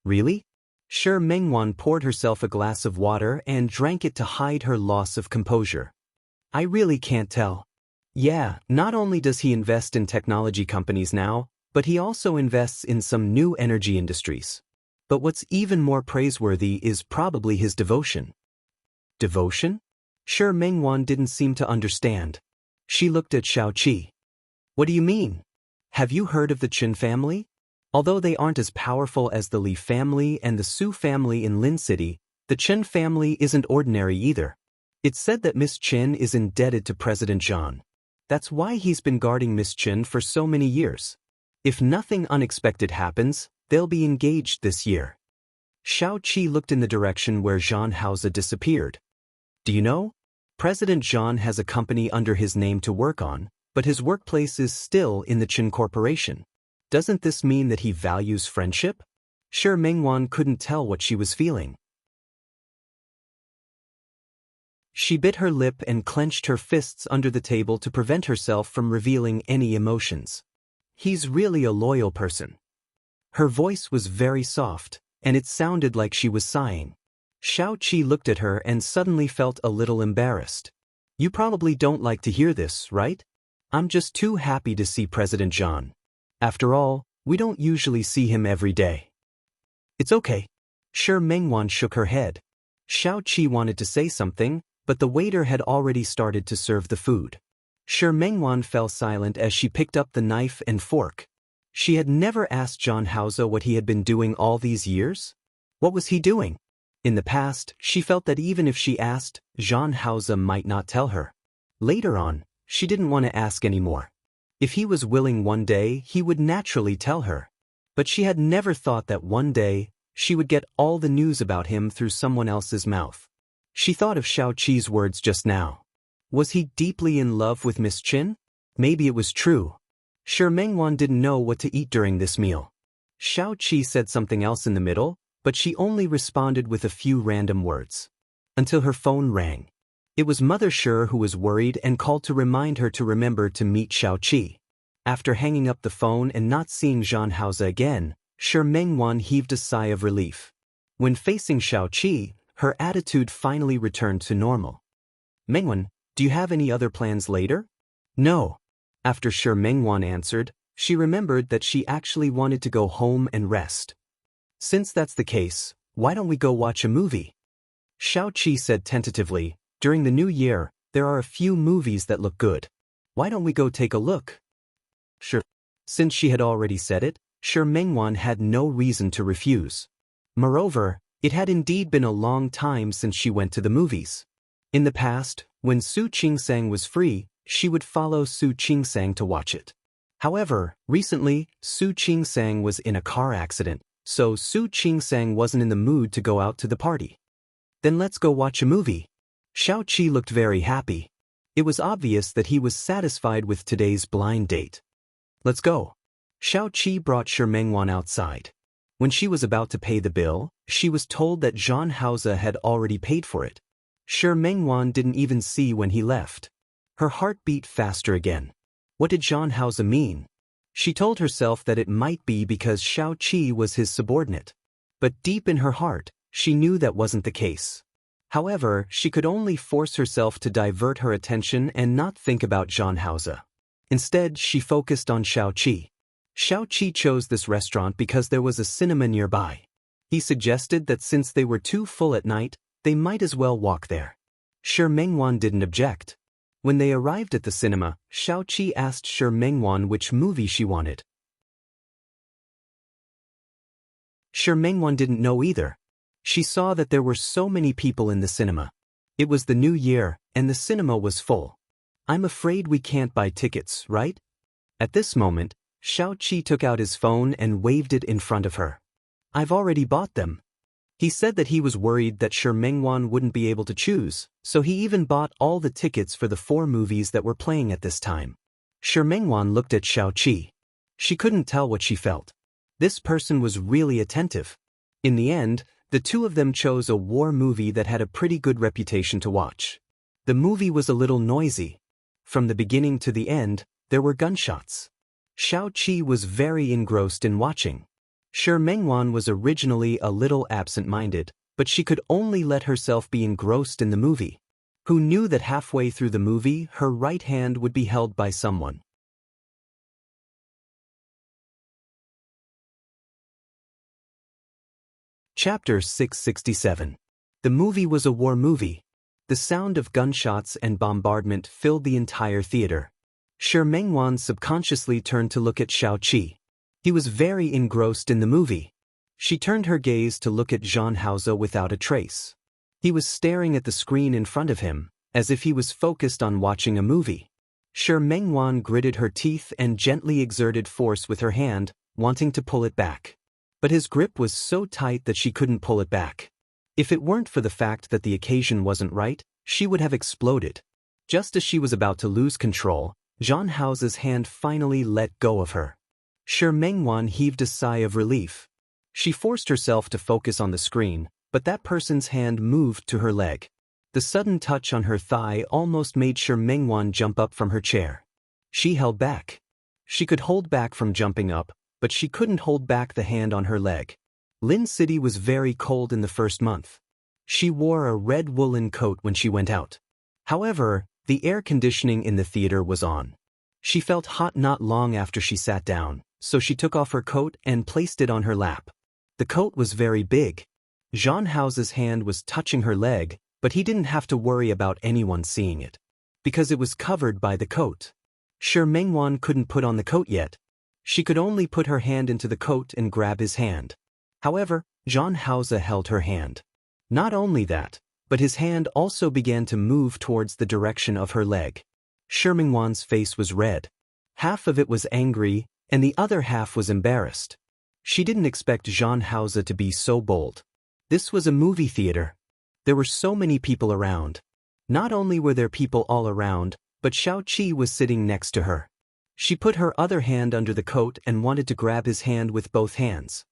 Really? Shi Mengwan poured herself a glass of water and drank it to hide her loss of composure. I really can't tell. Yeah, not only does he invest in technology companies now, but he also invests in some new energy industries. But what's even more praiseworthy is probably his devotion. Devotion? Shi Mengwan didn't seem to understand. She looked at Shao Qi. What do you mean? Have you heard of the Qin family? Although they aren't as powerful as the Li family and the Su family in Lin City, the Qin family isn't ordinary either. It's said that Miss Qin is indebted to President Zhan. That's why he's been guarding Miss Qin for so many years. If nothing unexpected happens, they'll be engaged this year. Shao Qi looked in the direction where Zhan Haoze disappeared. Do you know? President Zhan has a company under his name to work on, but his workplace is still in the Qin Corporation. Doesn't this mean that he values friendship? Shi Mengwan couldn't tell what she was feeling. She bit her lip and clenched her fists under the table to prevent herself from revealing any emotions. He's really a loyal person. Her voice was very soft, and it sounded like she was sighing. Shao Qi looked at her and suddenly felt a little embarrassed. You probably don't like to hear this, right? I'm just too happy to see President Zhan. After all, we don't usually see him every day. It's okay. Shi Mengwan shook her head. Shao Qi wanted to say something, but the waiter had already started to serve the food. Shi Mengwan fell silent as she picked up the knife and fork. She had never asked Zhan Haoze what he had been doing all these years. What was he doing? In the past, she felt that even if she asked, Zhan Haoze might not tell her. Later on, she didn't want to ask anymore. If he was willing one day, he would naturally tell her. But she had never thought that one day, she would get all the news about him through someone else's mouth. She thought of Shao Qi's words just now. Was he deeply in love with Miss Qin? Maybe it was true. Shi Mengwan didn't know what to eat during this meal. Shao Qi said something else in the middle, but she only responded with a few random words. Until her phone rang. It was Mother Shi who was worried and called to remind her to remember to meet Xiaoqi. After hanging up the phone and not seeing Zhan Haoze again, Shi Mengwan heaved a sigh of relief. When facing Xiaoqi, her attitude finally returned to normal. Mengwan, do you have any other plans later? No. After Shi Mengwan answered, she remembered that she actually wanted to go home and rest. Since that's the case, why don't we go watch a movie? Xiaoqi said tentatively, during the new year, there are a few movies that look good. Why don't we go take a look? Sure. Since she had already said it, Shi Mengwan had no reason to refuse. Moreover, it had indeed been a long time since she went to the movies. In the past, when Su Qingsang was free, she would follow Su Qingsang to watch it. However, recently, Su Qingsang was in a car accident, so Su Qingsang wasn't in the mood to go out to the party. Then let's go watch a movie. Xiaoqi looked very happy. It was obvious that he was satisfied with today's blind date. Let's go. Xiaoqi brought Shi Mengwan outside. When she was about to pay the bill, she was told that Zhan Haoze had already paid for it. Shi Mengwan didn't even see when he left. Her heart beat faster again. What did Zhan Haoze mean? She told herself that it might be because Xiaoqi was his subordinate. But deep in her heart, she knew that wasn't the case. However, she could only force herself to divert her attention and not think about Zhan Haoze. Instead, she focused on Xiaoqi. Xiaoqi chose this restaurant because there was a cinema nearby. He suggested that since they were too full at night, they might as well walk there. Shi Mengwan didn't object. When they arrived at the cinema, Xiaoqi asked Shi Mengwan which movie she wanted. Shi Mengwan didn't know either. She saw that there were so many people in the cinema. It was the new year, and the cinema was full. I'm afraid we can't buy tickets, right? At this moment, Xiaoqi took out his phone and waved it in front of her. I've already bought them. He said that he was worried that Shi Mengwan wouldn't be able to choose, so he even bought all the tickets for the 4 movies that were playing at this time. Shi Mengwan looked at Xiaoqi. She couldn't tell what she felt. This person was really attentive. In the end, the two of them chose a war movie that had a pretty good reputation to watch. The movie was a little noisy. From the beginning to the end, there were gunshots. Xiaoqi was very engrossed in watching. Shi Mengwan was originally a little absent-minded, but she could only let herself be engrossed in the movie. Who knew that halfway through the movie, her right hand would be held by someone? Chapter 667. The movie was a war movie. The sound of gunshots and bombardment filled the entire theater. Shi Mengwan subconsciously turned to look at Xiaoqi. He was very engrossed in the movie. She turned her gaze to look at Zhan Haoze without a trace. He was staring at the screen in front of him, as if he was focused on watching a movie. Shi Mengwan gritted her teeth and gently exerted force with her hand, wanting to pull it back. But his grip was so tight that she couldn't pull it back. If it weren't for the fact that the occasion wasn't right, she would have exploded. Just as she was about to lose control, Zhan Haoze's hand finally let go of her. Shi Mengwan heaved a sigh of relief. She forced herself to focus on the screen, but that person's hand moved to her leg. The sudden touch on her thigh almost made Shi Mengwan jump up from her chair. She held back. She could hold back from jumping up, but she couldn't hold back the hand on her leg. Lin City was very cold in the first month. She wore a red woolen coat when she went out. However, the air conditioning in the theater was on. She felt hot not long after she sat down, so she took off her coat and placed it on her lap. The coat was very big. Zhan Haoze's hand was touching her leg, but he didn't have to worry about anyone seeing it, because it was covered by the coat. Shi Mengwan couldn't put on the coat yet. She could only put her hand into the coat and grab his hand. However, Zhan Haoze held her hand. Not only that, but his hand also began to move towards the direction of her leg. Shi Mengwan's face was red. Half of it was angry, and the other half was embarrassed. She didn't expect Zhan Haoze to be so bold. This was a movie theater. There were so many people around. Not only were there people all around, but Xiaoqi was sitting next to her. She put her other hand under the coat and wanted to grab his hand with both hands.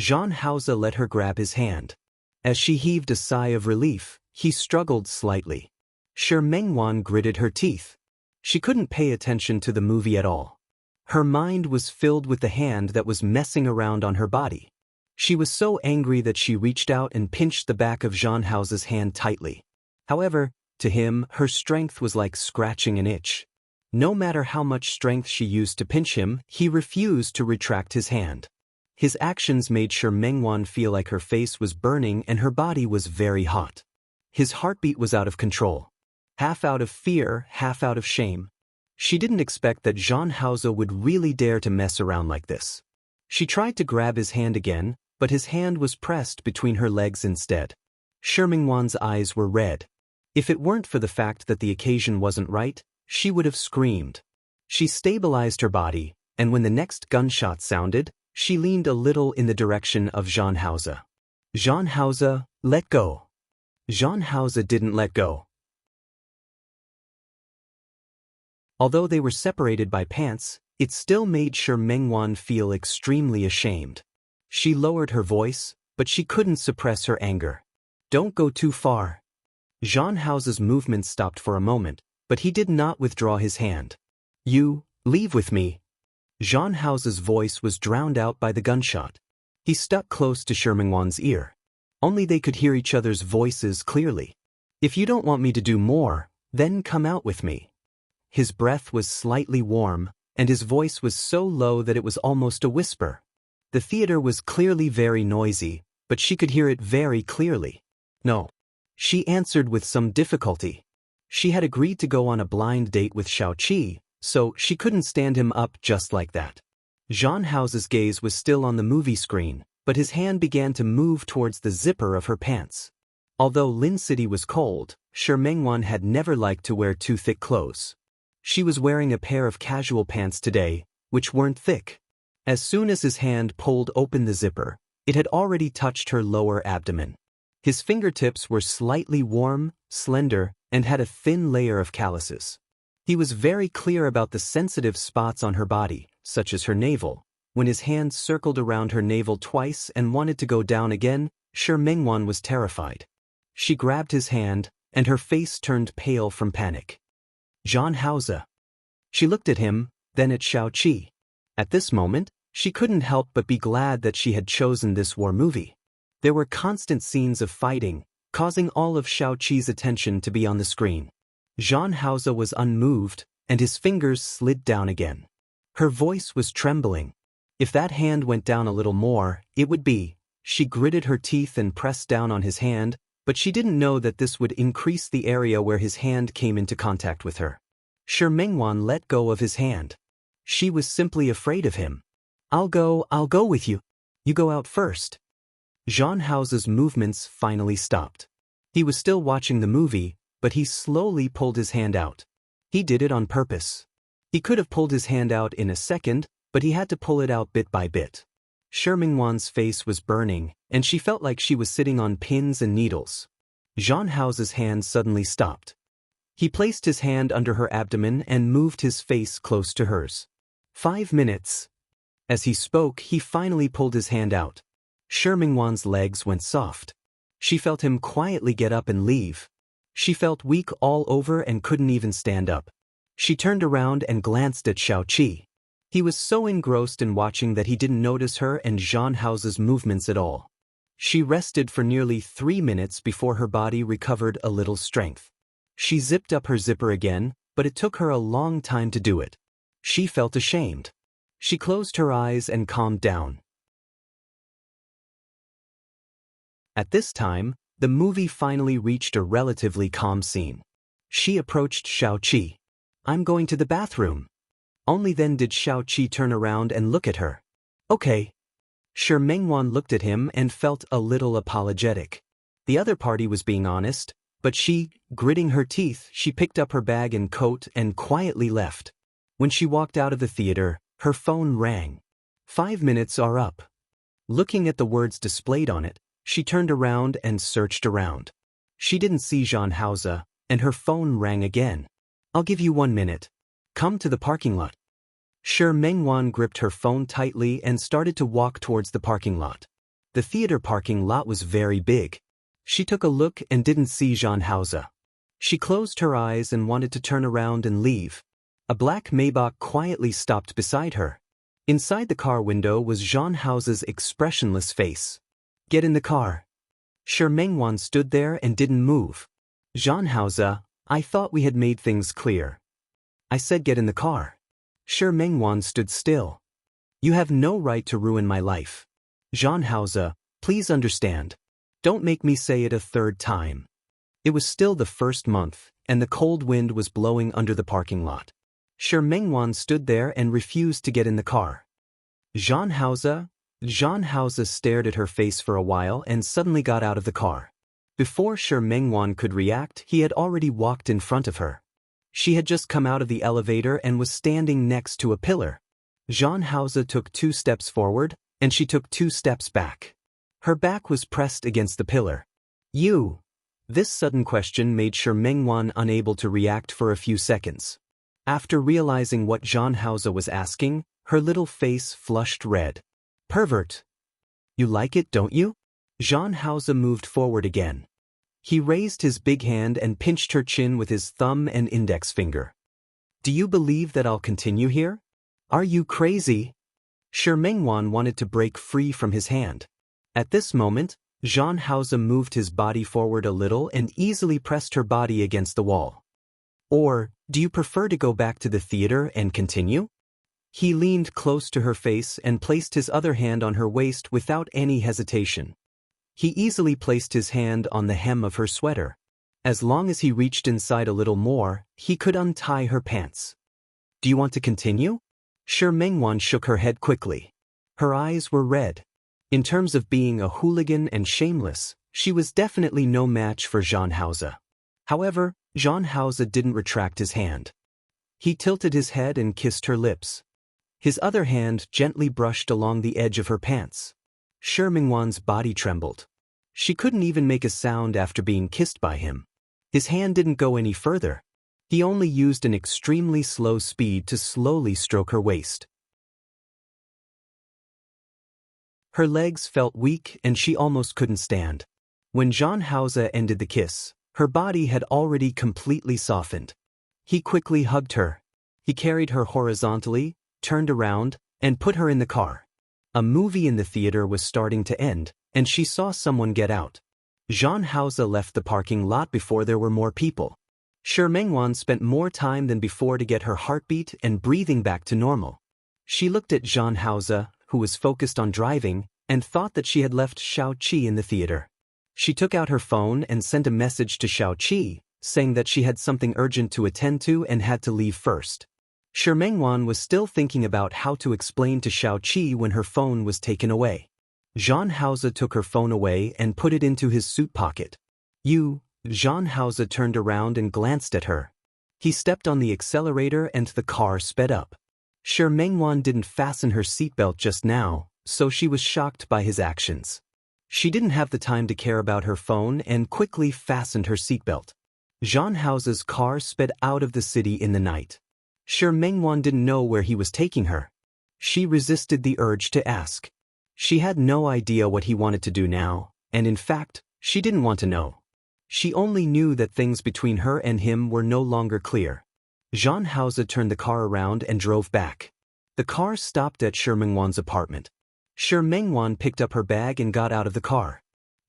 Zhan Haoze let her grab his hand. As she heaved a sigh of relief, he struggled slightly. Shi Mengwan gritted her teeth. She couldn't pay attention to the movie at all. Her mind was filled with the hand that was messing around on her body. She was so angry that she reached out and pinched the back of Zhang Hao's hand tightly. However, to him, her strength was like scratching an itch. No matter how much strength she used to pinch him, he refused to retract his hand. His actions made Shi Mengwan feel like her face was burning and her body was very hot. His heartbeat was out of control. Half out of fear, half out of shame. She didn't expect that Zhang Hao would really dare to mess around like this. She tried to grab his hand again, but his hand was pressed between her legs instead. Shi Mengwan's eyes were red. If it weren't for the fact that the occasion wasn't right, she would have screamed. She stabilized her body, and when the next gunshot sounded, she leaned a little in the direction of Zhang Hao. Zhang Hao, let go. Zhang Hao didn't let go. Although they were separated by pants, it still made Shi Mengwan feel extremely ashamed. She lowered her voice, but she couldn't suppress her anger. Don't go too far. Zhang Hao's movement stopped for a moment, but he did not withdraw his hand. You, leave with me. Zhang Hao's voice was drowned out by the gunshot. He stuck close to Shi Mengwan's ear. Only they could hear each other's voices clearly. If you don't want me to do more, then come out with me. His breath was slightly warm, and his voice was so low that it was almost a whisper. The theater was clearly very noisy, but she could hear it very clearly. No. She answered with some difficulty. She had agreed to go on a blind date with Xiaoqi, so she couldn't stand him up just like that. Zhang Hao's gaze was still on the movie screen, but his hand began to move towards the zipper of her pants. Although Lin City was cold, Shi Mengwan had never liked to wear too thick clothes. She was wearing a pair of casual pants today, which weren't thick. As soon as his hand pulled open the zipper, it had already touched her lower abdomen. His fingertips were slightly warm, slender, and had a thin layer of calluses. He was very clear about the sensitive spots on her body, such as her navel. When his hand circled around her navel twice and wanted to go down again, Shi Mengwan was terrified. She grabbed his hand, and her face turned pale from panic. Zhang Hao. She looked at him, then at Xiaoqi. At this moment, she couldn't help but be glad that she had chosen this war movie. There were constant scenes of fighting, causing all of Xiaoqi's attention to be on the screen. Zhang Hao was unmoved, and his fingers slid down again. Her voice was trembling. If that hand went down a little more, it would be. She gritted her teeth and pressed down on his hand, but she didn't know that this would increase the area where his hand came into contact with her. Shi Mengwan let go of his hand. She was simply afraid of him. I'll go with you. You go out first. Zhang Hao's movements finally stopped. He was still watching the movie, but he slowly pulled his hand out. He did it on purpose. He could have pulled his hand out in a second, but he had to pull it out bit by bit. Shi Mengwan's face was burning, and she felt like she was sitting on pins and needles. Zhang Hao's hand suddenly stopped. He placed his hand under her abdomen and moved his face close to hers. 5 minutes. As he spoke, he finally pulled his hand out. Shi Mengwan's legs went soft. She felt him quietly get up and leave. She felt weak all over and couldn't even stand up. She turned around and glanced at Xiaoqi. He was so engrossed in watching that he didn't notice her and Zhang Hao's movements at all. She rested for nearly 3 minutes before her body recovered a little strength. She zipped up her zipper again, but it took her a long time to do it. She felt ashamed. She closed her eyes and calmed down. At this time, the movie finally reached a relatively calm scene. She approached Xiaoqi. I'm going to the bathroom. Only then did Xiaoqi turn around and look at her. Okay. Shi Mengwan looked at him and felt a little apologetic. The other party was being honest, but she, gritting her teeth, she picked up her bag and coat and quietly left. When she walked out of the theater, her phone rang. 5 minutes are up. Looking at the words displayed on it, she turned around and searched around. She didn't see Zhang Hao, and her phone rang again. I'll give you 1 minute. Come to the parking lot. Shi Mengwan gripped her phone tightly and started to walk towards the parking lot. The theater parking lot was very big. She took a look and didn't see Zhang Hao. She closed her eyes and wanted to turn around and leave. A black Maybach quietly stopped beside her. Inside the car window was Jean House's expressionless face. "Get in the car." Shi Mengwan stood there and didn't move. "Jean House, I thought we had made things clear." "I said get in the car." Shi Mengwan stood still. "You have no right to ruin my life. Jean House, please understand. Don't make me say it a third time." It was still the first month, and the cold wind was blowing under the parking lot. Shi Mengwan stood there and refused to get in the car. "Jean House?" Jean House stared at her face for a while and suddenly got out of the car. Before Shi Mengwan could react, he had already walked in front of her. She had just come out of the elevator and was standing next to a pillar. Jean House took 2 steps forward, and she took 2 steps back. Her back was pressed against the pillar. "You?" This sudden question made Shi Mengwan unable to react for a few seconds. After realizing what Jean House was asking, her little face flushed red. "Pervert. You like it, don't you?" Jean House moved forward again. He raised his big hand and pinched her chin with his thumb and index finger. "Do you believe that I'll continue here? Are you crazy?" Shi Mengwan wanted to break free from his hand. At this moment, Jean House moved his body forward a little and easily pressed her body against the wall. "Or, do you prefer to go back to the theater and continue?" He leaned close to her face and placed his other hand on her waist without any hesitation. He easily placed his hand on the hem of her sweater. As long as he reached inside a little more, he could untie her pants. "Do you want to continue?" Shi Mengwan shook her head quickly. Her eyes were red. In terms of being a hooligan and shameless, she was definitely no match for Jean House. However, Jean House didn't retract his hand. He tilted his head and kissed her lips. His other hand gently brushed along the edge of her pants. Shi Mengwan's body trembled. She couldn't even make a sound after being kissed by him. His hand didn't go any further. He only used an extremely slow speed to slowly stroke her waist. Her legs felt weak and she almost couldn't stand. When Jean House ended the kiss, her body had already completely softened. He quickly hugged her. He carried her horizontally, turned around, and put her in the car. A movie in the theater was starting to end, and she saw someone get out. Jean House left the parking lot before there were more people. Shi Mengwan spent more time than before to get her heartbeat and breathing back to normal. She looked at Jean House, who was focused on driving, and thought that she had left Xiao Qi in the theater. She took out her phone and sent a message to Xiao Qi, saying that she had something urgent to attend to and had to leave first. Shi Mengwan was still thinking about how to explain to Xiao Qi when her phone was taken away. Jean House took her phone away and put it into his suit pocket. "You?" Jean House turned around and glanced at her. He stepped on the accelerator and the car sped up. Shi Mengwan didn't fasten her seatbelt just now, so she was shocked by his actions. She didn't have the time to care about her phone and quickly fastened her seatbelt. Jean House's car sped out of the city in the night. Shi Mengwan didn't know where he was taking her. She resisted the urge to ask. She had no idea what he wanted to do now, and in fact, she didn't want to know. She only knew that things between her and him were no longer clear. Jean House turned the car around and drove back. The car stopped at Shi Mengwan's apartment. Shi Mengwan picked up her bag and got out of the car.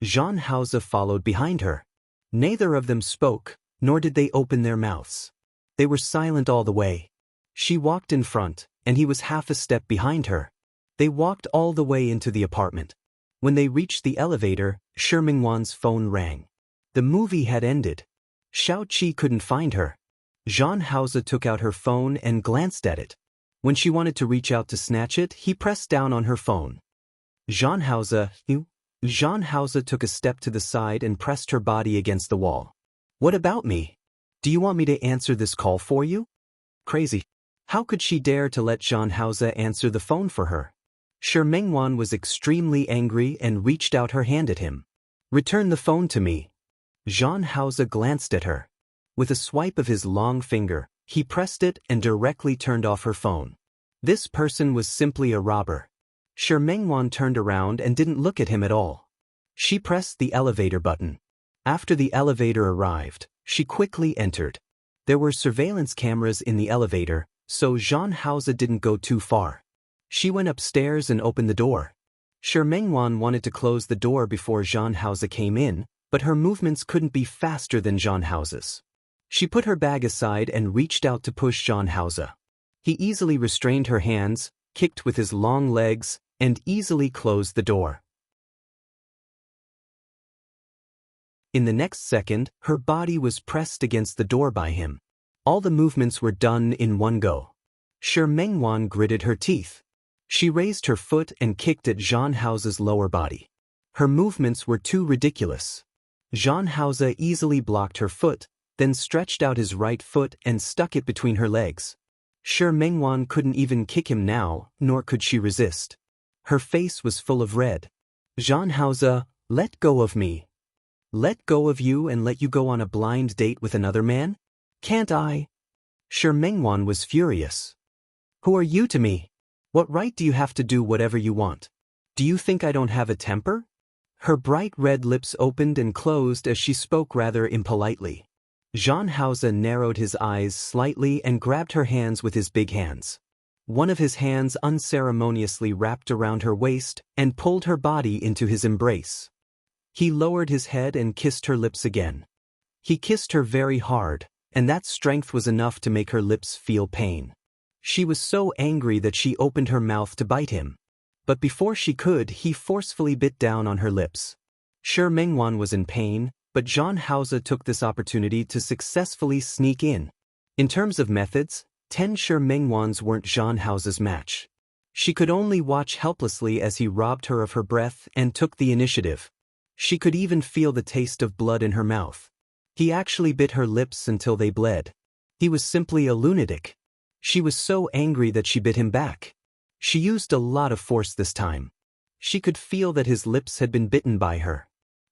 Jean House followed behind her. Neither of them spoke, nor did they open their mouths. They were silent all the way. She walked in front, and he was half a step behind her. They walked all the way into the apartment. When they reached the elevator, Shi Mengwan's phone rang. The movie had ended. Xiao Qi couldn't find her. Jean House took out her phone and glanced at it. When she wanted to reach out to snatch it, he pressed down on her phone. "Jean House, you?" Jean House took a step to the side and pressed her body against the wall. "What about me? Do you want me to answer this call for you?" Crazy. How could she dare to let Jean House answer the phone for her? Shi Mengwan was extremely angry and reached out her hand at him. "Return the phone to me." Jean House glanced at her. With a swipe of his long finger, he pressed it and directly turned off her phone. This person was simply a robber. Shi Mengwan turned around and didn't look at him at all. She pressed the elevator button. After the elevator arrived, She quickly entered. There were surveillance cameras in the elevator, so Jean Hauser didn't go too far. She went upstairs and opened the door. Shi Mengwan wanted to close the door before Jean Hauser came in, but her movements couldn't be faster than Jean Hauser's. She put her bag aside and reached out to push Jean Hauser. He easily restrained her hands, kicked with his long legs, and easily closed the door. In the next second, her body was pressed against the door by him. All the movements were done in one go. Shi Mengwan gritted her teeth. She raised her foot and kicked at Jean Hauser's lower body. Her movements were too ridiculous. Jean Hauser easily blocked her foot, then stretched out his right foot and stuck it between her legs. Shi Mengwan couldn't even kick him now, nor could she resist. Her face was full of red. Jean Hauser, let go of me. Let go of you and let you go on a blind date with another man? Can't I? Shi Mengwan was furious. Who are you to me? What right do you have to do whatever you want? Do you think I don't have a temper? Her bright red lips opened and closed as she spoke rather impolitely. Jean Hauser narrowed his eyes slightly and grabbed her hands with his big hands. One of his hands unceremoniously wrapped around her waist and pulled her body into his embrace. He lowered his head and kissed her lips again. He kissed her very hard, and that strength was enough to make her lips feel pain. She was so angry that she opened her mouth to bite him. But before she could, he forcefully bit down on her lips. Shi Mengwan was in pain, but Jean Hauser took this opportunity to successfully sneak in. In terms of methods, 10 Shi Mengwans weren't Jean Hauser's match. She could only watch helplessly as he robbed her of her breath and took the initiative. She could even feel the taste of blood in her mouth. He actually bit her lips until they bled. He was simply a lunatic. She was so angry that she bit him back. She used a lot of force this time. She could feel that his lips had been bitten by her.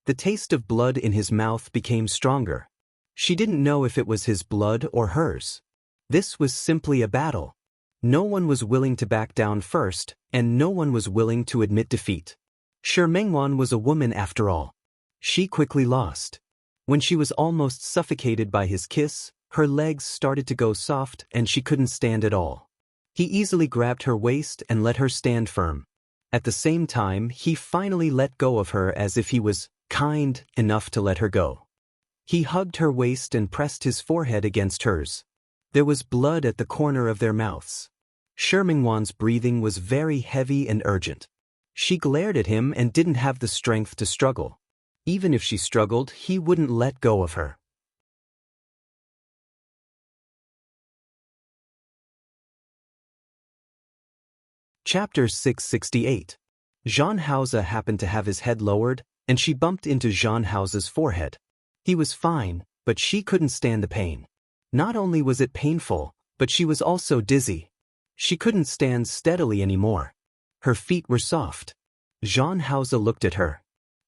The taste of blood in his mouth became stronger. She didn't know if it was his blood or hers. This was simply a battle. No one was willing to back down first, and no one was willing to admit defeat. Shi Mengwan was a woman after all. She quickly lost. When she was almost suffocated by his kiss, her legs started to go soft and she couldn't stand at all. He easily grabbed her waist and let her stand firm. At the same time, he finally let go of her as if he was kind enough to let her go. He hugged her waist and pressed his forehead against hers. There was blood at the corner of their mouths. Shi Mengwan's breathing was very heavy and urgent. She glared at him and didn't have the strength to struggle. Even if she struggled, he wouldn't let go of her. Chapter 668. Jean Hauser happened to have his head lowered, and she bumped into Jean Hauser's forehead. He was fine, but she couldn't stand the pain. Not only was it painful, but she was also dizzy. She couldn't stand steadily anymore. Her feet were soft. Jean Hauser looked at her.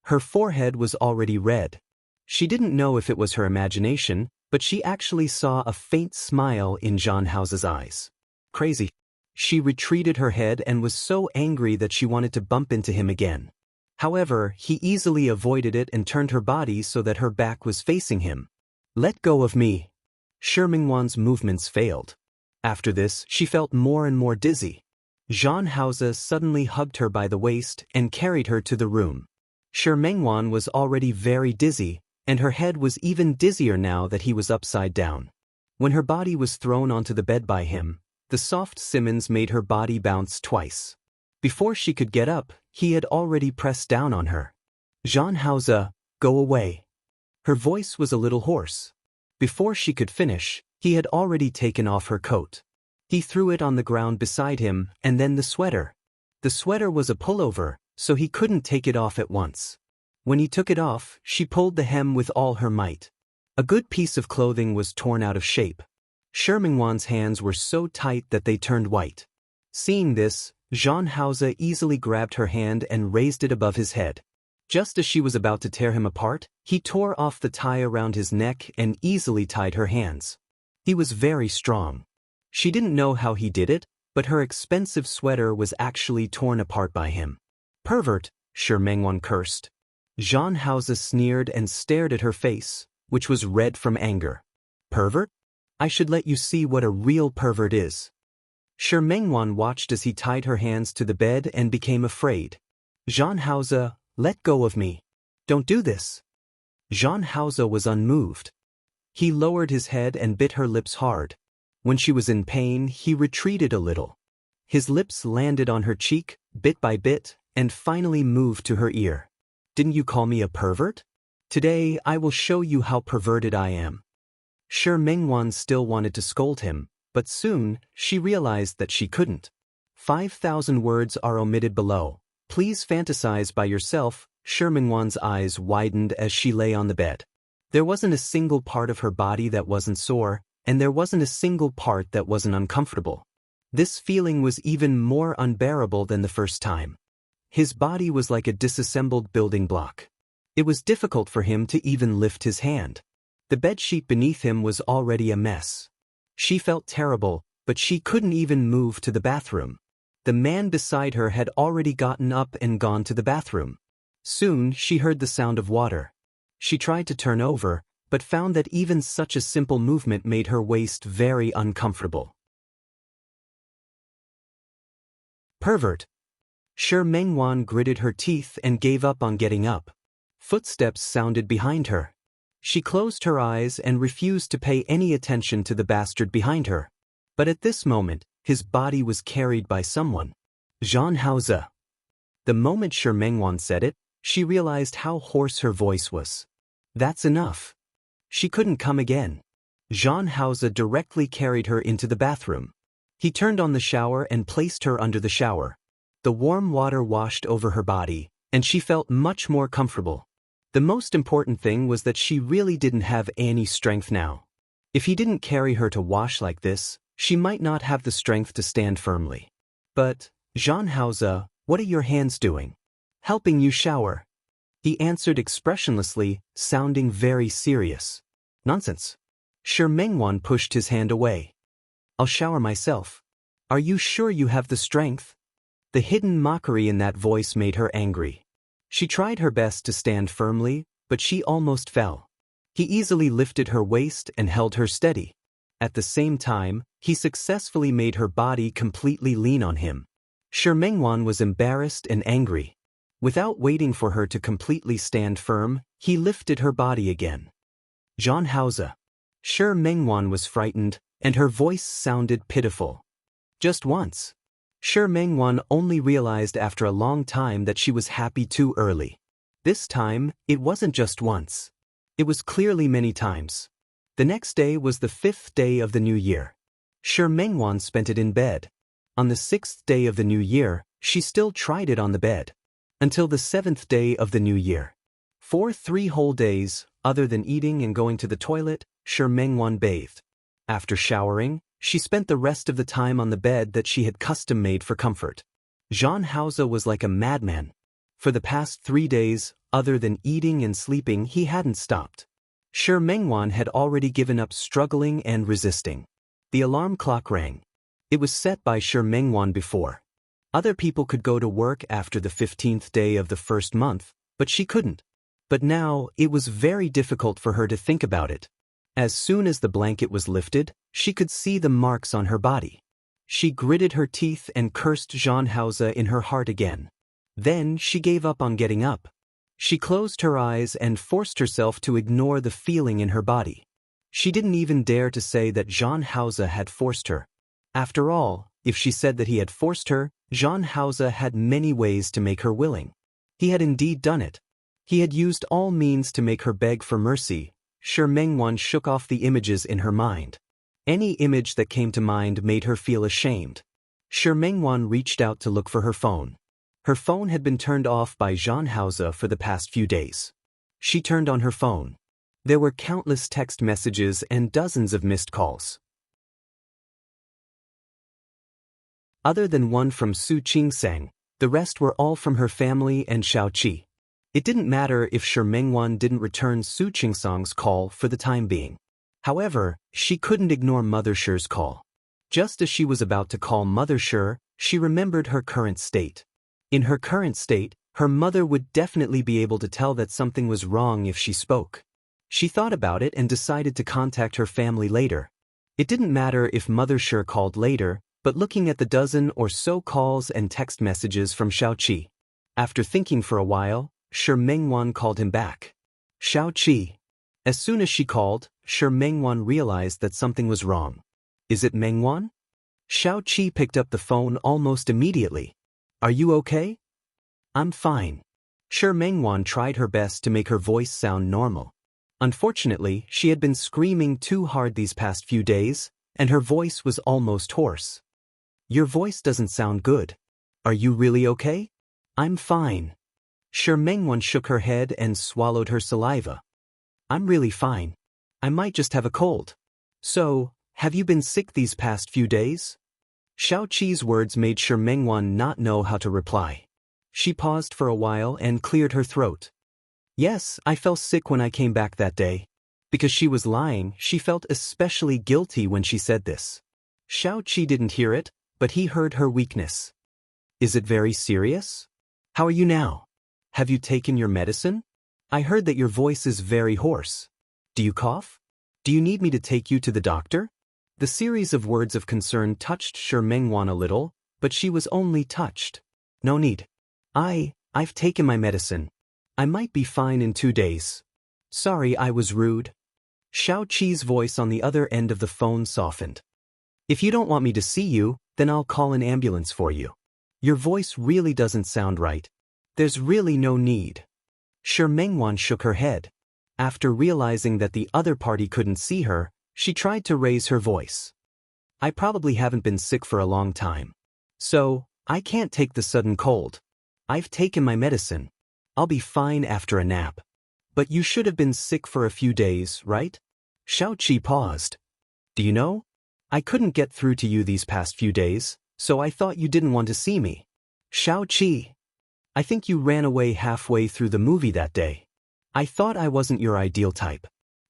Her forehead was already red. She didn't know if it was her imagination, but she actually saw a faint smile in Jean Hauser's eyes. Crazy. She retreated her head and was so angry that she wanted to bump into him again. However, he easily avoided it and turned her body so that her back was facing him. Let go of me. Shi Mengwan's movements failed. After this, she felt more and more dizzy. Jean Hauser suddenly hugged her by the waist and carried her to the room. Shi Mengwan was already very dizzy, and her head was even dizzier now that he was upside down. When her body was thrown onto the bed by him, the soft Simmons made her body bounce twice. Before she could get up, he had already pressed down on her. Jean Hauser, go away. Her voice was a little hoarse. Before she could finish, he had already taken off her coat. He threw it on the ground beside him, and then the sweater. The sweater was a pullover, so he couldn't take it off at once. When he took it off, she pulled the hem with all her might. A good piece of clothing was torn out of shape. Shi Mengwan's hands were so tight that they turned white. Seeing this, Jean Hauser easily grabbed her hand and raised it above his head. Just as she was about to tear him apart, he tore off the tie around his neck and easily tied her hands. He was very strong. She didn't know how he did it, but her expensive sweater was actually torn apart by him. Pervert, Shi Mengwan cursed. Jean Hauser sneered and stared at her face, which was red from anger. Pervert? I should let you see what a real pervert is. Shi Mengwan watched as he tied her hands to the bed and became afraid. Zhang Haoze, let go of me. Don't do this. Zhang Haoze was unmoved. He lowered his head and bit her lips hard. When she was in pain, he retreated a little. His lips landed on her cheek, bit by bit, and finally moved to her ear. Didn't you call me a pervert? Today I will show you how perverted I am. Shi Mengwan still wanted to scold him, but soon she realized that she couldn't. 5,000 words are omitted below. Please fantasize by yourself. Shi Mengwan's eyes widened as she lay on the bed. There wasn't a single part of her body that wasn't sore, and there wasn't a single part that wasn't uncomfortable. This feeling was even more unbearable than the first time. His body was like a disassembled building block. It was difficult for him to even lift his hand. The bedsheet beneath him was already a mess. She felt terrible, but she couldn't even move to the bathroom. The man beside her had already gotten up and gone to the bathroom. Soon she heard the sound of water. She tried to turn over, but found that even such a simple movement made her waist very uncomfortable. Pervert. Shi Mengwan gritted her teeth and gave up on getting up. Footsteps sounded behind her. She closed her eyes and refused to pay any attention to the bastard behind her. But at this moment, his body was carried by someone. Zhang Haoze. The moment Shi Mengwan said it, she realized how hoarse her voice was. That's enough. She couldn't come again. Zhang Haoze directly carried her into the bathroom. He turned on the shower and placed her under the shower. The warm water washed over her body, and she felt much more comfortable. The most important thing was that she really didn't have any strength now. If he didn't carry her to wash like this, she might not have the strength to stand firmly. But, Zhang Haoze, what are your hands doing? Helping you shower. He answered expressionlessly, sounding very serious. Nonsense. Shi Mengwan pushed his hand away. I'll shower myself. Are you sure you have the strength? The hidden mockery in that voice made her angry. She tried her best to stand firmly, but she almost fell. He easily lifted her waist and held her steady. At the same time, he successfully made her body completely lean on him. Shi Mengwan was embarrassed and angry. Without waiting for her to completely stand firm, he lifted her body again. Zhang Haoze. Shi Mengwan was frightened, and her voice sounded pitiful. Just once. Shi Mengwan only realized after a long time that she was happy too early. This time, it wasn't just once. It was clearly many times. The next day was the 5th day of the new year. Shi Mengwan spent it in bed. On the 6th day of the new year, she still tried it on the bed. Until the 7th day of the new year. For 3 whole days, other than eating and going to the toilet, Shi Mengwan bathed. After showering, she spent the rest of the time on the bed that she had custom-made for comfort. Zhang Haoze was like a madman. For the past 3 days, other than eating and sleeping, he hadn't stopped. Shi Mengwan had already given up struggling and resisting. The alarm clock rang. It was set by Shi Mengwan before. Other people could go to work after the 15th day of the first month, but she couldn't. But now, it was very difficult for her to think about it. As soon as the blanket was lifted, she could see the marks on her body. She gritted her teeth and cursed Zhang Haoze in her heart again. Then she gave up on getting up. She closed her eyes and forced herself to ignore the feeling in her body. She didn't even dare to say that Zhang Haoze had forced her. After all, if she said that he had forced her, Zhang Haoze had many ways to make her willing. He had indeed done it. He had used all means to make her beg for mercy. Shi Mengwan shook off the images in her mind. Any image that came to mind made her feel ashamed. Shi Mengwan reached out to look for her phone. Her phone had been turned off by Zhang Haoze for the past few days. She turned on her phone. There were countless text messages and dozens of missed calls. Other than one from Su Qingsang, the rest were all from her family and Xiaoqi. It didn't matter if Shi Mengwan didn't return Su Qingsang's call for the time being. However, she couldn't ignore Mother Shi's call. Just as she was about to call Mother Shi, she remembered her current state. In her current state, her mother would definitely be able to tell that something was wrong if she spoke. She thought about it and decided to contact her family later. It didn't matter if Mother Shi called later, but looking at the dozen or so calls and text messages from Xiaoqi. After thinking for a while, Shi Mengwan called him back. Xiaoqi. As soon as she called, Shi Mengwan realized that something was wrong. Is it Mengwan? Xiaoqi picked up the phone almost immediately. Are you okay? I'm fine. Shi Mengwan tried her best to make her voice sound normal. Unfortunately, she had been screaming too hard these past few days, and her voice was almost hoarse. Your voice doesn't sound good. Are you really okay? I'm fine. Shi Mengwan shook her head and swallowed her saliva. I'm really fine. I might just have a cold. So, have you been sick these past few days? Xiaoqi's words made Shi Mengwan not know how to reply. She paused for a while and cleared her throat. Yes, I felt sick when I came back that day. Because she was lying, she felt especially guilty when she said this. Xiaoqi didn't hear it, but he heard her weakness. Is it very serious? How are you now? Have you taken your medicine? I heard that your voice is very hoarse. Do you cough? Do you need me to take you to the doctor? The series of words of concern touched Shi Mengwan a little, but she was only touched. No need. I've taken my medicine. I might be fine in 2 days. Sorry I was rude. Xiaoqi's voice on the other end of the phone softened. If you don't want me to see you, then I'll call an ambulance for you. Your voice really doesn't sound right. There's really no need. Shi Mengwan shook her head. After realizing that the other party couldn't see her, she tried to raise her voice. I probably haven't been sick for a long time. So, I can't take the sudden cold. I've taken my medicine. I'll be fine after a nap. But you should have been sick for a few days, right? Xiaoqi paused. Do you know? I couldn't get through to you these past few days, so I thought you didn't want to see me. Xiaoqi. I think you ran away halfway through the movie that day. I thought I wasn't your ideal type.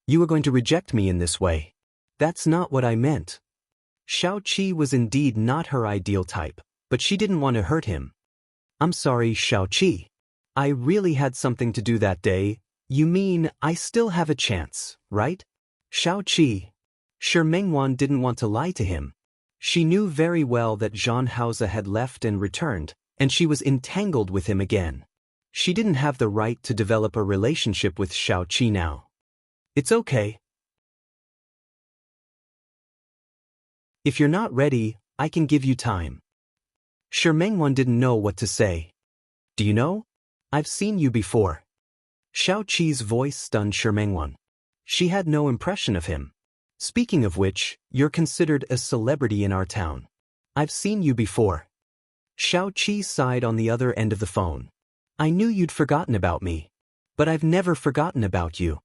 You were going to reject me in this way. That's not what I meant. Xiaoqi was indeed not her ideal type, but she didn't want to hurt him. I'm sorry, Xiaoqi. I really had something to do that day. You mean I still have a chance, right? Xiaoqi. Shi Mengwan didn't want to lie to him. She knew very well that Zhang Haoze had left and returned, and she was entangled with him again. She didn't have the right to develop a relationship with Xiaoqi now. It's okay. If you're not ready, I can give you time. Shi Mengwan didn't know what to say. Do you know? I've seen you before. Xiaoqi's voice stunned Shi Mengwan. She had no impression of him. Speaking of which, you're considered a celebrity in our town. I've seen you before. Xiaoqi sighed on the other end of the phone. I knew you'd forgotten about me. But I've never forgotten about you.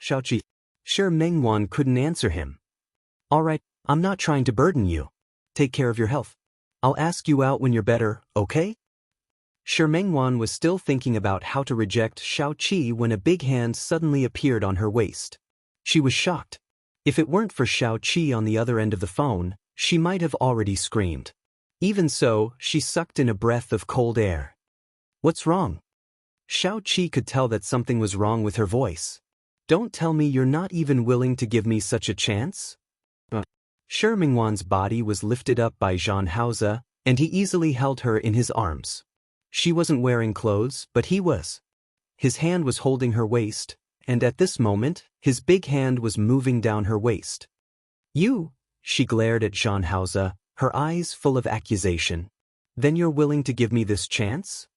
Xiaoqi. Shi Mengwan couldn't answer him. All right, I'm not trying to burden you. Take care of your health. I'll ask you out when you're better, okay? Shi Mengwan was still thinking about how to reject Xiaoqi when a big hand suddenly appeared on her waist. She was shocked. If it weren't for Xiaoqi on the other end of the phone, she might have already screamed. Even so, she sucked in a breath of cold air. What's wrong? Xiaoqi could tell that something was wrong with her voice. Don't tell me you're not even willing to give me such a chance? Shi Mengwan's body was lifted up by Zhang Haoze, and he easily held her in his arms. She wasn't wearing clothes, but he was. His hand was holding her waist, and at this moment, his big hand was moving down her waist. You, she glared at Zhang Haoze, her eyes full of accusation. Then you're willing to give me this chance?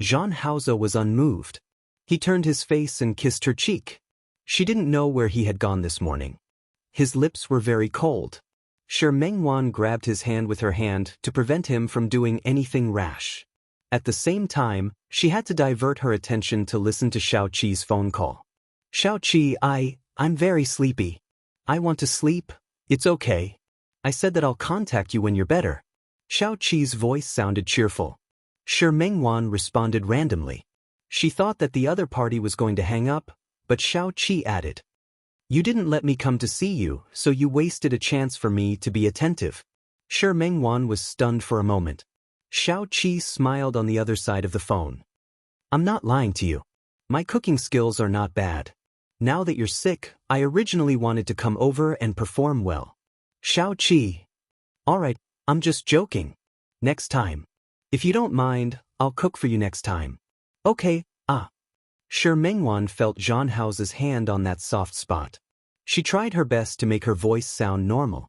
Zhang Haoze was unmoved. He turned his face and kissed her cheek. She didn't know where he had gone this morning. His lips were very cold. Shi Mengwan grabbed his hand with her hand to prevent him from doing anything rash. At the same time, she had to divert her attention to listen to Xiaoqi's phone call. Xiaoqi, I'm very sleepy. I want to sleep. It's okay. I said that I'll contact you when you're better. Xiaoqi's voice sounded cheerful. Shi Mengwan responded randomly. She thought that the other party was going to hang up, but Xiaoqi added. You didn't let me come to see you, so you wasted a chance for me to be attentive. Shi Mengwan was stunned for a moment. Xiaoqi smiled on the other side of the phone. I'm not lying to you. My cooking skills are not bad. Now that you're sick, I originally wanted to come over and perform well. Xiao-Qi. Alright, I'm just joking. Next time. If you don't mind, I'll cook for you next time. Okay, Shi Mengwan felt Zhan Hao's hand on that soft spot. She tried her best to make her voice sound normal.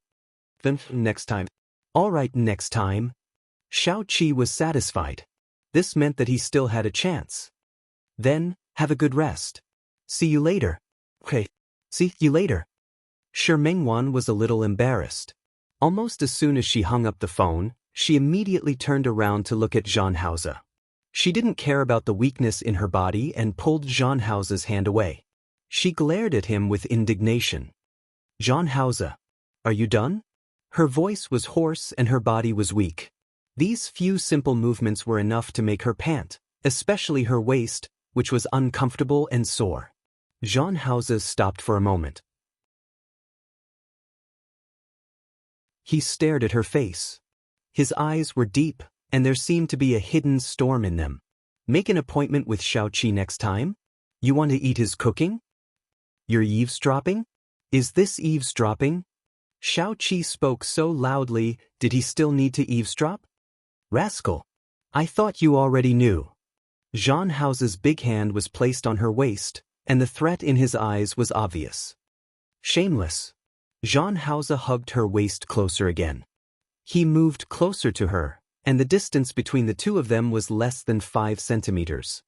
Then, next time. Alright, next time. Xiao-Qi was satisfied. This meant that he still had a chance. Then, have a good rest. See you later. Okay, see you later. Shi Mengwan was a little embarrassed. Almost as soon as she hung up the phone, she immediately turned around to look at Zhan Hao. She didn't care about the weakness in her body and pulled Zhan Hao's hand away. She glared at him with indignation. Zhan Hao, are you done? Her voice was hoarse and her body was weak. These few simple movements were enough to make her pant, especially her waist, which was uncomfortable and sore. Zhan Hao stopped for a moment. He stared at her face. His eyes were deep, and there seemed to be a hidden storm in them. Make an appointment with Xiao-Qi next time? You want to eat his cooking? You're eavesdropping? Is this eavesdropping? Xiao-Qi spoke so loudly, did he still need to eavesdrop? Rascal! I thought you already knew. Zhan Hao's big hand was placed on her waist, and the threat in his eyes was obvious. Shameless. Zhan Hao hugged her waist closer again. He moved closer to her, and the distance between the two of them was less than 5 centimeters.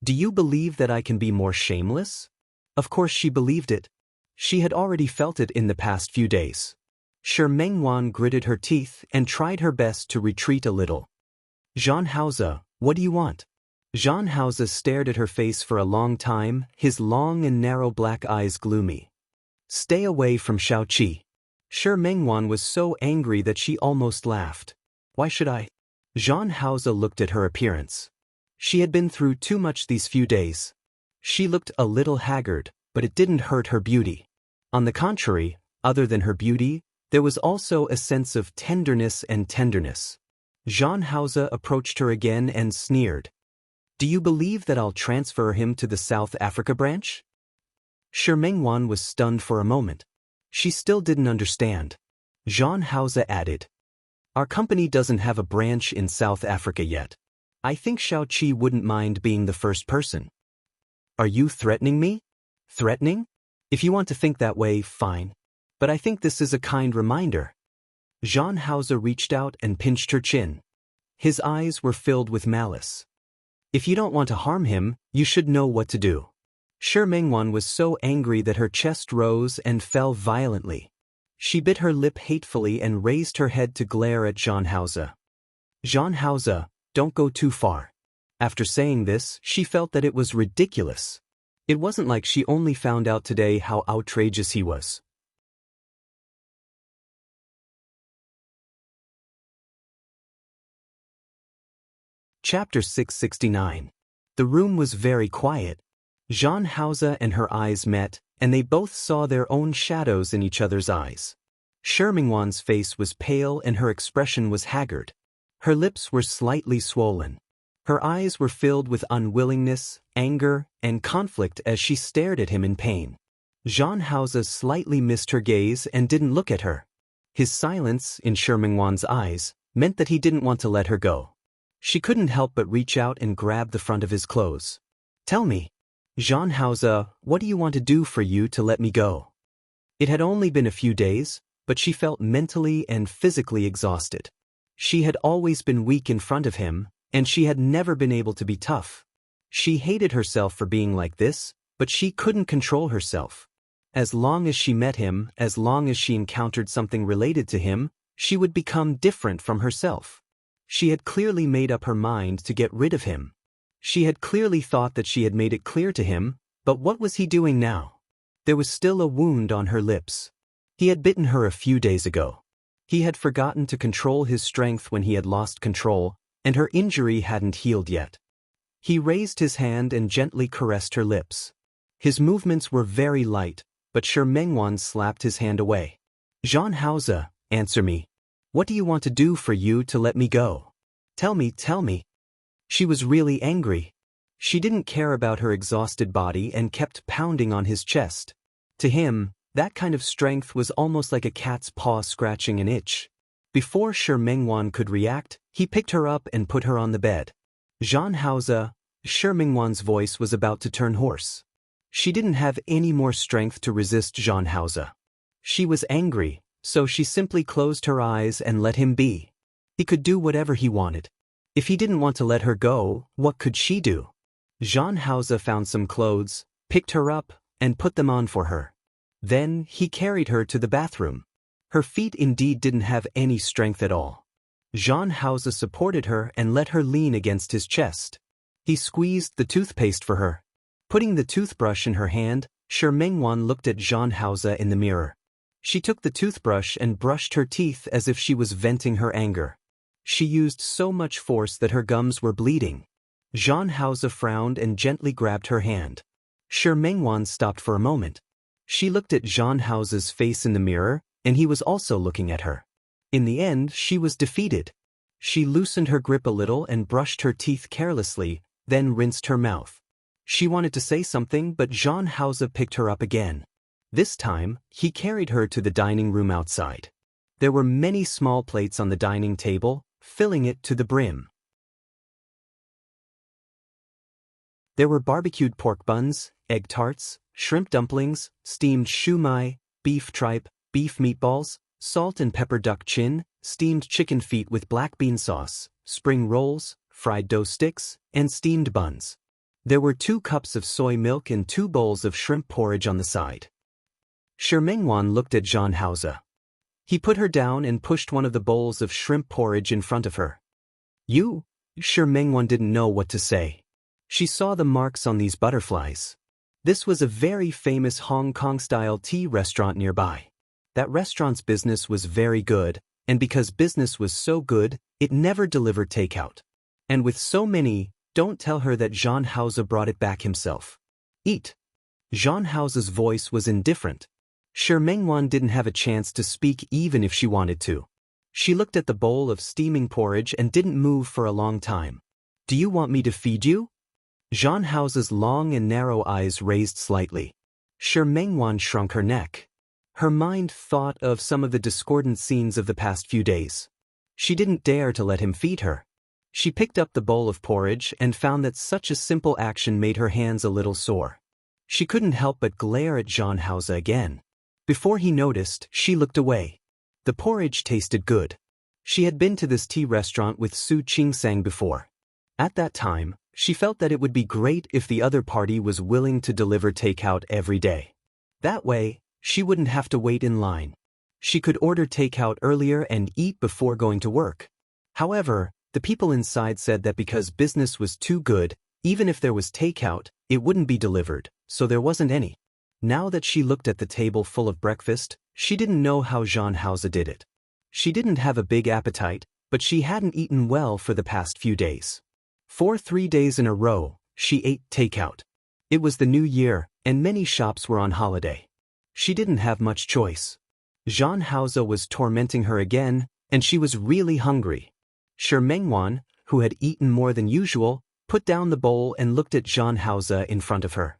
Do you believe that I can be more shameless? Of course she believed it. She had already felt it in the past few days. Shi Mengwan gritted her teeth and tried her best to retreat a little. Zhan Hao, what do you want? Zhan Hao stared at her face for a long time, his long and narrow black eyes gloomy. Stay away from Xiao-Qi. Shi Mengwan was so angry that she almost laughed. Why should I? Zhan Hao looked at her appearance. She had been through too much these few days. She looked a little haggard, but it didn't hurt her beauty. On the contrary, other than her beauty, there was also a sense of tenderness and tenderness. Zhan Hao approached her again and sneered. Do you believe that I'll transfer him to the South Africa branch? Shi Mengwan was stunned for a moment. She still didn't understand. Zhan Hao added. Our company doesn't have a branch in South Africa yet. I think Xiao-Qi wouldn't mind being the first person. Are you threatening me? Threatening? If you want to think that way, fine. But I think this is a kind reminder. Zhan Hao reached out and pinched her chin. His eyes were filled with malice. If you don't want to harm him, you should know what to do. Shi Mengwan was so angry that her chest rose and fell violently. She bit her lip hatefully and raised her head to glare at Zhan Hao. Zhan Hao, don't go too far. After saying this, she felt that it was ridiculous. It wasn't like she only found out today how outrageous he was. Chapter 669. The room was very quiet. Zhan Hao and her eyes met, and they both saw their own shadows in each other's eyes. Shi Mengwan's face was pale and her expression was haggard. Her lips were slightly swollen. Her eyes were filled with unwillingness, anger, and conflict as she stared at him in pain. Zhan Hao slightly missed her gaze and didn't look at her. His silence, in Shi Mengwan's eyes, meant that he didn't want to let her go. She couldn't help but reach out and grab the front of his clothes. Tell me, Zhan Hao, what do you want to do for you to let me go? It had only been a few days, but she felt mentally and physically exhausted. She had always been weak in front of him, and she had never been able to be tough. She hated herself for being like this, but she couldn't control herself. As long as she met him, as long as she encountered something related to him, she would become different from herself. She had clearly made up her mind to get rid of him. She had clearly thought that she had made it clear to him, but what was he doing now? There was still a wound on her lips. He had bitten her a few days ago. He had forgotten to control his strength when he had lost control, and her injury hadn't healed yet. He raised his hand and gently caressed her lips. His movements were very light, but Shi Mengwan slapped his hand away. Zhan Hao, answer me. What do you want to do for you to let me go? Tell me, tell me. She was really angry. She didn't care about her exhausted body and kept pounding on his chest. To him, that kind of strength was almost like a cat's paw scratching an itch. Before Shi Mengwan could react, he picked her up and put her on the bed. Zhan Haoze, Shi Mengwan's voice was about to turn hoarse. She didn't have any more strength to resist Zhan Haoze. She was angry, so she simply closed her eyes and let him be. He could do whatever he wanted. If he didn't want to let her go, what could she do? Zhan Haoze found some clothes, picked her up, and put them on for her. Then he carried her to the bathroom. Her feet indeed didn't have any strength at all. Zhan Haoze supported her and let her lean against his chest. He squeezed the toothpaste for her. Putting the toothbrush in her hand, Shi Mengwan looked at Zhan Haoze in the mirror. She took the toothbrush and brushed her teeth as if she was venting her anger. She used so much force that her gums were bleeding. Zhan Haoze frowned and gently grabbed her hand. Shi Mengwan stopped for a moment. She looked at Zhan Haoze's face in the mirror, and he was also looking at her. In the end, she was defeated. She loosened her grip a little and brushed her teeth carelessly, then rinsed her mouth. She wanted to say something, but Zhan Haoze picked her up again. This time, he carried her to the dining room outside. There were many small plates on the dining table, filling it to the brim. There were barbecued pork buns, egg tarts, shrimp dumplings, steamed shumai, beef tripe, beef meatballs, salt and pepper duck chin, steamed chicken feet with black bean sauce, spring rolls, fried dough sticks, and steamed buns. There were 2 cups of soy milk and 2 bowls of shrimp porridge on the side. Shi Mengwan looked at Zhan Haoze. He put her down and pushed one of the bowls of shrimp porridge in front of her. "You?" Shi Mengwan didn't know what to say. She saw the marks on these butterflies. This was a very famous Hong Kong-style tea restaurant nearby. That restaurant's business was very good, and because business was so good, it never delivered takeout. And with so many, don't tell her that Zhan Haoze brought it back himself. "Eat." Zhan Haoze's voice was indifferent. Shi Mengwan didn't have a chance to speak even if she wanted to. She looked at the bowl of steaming porridge and didn't move for a long time. "Do you want me to feed you?" Zhan Haoze's long and narrow eyes raised slightly. Shi Mengwan shrunk her neck. Her mind thought of some of the discordant scenes of the past few days. She didn't dare to let him feed her. She picked up the bowl of porridge and found that such a simple action made her hands a little sore. She couldn't help but glare at Zhan Haoze again. Before he noticed, she looked away. The porridge tasted good. She had been to this tea restaurant with Su Qingsang before. At that time, she felt that it would be great if the other party was willing to deliver takeout every day. That way, she wouldn't have to wait in line. She could order takeout earlier and eat before going to work. However, the people inside said that because business was too good, even if there was takeout, it wouldn't be delivered, so there wasn't any. Now that she looked at the table full of breakfast, she didn't know how Zhan Haoze did it. She didn't have a big appetite, but she hadn't eaten well for the past few days. For 3 days in a row, she ate takeout. It was the new year, and many shops were on holiday. She didn't have much choice. Zhan Haoze was tormenting her again, and she was really hungry. Shi Mengwan, who had eaten more than usual, put down the bowl and looked at Zhan Haoze in front of her.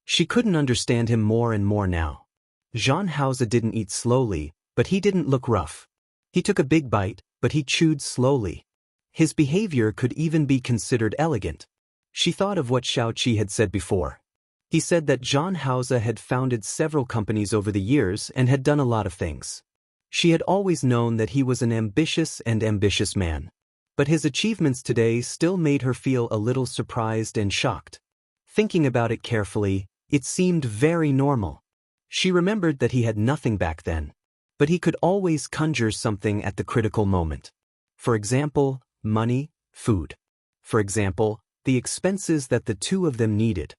She couldn't understand him more and more now. Zhan Haoze didn't eat slowly, but he didn't look rough. He took a big bite, but he chewed slowly. His behavior could even be considered elegant. She thought of what Shao Qi had said before. He said that Zhan Haoze had founded several companies over the years and had done a lot of things. She had always known that he was an ambitious man. But his achievements today still made her feel a little surprised and shocked. Thinking about it carefully, it seemed very normal. She remembered that he had nothing back then. But he could always conjure something at the critical moment. For example, money, food. For example, the expenses that the two of them needed.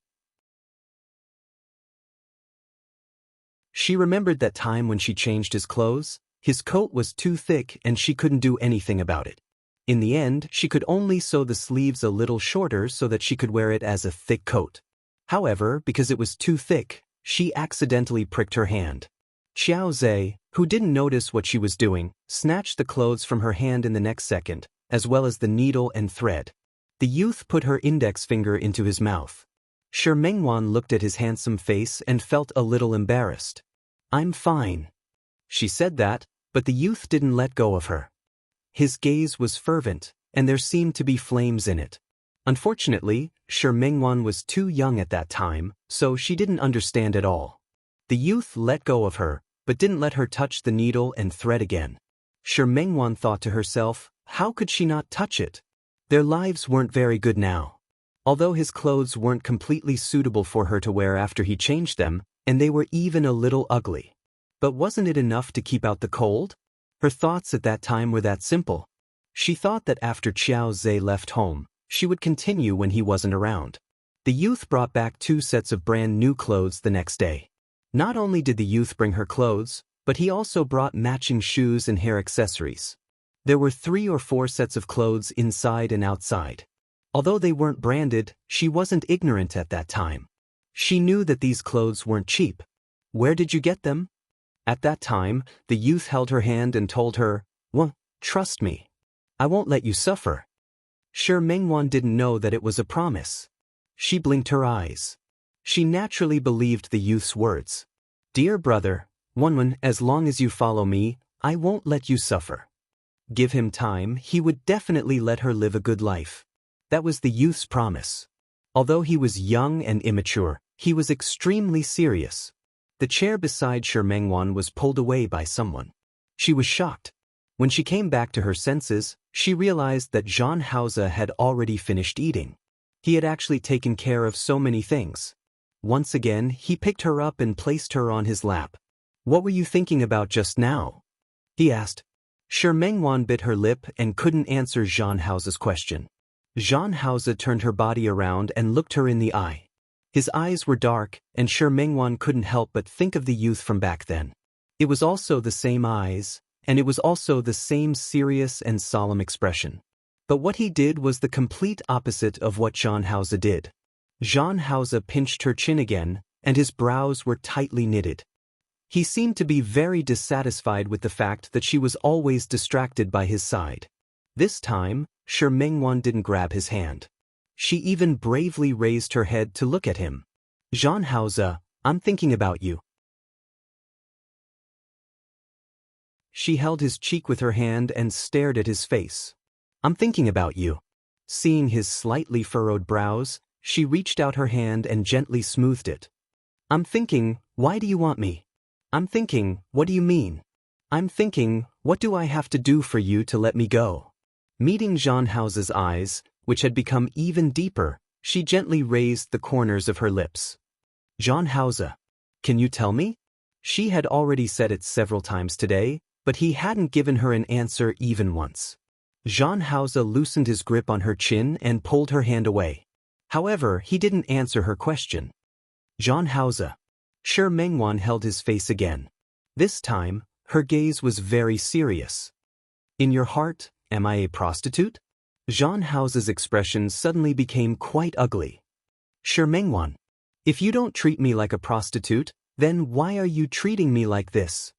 She remembered that time when she changed his clothes. His coat was too thick and she couldn't do anything about it. In the end, she could only sew the sleeves a little shorter so that she could wear it as a thick coat. However, because it was too thick, she accidentally pricked her hand. Xiao Zhe, who didn't notice what she was doing, snatched the clothes from her hand in the next second, as well as the needle and thread. The youth put her index finger into his mouth. Shi Mengwan looked at his handsome face and felt a little embarrassed. "I'm fine." She said that, but the youth didn't let go of her. His gaze was fervent, and there seemed to be flames in it. Unfortunately, Shi Mengwan was too young at that time, so she didn't understand at all. The youth let go of her, but didn't let her touch the needle and thread again. Shi Mengwan thought to herself, how could she not touch it? Their lives weren't very good now. Although his clothes weren't completely suitable for her to wear after he changed them, and they were even a little ugly. But wasn't it enough to keep out the cold? Her thoughts at that time were that simple. She thought that after Qiao Zhe left home, she would continue when he wasn't around. The youth brought back 2 sets of brand new clothes the next day. Not only did the youth bring her clothes, but he also brought matching shoes and hair accessories. There were 3 or 4 sets of clothes inside and outside. Although they weren't branded, she wasn't ignorant at that time. She knew that these clothes weren't cheap. Where did you get them? At that time, the youth held her hand and told her, "Well, trust me. I won't let you suffer." Shi Mengwan didn't know that it was a promise. She blinked her eyes. She naturally believed the youth's words. "Dear brother, Wenwen, as long as you follow me, I won't let you suffer." Give him time, he would definitely let her live a good life. That was the youth's promise. Although he was young and immature, he was extremely serious. The chair beside Shi Mengwan was pulled away by someone. She was shocked. When she came back to her senses, she realized that Zhan Haoze had already finished eating. He had actually taken care of so many things. Once again, he picked her up and placed her on his lap. "What were you thinking about just now?" he asked. Shi Mengwan bit her lip and couldn't answer Zhan Haoze's question. Zhan Haoze turned her body around and looked her in the eye. His eyes were dark, and Shi Mengwan couldn't help but think of the youth from back then. It was also the same eyes, and it was also the same serious and solemn expression. But what he did was the complete opposite of what Zhan Haoze did. Zhan Haoze pinched her chin again, and his brows were tightly knitted. He seemed to be very dissatisfied with the fact that she was always distracted by his side. This time, Shi Mengwan didn't grab his hand. She even bravely raised her head to look at him. "Zhan Haoze, I'm thinking about you." She held his cheek with her hand and stared at his face. "I'm thinking about you." Seeing his slightly furrowed brows, she reached out her hand and gently smoothed it. "I'm thinking, why do you want me? I'm thinking, what do you mean? I'm thinking, what do I have to do for you to let me go?" Meeting Zhan Haoze's eyes, which had become even deeper, she gently raised the corners of her lips. "Zhan Haoze, can you tell me?" She had already said it several times today, but he hadn't given her an answer even once. Zhan Haoze loosened his grip on her chin and pulled her hand away. However, he didn't answer her question. "Zhan Haoze." Shi Mengwan held his face again. This time, her gaze was very serious. "In your heart, am I a prostitute?" Zhan Haoze's expression suddenly became quite ugly. "Shi Mengwan, if you don't treat me like a prostitute, then why are you treating me like this?"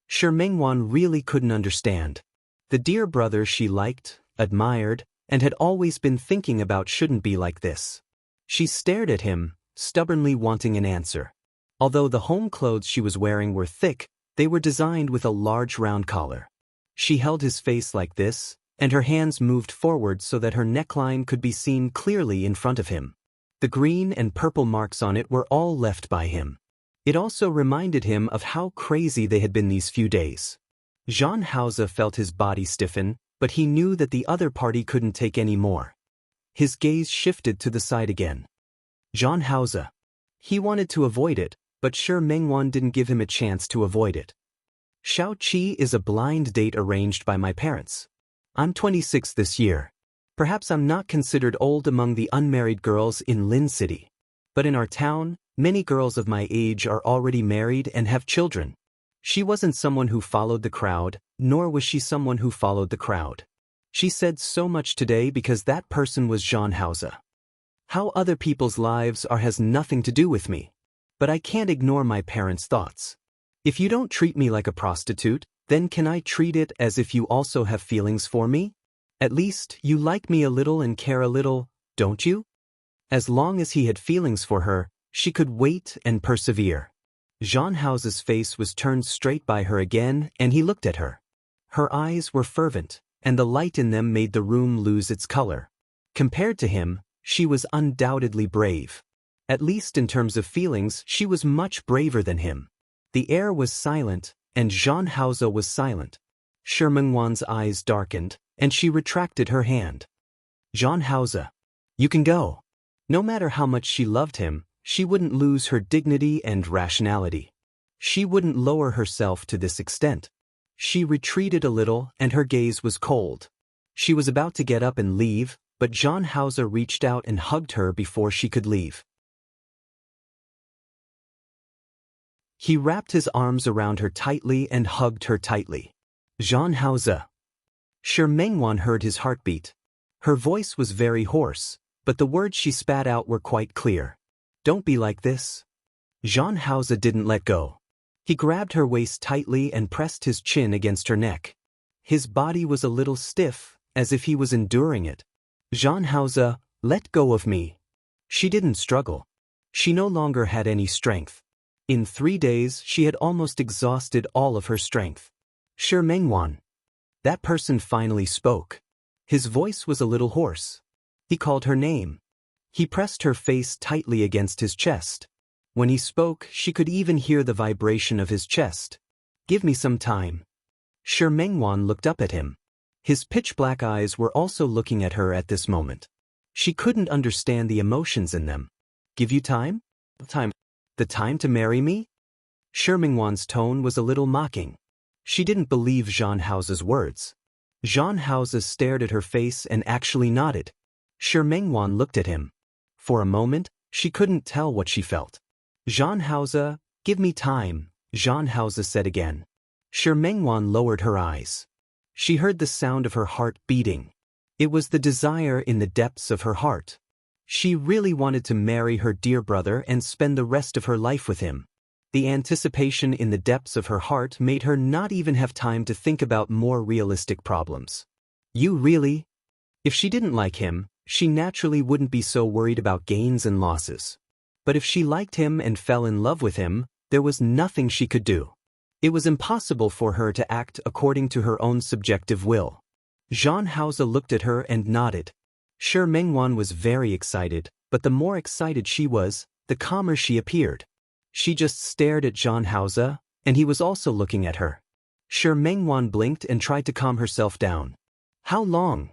Shi Mengwan really couldn't understand. The dear brother she liked, admired, and had always been thinking about shouldn't be like this. She stared at him, stubbornly wanting an answer. Although the home clothes she was wearing were thick, they were designed with a large round collar. She held his face like this, and her hands moved forward so that her neckline could be seen clearly in front of him. The green and purple marks on it were all left by him. It also reminded him of how crazy they had been these few days. Zhan Haoze felt his body stiffen, but he knew that the other party couldn't take any more. His gaze shifted to the side again. Zhan Haoze. He wanted to avoid it, but Shi Mengwan didn't give him a chance to avoid it. "Xiao Qi is a blind date arranged by my parents. I'm 26 this year. Perhaps I'm not considered old among the unmarried girls in Lin City. But in our town, many girls of my age are already married and have children. She wasn't someone who followed the crowd, nor was she someone who followed the crowd. She said so much today because that person was Zhan Haoze. How other people's lives are has nothing to do with me. But I can't ignore my parents' thoughts. If you don't treat me like a prostitute, then can I treat it as if you also have feelings for me? At least, you like me a little and care a little, don't you? As long as he had feelings for her, she could wait and persevere. Jean House's face was turned straight by her again, and he looked at her. Her eyes were fervent, and the light in them made the room lose its color. Compared to him, she was undoubtedly brave. At least in terms of feelings, she was much braver than him. The air was silent, and Jean House was silent. Shi Mengwan's eyes darkened, and she retracted her hand. Jean House, you can go. No matter how much she loved him, she wouldn't lose her dignity and rationality. She wouldn't lower herself to this extent. She retreated a little, and her gaze was cold. She was about to get up and leave, but Jean House reached out and hugged her before she could leave. He wrapped his arms around her tightly and hugged her tightly. Jean House. Shi Mengwan heard his heartbeat. Her voice was very hoarse, but the words she spat out were quite clear. Don't be like this. Jean House didn't let go. He grabbed her waist tightly and pressed his chin against her neck. His body was a little stiff, as if he was enduring it. Jean House, let go of me. She didn't struggle. She no longer had any strength. In 3 days, she had almost exhausted all of her strength. Shi Mengwan. That person finally spoke. His voice was a little hoarse. He called her name. He pressed her face tightly against his chest. When he spoke, she could even hear the vibration of his chest. Give me some time. Shi Mengwan looked up at him. His pitch-black eyes were also looking at her at this moment. She couldn't understand the emotions in them. Give you time? Time? The time to marry me? Shi Mengwan's tone was a little mocking. She didn't believe Jean House's words. Jean House stared at her face and actually nodded. Shi Mengwan looked at him. For a moment, she couldn't tell what she felt. Jean House, give me time, Jean House said again. Shi Mengwan lowered her eyes. She heard the sound of her heart beating. It was the desire in the depths of her heart. She really wanted to marry her dear brother and spend the rest of her life with him. The anticipation in the depths of her heart made her not even have time to think about more realistic problems. You really? If she didn't like him, she naturally wouldn't be so worried about gains and losses. But if she liked him and fell in love with him, there was nothing she could do. It was impossible for her to act according to her own subjective will. Jean House looked at her and nodded. Shi Mengwan was very excited, but the more excited she was, the calmer she appeared. She just stared at Jean House, and he was also looking at her. Shi Mengwan blinked and tried to calm herself down. How long?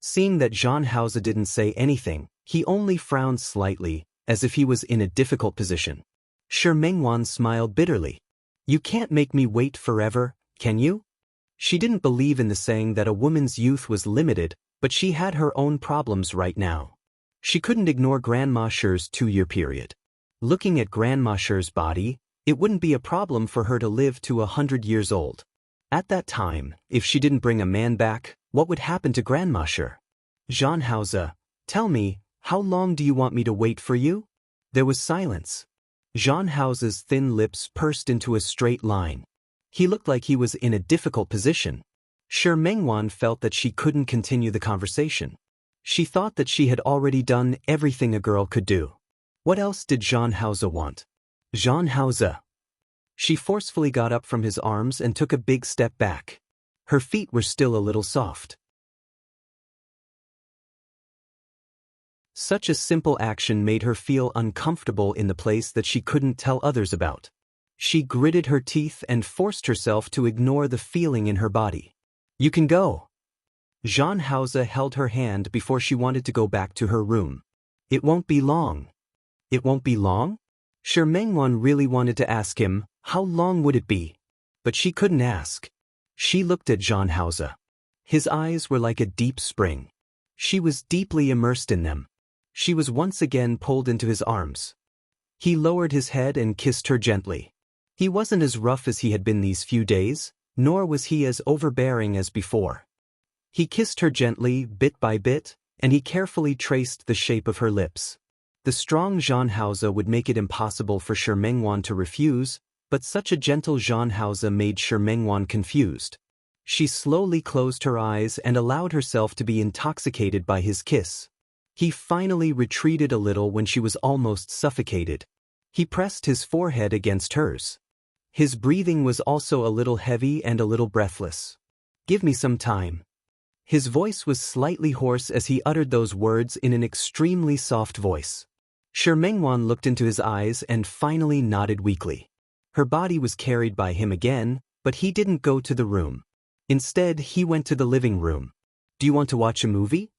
Seeing that Jean House didn't say anything, he only frowned slightly, as if he was in a difficult position. Shi Mengwan smiled bitterly. You can't make me wait forever, can you? She didn't believe in the saying that a woman's youth was limited, but she had her own problems right now. She couldn't ignore Grandma Shi's 2-year period. Looking at Grandma Shi's body, it wouldn't be a problem for her to live to 100 years old. At that time, if she didn't bring a man back, what would happen to Grandma Shi? Jean House, tell me, how long do you want me to wait for you? There was silence. Jean House's thin lips pursed into a straight line. He looked like he was in a difficult position. Shi Mengwan felt that she couldn't continue the conversation. She thought that she had already done everything a girl could do. What else did Jean House want? Jean House. She forcefully got up from his arms and took a big step back. Her feet were still a little soft. Such a simple action made her feel uncomfortable in the place that she couldn't tell others about. She gritted her teeth and forced herself to ignore the feeling in her body. You can go. Jean House held her hand before she wanted to go back to her room. It won't be long. It won't be long? Shi Mengwan really wanted to ask him, how long would it be? But she couldn't ask. She looked at Jean House. His eyes were like a deep spring. She was deeply immersed in them. She was once again pulled into his arms. He lowered his head and kissed her gently. He wasn't as rough as he had been these few days, nor was he as overbearing as before. He kissed her gently, bit by bit, and he carefully traced the shape of her lips. The strong Jean House would make it impossible for Shi Mengwan to refuse, but such a gentle Jean House made Shi Mengwan confused. She slowly closed her eyes and allowed herself to be intoxicated by his kiss. He finally retreated a little when she was almost suffocated. He pressed his forehead against hers. His breathing was also a little heavy and a little breathless. "Give me some time." His voice was slightly hoarse as he uttered those words in an extremely soft voice. Shi Mengwan looked into his eyes and finally nodded weakly. Her body was carried by him again, but he didn't go to the room. Instead, he went to the living room. "Do you want to watch a movie?"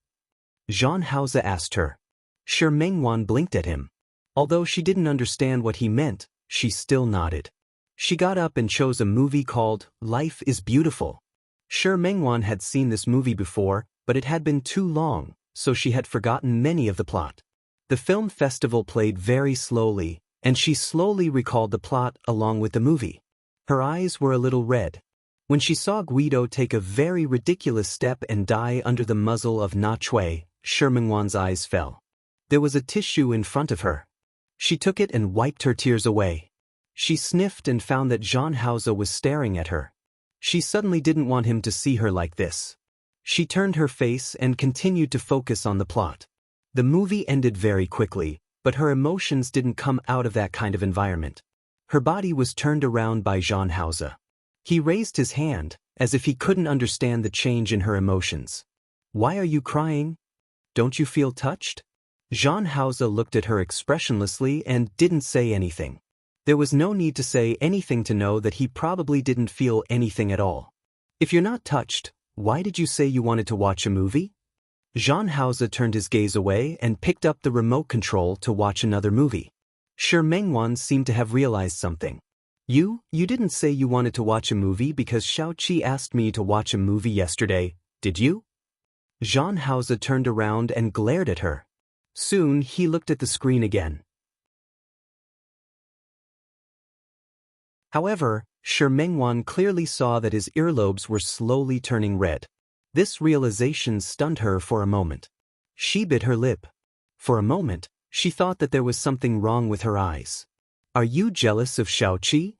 Zhang Haoze asked her. Shi Mengwan blinked at him. Although she didn't understand what he meant, she still nodded. She got up and chose a movie called Life is Beautiful. Shi Mengwan had seen this movie before, but it had been too long, so she had forgotten many of the plot. The film festival played very slowly, and she slowly recalled the plot along with the movie. Her eyes were a little red. When she saw Guido take a very ridiculous step and die under the muzzle of Na Chui, Shi Mengwan's eyes fell. There was a tissue in front of her. She took it and wiped her tears away. She sniffed and found that Zhang Haoze was staring at her. She suddenly didn't want him to see her like this. She turned her face and continued to focus on the plot. The movie ended very quickly, but her emotions didn't come out of that kind of environment. Her body was turned around by Zhang Haoze. He raised his hand, as if he couldn't understand the change in her emotions. "Why are you crying? Don't you feel touched?" Zhang Haoze looked at her expressionlessly and didn't say anything. There was no need to say anything to know that he probably didn't feel anything at all. "If you're not touched, why did you say you wanted to watch a movie?" Zhang Haoze turned his gaze away and picked up the remote control to watch another movie. Shi Mengwan seemed to have realized something. You didn't say you wanted to watch a movie because Xiaoqi asked me to watch a movie yesterday, did you?" Zhang Haoze turned around and glared at her. Soon he looked at the screen again. However, Shi Mengwan clearly saw that his earlobes were slowly turning red. This realization stunned her for a moment. She bit her lip. For a moment, she thought that there was something wrong with her eyes. "Are you jealous of Xiaoqi?"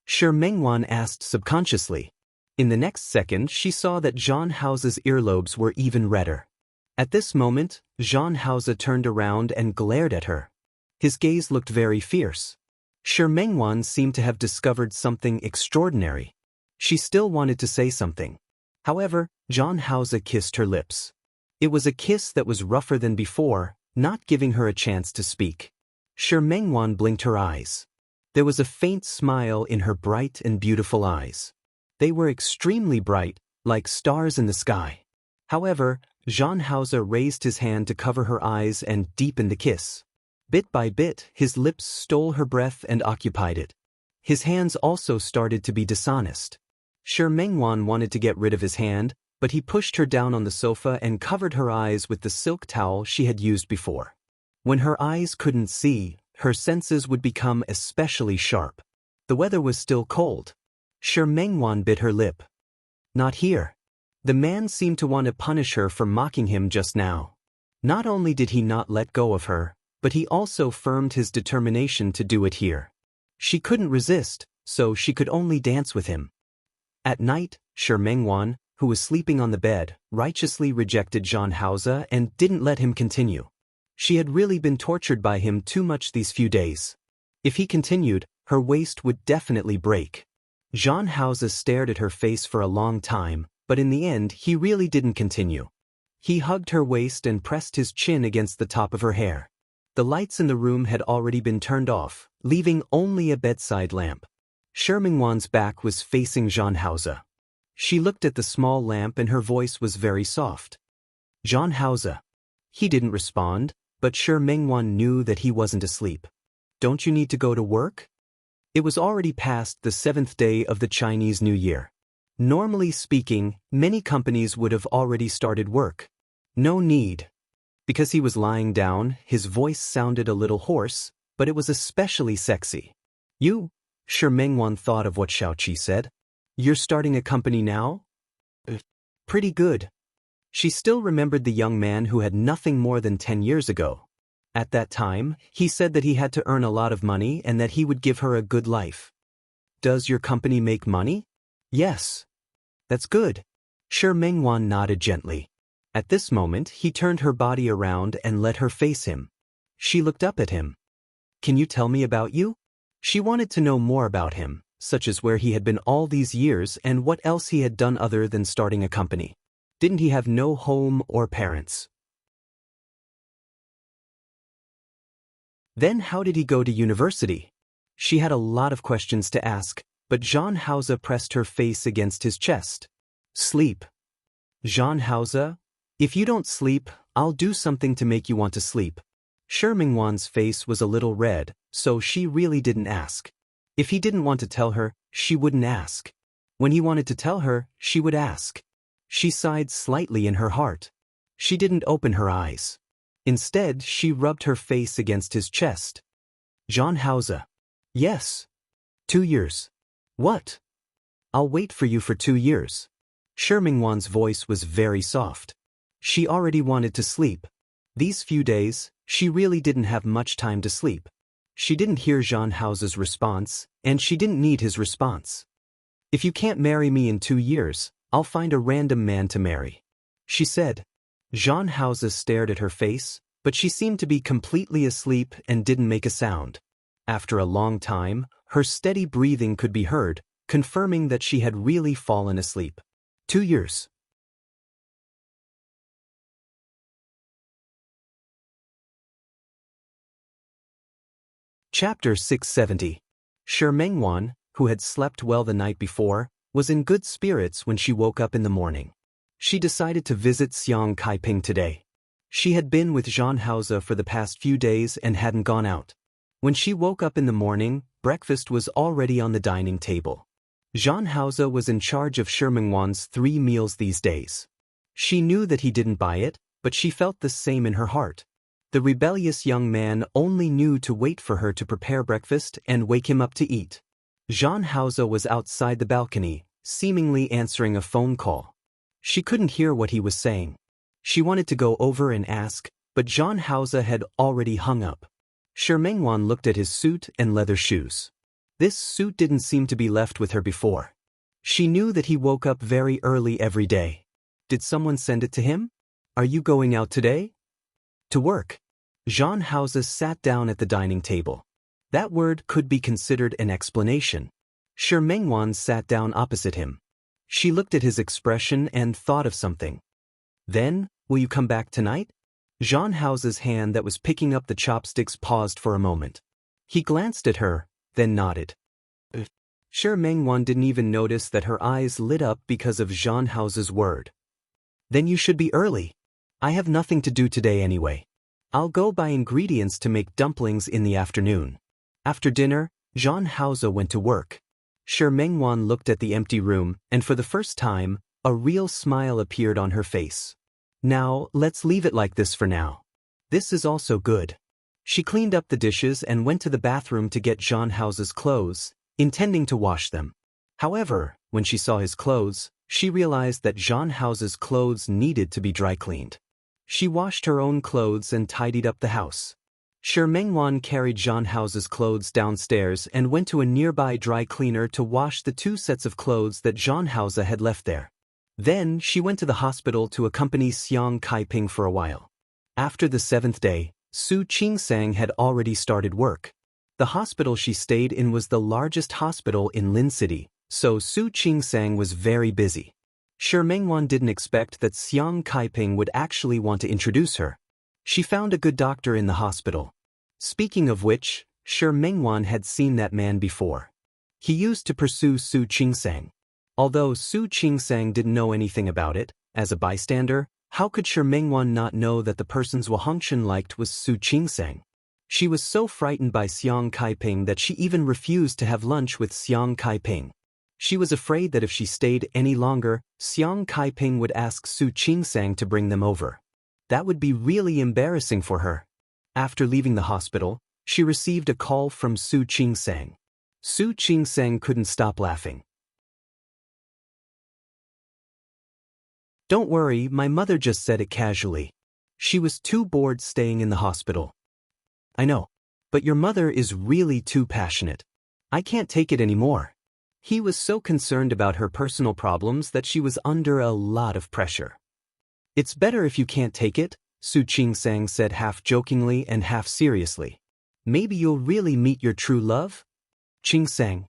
Shi Mengwan asked subconsciously. In the next second, she saw that Zhang Haoze's earlobes were even redder. At this moment, Zhang Haoze turned around and glared at her. His gaze looked very fierce. Shi Mengwan seemed to have discovered something extraordinary. She still wanted to say something. However, Zhang Haoze kissed her lips. It was a kiss that was rougher than before, not giving her a chance to speak. Shi Mengwan blinked her eyes. There was a faint smile in her bright and beautiful eyes. They were extremely bright, like stars in the sky. However, Zhang Haoze raised his hand to cover her eyes and deepen the kiss. Bit by bit, his lips stole her breath and occupied it. His hands also started to be dishonest. Shi Mengwan wanted to get rid of his hand, but he pushed her down on the sofa and covered her eyes with the silk towel she had used before. When her eyes couldn't see, her senses would become especially sharp. The weather was still cold. Shi Mengwan bit her lip. "Not here." The man seemed to want to punish her for mocking him just now. Not only did he not let go of her, but he also firmed his determination to do it here. She couldn't resist, so she could only dance with him. At night, Shi Mengwan, who was sleeping on the bed, righteously rejected Zhang Haoze and didn't let him continue. She had really been tortured by him too much these few days. If he continued, her waist would definitely break. Zhang Haoze stared at her face for a long time, but in the end he really didn't continue. He hugged her waist and pressed his chin against the top of her hair. The lights in the room had already been turned off, leaving only a bedside lamp. Shi Mengwan's back was facing Zhang Haoze. She looked at the small lamp and her voice was very soft. "Zhang Haoze." He didn't respond, but Shi Mengwan knew that he wasn't asleep. "Don't you need to go to work?" It was already past the 7th day of the Chinese New Year. Normally speaking, many companies would have already started work. No need. Because he was lying down, his voice sounded a little hoarse, but it was especially sexy. "You?" Shi Mengwan thought of what Xiaoqi said. "You're starting a company now?" Pretty good." She still remembered the young man who had nothing more than 10 years ago. At that time, he said that he had to earn a lot of money and that he would give her a good life. "Does your company make money?" "Yes." That's good. Shi Mengwan nodded gently. At this moment, he turned her body around and let her face him. She looked up at him. Can you tell me about you? She wanted to know more about him, such as where he had been all these years and what else he had done other than starting a company. Didn't he have no home or parents? Then how did he go to university? She had a lot of questions to ask, but Jean Hauser pressed her face against his chest. Sleep. Jean Hauser, if you don't sleep, I'll do something to make you want to sleep. Shi Mengwan's face was a little red, so she really didn't ask. If he didn't want to tell her, she wouldn't ask. When he wanted to tell her, she would ask. She sighed slightly in her heart. She didn't open her eyes. Instead, she rubbed her face against his chest. Jean Hauser. Yes. 2 years. What? I'll wait for you for 2 years. Shi Mengwan's voice was very soft. She already wanted to sleep. These few days, she really didn't have much time to sleep. She didn't hear Jean Hauser's response, and she didn't need his response. If you can't marry me in 2 years, I'll find a random man to marry, she said. Jean Hauser stared at her face, but she seemed to be completely asleep and didn't make a sound. After a long time, her steady breathing could be heard, confirming that she had really fallen asleep. 2 years. Chapter 670. Shi Mengwan, who had slept well the night before, was in good spirits when she woke up in the morning. She decided to visit Xiang Kaiping today. She had been with Jean Hauser for the past few days and hadn't gone out. When she woke up in the morning, breakfast was already on the dining table. Jean Hauser was in charge of Shi Mengwan's 3 meals these days. She knew that he didn't buy it, but she felt the same in her heart. The rebellious young man only knew to wait for her to prepare breakfast and wake him up to eat. Jean Hauser was outside the balcony, seemingly answering a phone call. She couldn't hear what he was saying. She wanted to go over and ask, but Jean Hauser had already hung up. Shi Mengwan looked at his suit and leather shoes. This suit didn't seem to be left with her before. She knew that he woke up very early every day. Did someone send it to him? Are you going out today? To work. Jean Hauser sat down at the dining table. That word could be considered an explanation. Shi Mengwan sat down opposite him. She looked at his expression and thought of something. Then, will you come back tonight? Jean Hauser's hand that was picking up the chopsticks paused for a moment. He glanced at her, then nodded. Shi Mengwan didn't even notice that her eyes lit up because of Jean Hauser's word. Then you should be early. I have nothing to do today anyway. I'll go buy ingredients to make dumplings in the afternoon. After dinner, Jean Hauser went to work. Shi Mengwan looked at the empty room, and for the first time, a real smile appeared on her face. Now, let's leave it like this for now. This is also good. She cleaned up the dishes and went to the bathroom to get Jean Hauser's clothes, intending to wash them. However, when she saw his clothes, she realized that Jean Hauser's clothes needed to be dry cleaned. She washed her own clothes and tidied up the house. Shi Mengwan carried Jean Hauser's clothes downstairs and went to a nearby dry cleaner to wash the 2 sets of clothes that Jean Hauser had left there. Then she went to the hospital to accompany Xiang Kaiping for a while. After the 7th day, Su Qingsang had already started work. The hospital she stayed in was the largest hospital in Lin City, so Su Qingsang was very busy. Shi Mengwan didn't expect that Xiang Kaiping would actually want to introduce her. She found a good doctor in the hospital. Speaking of which, Shi Mengwan had seen that man before. He used to pursue Su Qingsang. Although Su Qingsang didn't know anything about it, as a bystander, how could Shi Mengwan not know that the person's Wahongshan liked was Su Qingsang? She was so frightened by Xiang Kaiping that she even refused to have lunch with Xiang Kaiping. She was afraid that if she stayed any longer, Xiang Kaiping would ask Su Qingsang to bring them over. That would be really embarrassing for her. After leaving the hospital, she received a call from Su Qingsang. Su Qingsang couldn't stop laughing. Don't worry, my mother just said it casually. She was too bored staying in the hospital. I know. But your mother is really too passionate. I can't take it anymore. He was so concerned about her personal problems that she was under a lot of pressure. "It's better if you can't take it," Su Chingsang said half jokingly and half seriously. "Maybe you'll really meet your true love?" Chingsang.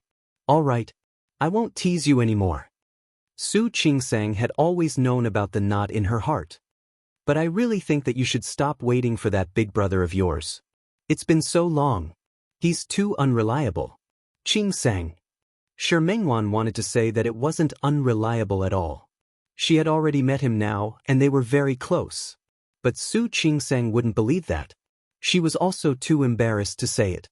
"All right. I won't tease you anymore." Su Chingsang had always known about the knot in her heart. "But I really think that you should stop waiting for that big brother of yours. It's been so long. He's too unreliable." Chingsang. Shi Mengwan wanted to say that it wasn't unreliable at all. She had already met him now, and they were very close. But Su Chingsang wouldn't believe that. She was also too embarrassed to say it.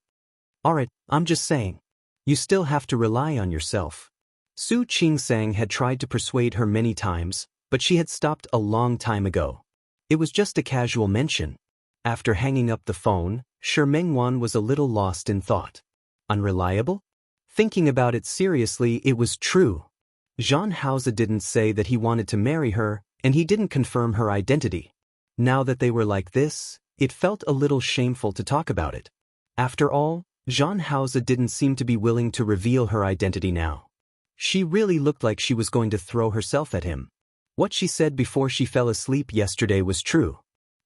"Alright, I'm just saying. You still have to rely on yourself." Su Chingsang had tried to persuade her many times, but she had stopped a long time ago. It was just a casual mention. After hanging up the phone, Shi Mengwan was a little lost in thought. Unreliable? Thinking about it seriously, it was true. Zhang Haoze didn't say that he wanted to marry her, and he didn't confirm her identity. Now that they were like this, it felt a little shameful to talk about it. After all, Zhang Haoze didn't seem to be willing to reveal her identity now. She really looked like she was going to throw herself at him. What she said before she fell asleep yesterday was true.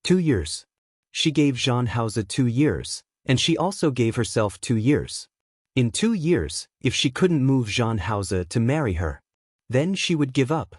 2 years. She gave Zhang Haoze 2 years, and she also gave herself 2 years. In 2 years, if she couldn't move Zhang Haoze to marry her, then she would give up.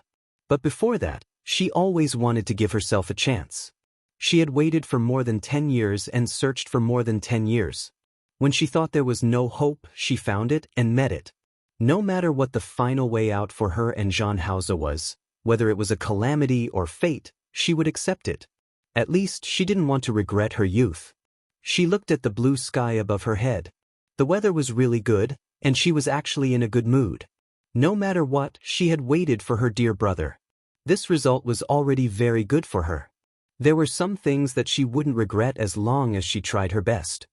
But before that, she always wanted to give herself a chance. She had waited for more than 10 years and searched for more than 10 years. When she thought there was no hope, she found it and met it. No matter what the final way out for her and Zhang Haoze was, whether it was a calamity or fate, she would accept it. At least she didn't want to regret her youth. She looked at the blue sky above her head. The weather was really good, and she was actually in a good mood. No matter what, she had waited for her dear brother. This result was already very good for her. There were some things that she wouldn't regret as long as she tried her best.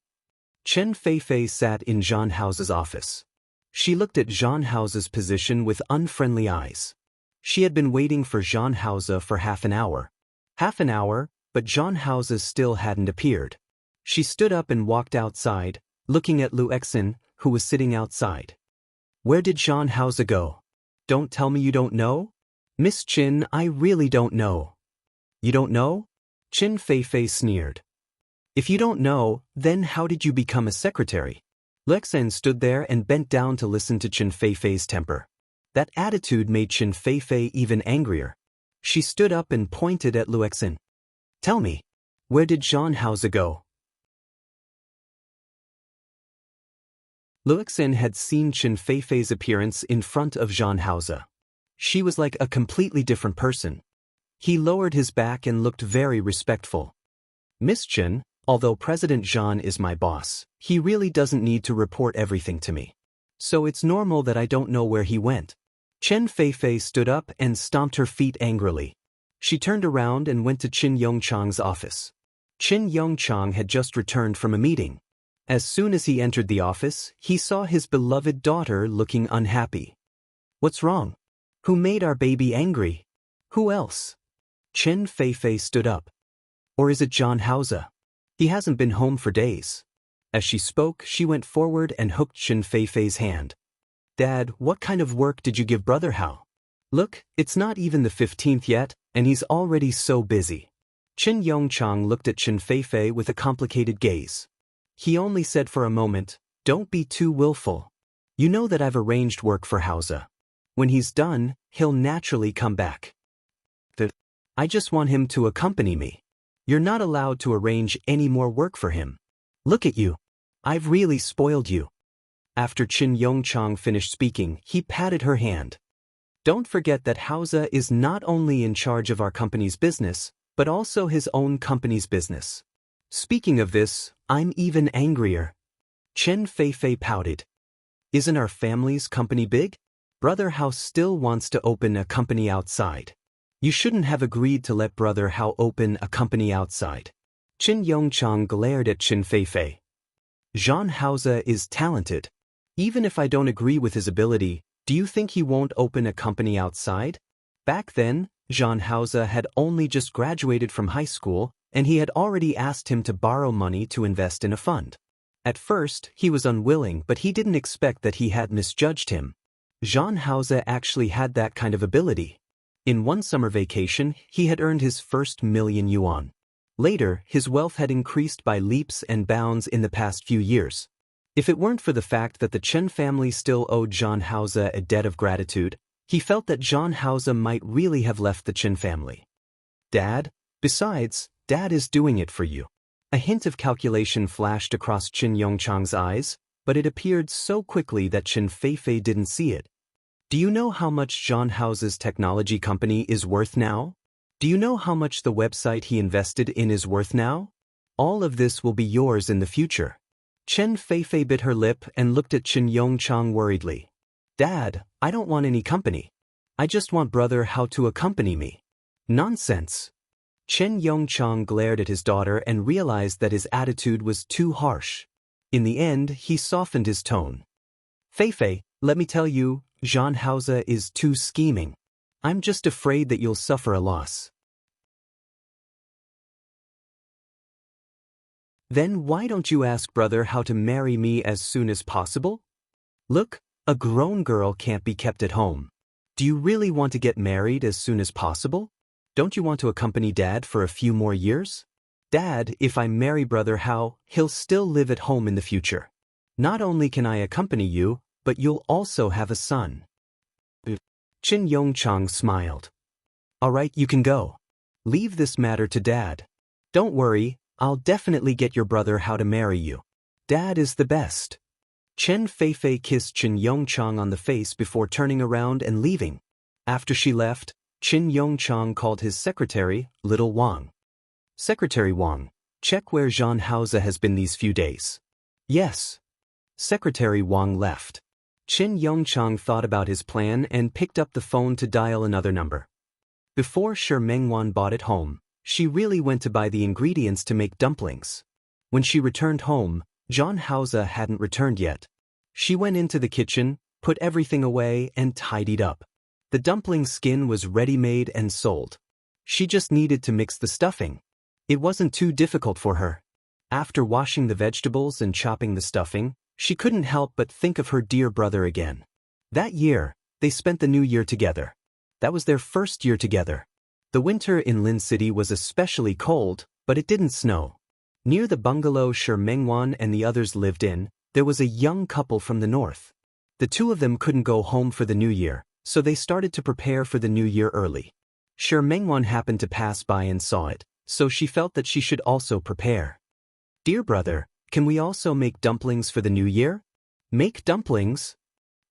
Chen Feifei sat in Zhang Haoze's office. She looked at Zhang Haoze's position with unfriendly eyes. She had been waiting for Zhang Haoze for half an hour. But Zhang Haoze still hadn't appeared. She stood up and walked outside, looking at Lu Exin, who was sitting outside. "Where did Zhang Haoze go? Don't tell me you don't know?" "Miss Qin, I really don't know." "You don't know?" Chen Feifei sneered. "If you don't know, then how did you become a secretary?" Lu Exin stood there and bent down to listen to Chen Feifei's temper. That attitude made Chen Feifei even angrier. She stood up and pointed at Lu Exin. "Tell me, where did Zhang Haoze go?" Lu Exin had seen Chen Feifei's appearance in front of Zhang Haoze. She was like a completely different person. He lowered his back and looked very respectful. "Miss Chen, although President Zhang is my boss, he really doesn't need to report everything to me. So it's normal that I don't know where he went." Chen Feifei stood up and stomped her feet angrily. She turned around and went to Qin Yongchang's office. Qin Yongchang had just returned from a meeting. As soon as he entered the office, he saw his beloved daughter looking unhappy. "What's wrong? Who made our baby angry? Who else?" Chen Feifei stood up. "Or is it Zhang Haoze? He hasn't been home for days." As she spoke, she went forward and hooked Chen Feifei's hand. "Dad, what kind of work did you give Brother Hao? Look, it's not even the 15th yet, and he's already so busy." Qin Yongchang looked at Chen Feifei with a complicated gaze. He only said for a moment, "Don't be too willful. You know that I've arranged work for Haoze. When he's done, he'll naturally come back. I just want him to accompany me. You're not allowed to arrange any more work for him. Look at you. I've really spoiled you." After Qin Yongchang finished speaking, he patted her hand. "Don't forget that Haoze is not only in charge of our company's business, but also his own company's business. Speaking of this, I'm even angrier." Chen Feifei pouted. "Isn't our family's company big? Brother Hao still wants to open a company outside. You shouldn't have agreed to let Brother Hao open a company outside." Qin Yongchang glared at Chen Feifei. "Zhang Haoze is talented. Even if I don't agree with his ability, do you think he won't open a company outside?" Back then, Zhang Haoze had only just graduated from high school, and he had already asked him to borrow money to invest in a fund. At first, he was unwilling, but he didn't expect that he had misjudged him. Jean Hauser actually had that kind of ability. In one summer vacation, he had earned his first $1,000,000 yuan. Later, his wealth had increased by leaps and bounds in the past few years. If it weren't for the fact that the Chen family still owed Jean Hauser a debt of gratitude, he felt that Jean Hauser might really have left the Chen family. Dad? Besides, Dad is doing it for you. A hint of calculation flashed across Qin Yongchang's eyes, but it appeared so quickly that Qin Feifei didn't see it. Do you know how much Jean Hauser's technology company is worth now? Do you know how much the website he invested in is worth now? All of this will be yours in the future. Chen Feifei bit her lip and looked at Qin Yongchang worriedly. Dad, I don't want any company. I just want brother Hao to accompany me. Nonsense. Chen Yongchang glared at his daughter and realized that his attitude was too harsh. In the end, he softened his tone. Feifei, let me tell you, Jean Hauser is too scheming. I'm just afraid that you'll suffer a loss. Then why don't you ask brother Hao to marry me as soon as possible? Look, a grown girl can't be kept at home. Do you really want to get married as soon as possible? Don't you want to accompany Dad for a few more years? Dad, if I marry brother Hao, he'll still live at home in the future. Not only can I accompany you, but you'll also have a son. Qin Yongchang smiled. All right, you can go. Leave this matter to Dad. Don't worry, I'll definitely get your brother Hao to marry you. Dad is the best. Chen Feifei kissed Qin Yongchang on the face before turning around and leaving. After she left, Qin Yongchang called his secretary, Little Wang. Secretary Wang, check where Jean Hauser has been these few days. Yes. Secretary Wang left. Qin Yongchang thought about his plan and picked up the phone to dial another number. Before Shi Mengwan bought it home, she really went to buy the ingredients to make dumplings. When she returned home, Jean Hauser hadn't returned yet. She went into the kitchen, put everything away, and tidied up. The dumpling skin was ready-made and sold. She just needed to mix the stuffing. It wasn't too difficult for her. After washing the vegetables and chopping the stuffing, she couldn't help but think of her dear brother again. That year, they spent the new year together. That was their first year together. The winter in Lin City was especially cold, but it didn't snow. Near the bungalow Shi Mengwan and the others lived in, there was a young couple from the north. The two of them couldn't go home for the new year, so they started to prepare for the new year early. Shi Mengwan happened to pass by and saw it, so she felt that she should also prepare. Dear brother, can we also make dumplings for the new year? Make dumplings?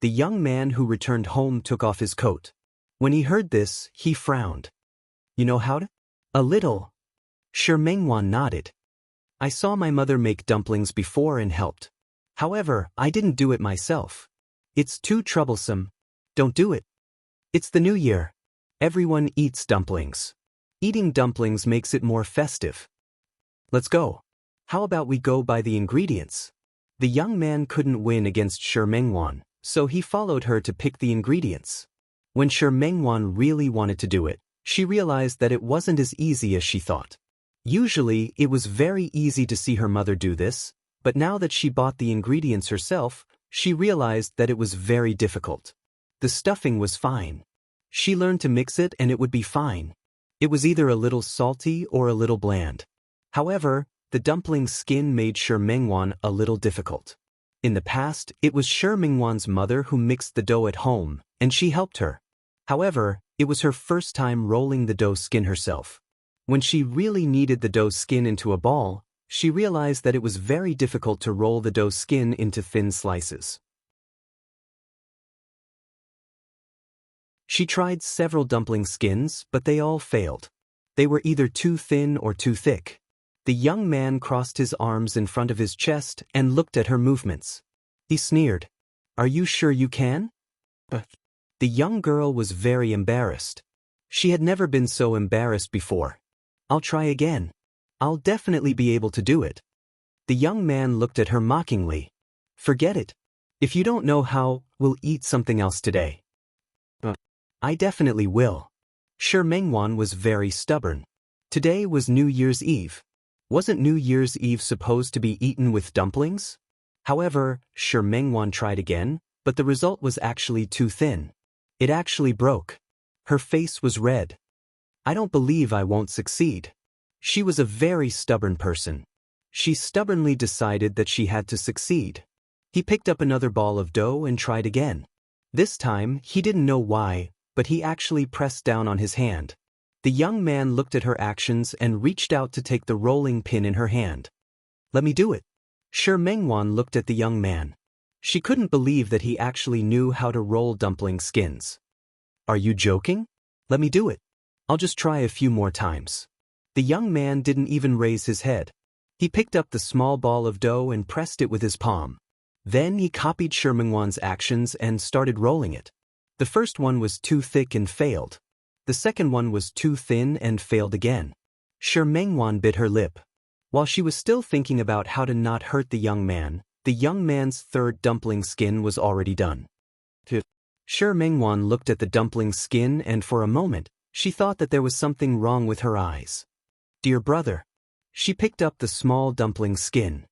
The young man who returned home took off his coat. When he heard this, he frowned. You know how to? A little. Shi Mengwan nodded. I saw my mother make dumplings before and helped. However, I didn't do it myself. It's too troublesome. Don't do it. It's the new year. Everyone eats dumplings. Eating dumplings makes it more festive. Let's go. How about we go buy the ingredients? The young man couldn't win against Shi Mengwan, so he followed her to pick the ingredients. When Shi Mengwan really wanted to do it, she realized that it wasn't as easy as she thought. Usually, it was very easy to see her mother do this, but now that she bought the ingredients herself, she realized that it was very difficult. The stuffing was fine. She learned to mix it and it would be fine. It was either a little salty or a little bland. However, the dumpling skin made Shi Mengwan a little difficult. In the past, it was Shi Mengwan's mother who mixed the dough at home, and she helped her. However, it was her first time rolling the dough skin herself. When she really kneaded the dough skin into a ball, she realized that it was very difficult to roll the dough skin into thin slices. She tried several dumpling skins, but they all failed. They were either too thin or too thick. The young man crossed his arms in front of his chest and looked at her movements. He sneered. Are you sure you can? The young girl was very embarrassed. She had never been so embarrassed before. I'll try again. I'll definitely be able to do it. The young man looked at her mockingly. Forget it. If you don't know how, we'll eat something else today. I definitely will. Shi Mengwan was very stubborn. Today was New Year's Eve. Wasn't New Year's Eve supposed to be eaten with dumplings? However, Shi Mengwan tried again, but the result was actually too thin. It actually broke. Her face was red. I don't believe I won't succeed. She was a very stubborn person. She stubbornly decided that she had to succeed. He picked up another ball of dough and tried again. This time, he didn't know why, but he actually pressed down on his hand. The young man looked at her actions and reached out to take the rolling pin in her hand. Let me do it. Shi Mengwan looked at the young man. She couldn't believe that he actually knew how to roll dumpling skins. Are you joking? Let me do it. I'll just try a few more times. The young man didn't even raise his head. He picked up the small ball of dough and pressed it with his palm. Then he copied Shi Mengwan's actions and started rolling it. The first one was too thick and failed. The second one was too thin and failed again. Shi Mengwan bit her lip. While she was still thinking about how to not hurt the young man's third dumpling skin was already done. Shi Mengwan looked at the dumpling skin and for a moment, she thought that there was something wrong with her eyes. Dear brother. She picked up the small dumpling skin.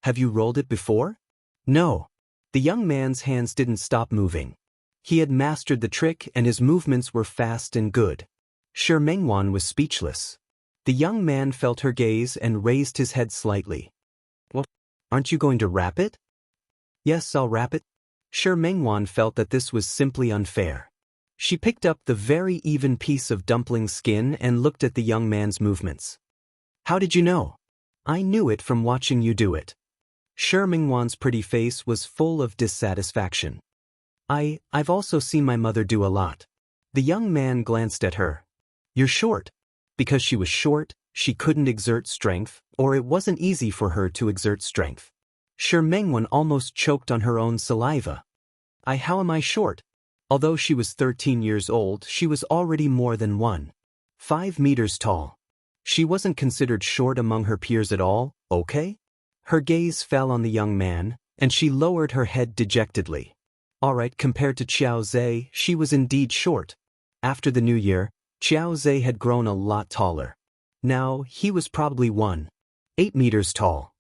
Have you rolled it before? No. The young man's hands didn't stop moving. He had mastered the trick and his movements were fast and good. Shi Mengwan was speechless. The young man felt her gaze and raised his head slightly. Well, aren't you going to wrap it? Yes, I'll wrap it. Shi Mengwan felt that this was simply unfair. She picked up the very even piece of dumpling skin and looked at the young man's movements. How did you know? I knew it from watching you do it. Shi Mengwan's pretty face was full of dissatisfaction. I've also seen my mother do a lot. The young man glanced at her. You're short. Because she was short, she couldn't exert strength, or it wasn't easy for her to exert strength. Shi Mengwan almost choked on her own saliva. How am I short? Although she was 13 years old, she was already more than 1.5 meters tall. She wasn't considered short among her peers at all, okay? Her gaze fell on the young man, and she lowered her head dejectedly. Alright, compared to Qiao Zhe, she was indeed short. After the new year, Qiao Zhe had grown a lot taller. Now, he was probably 1.8 meters tall.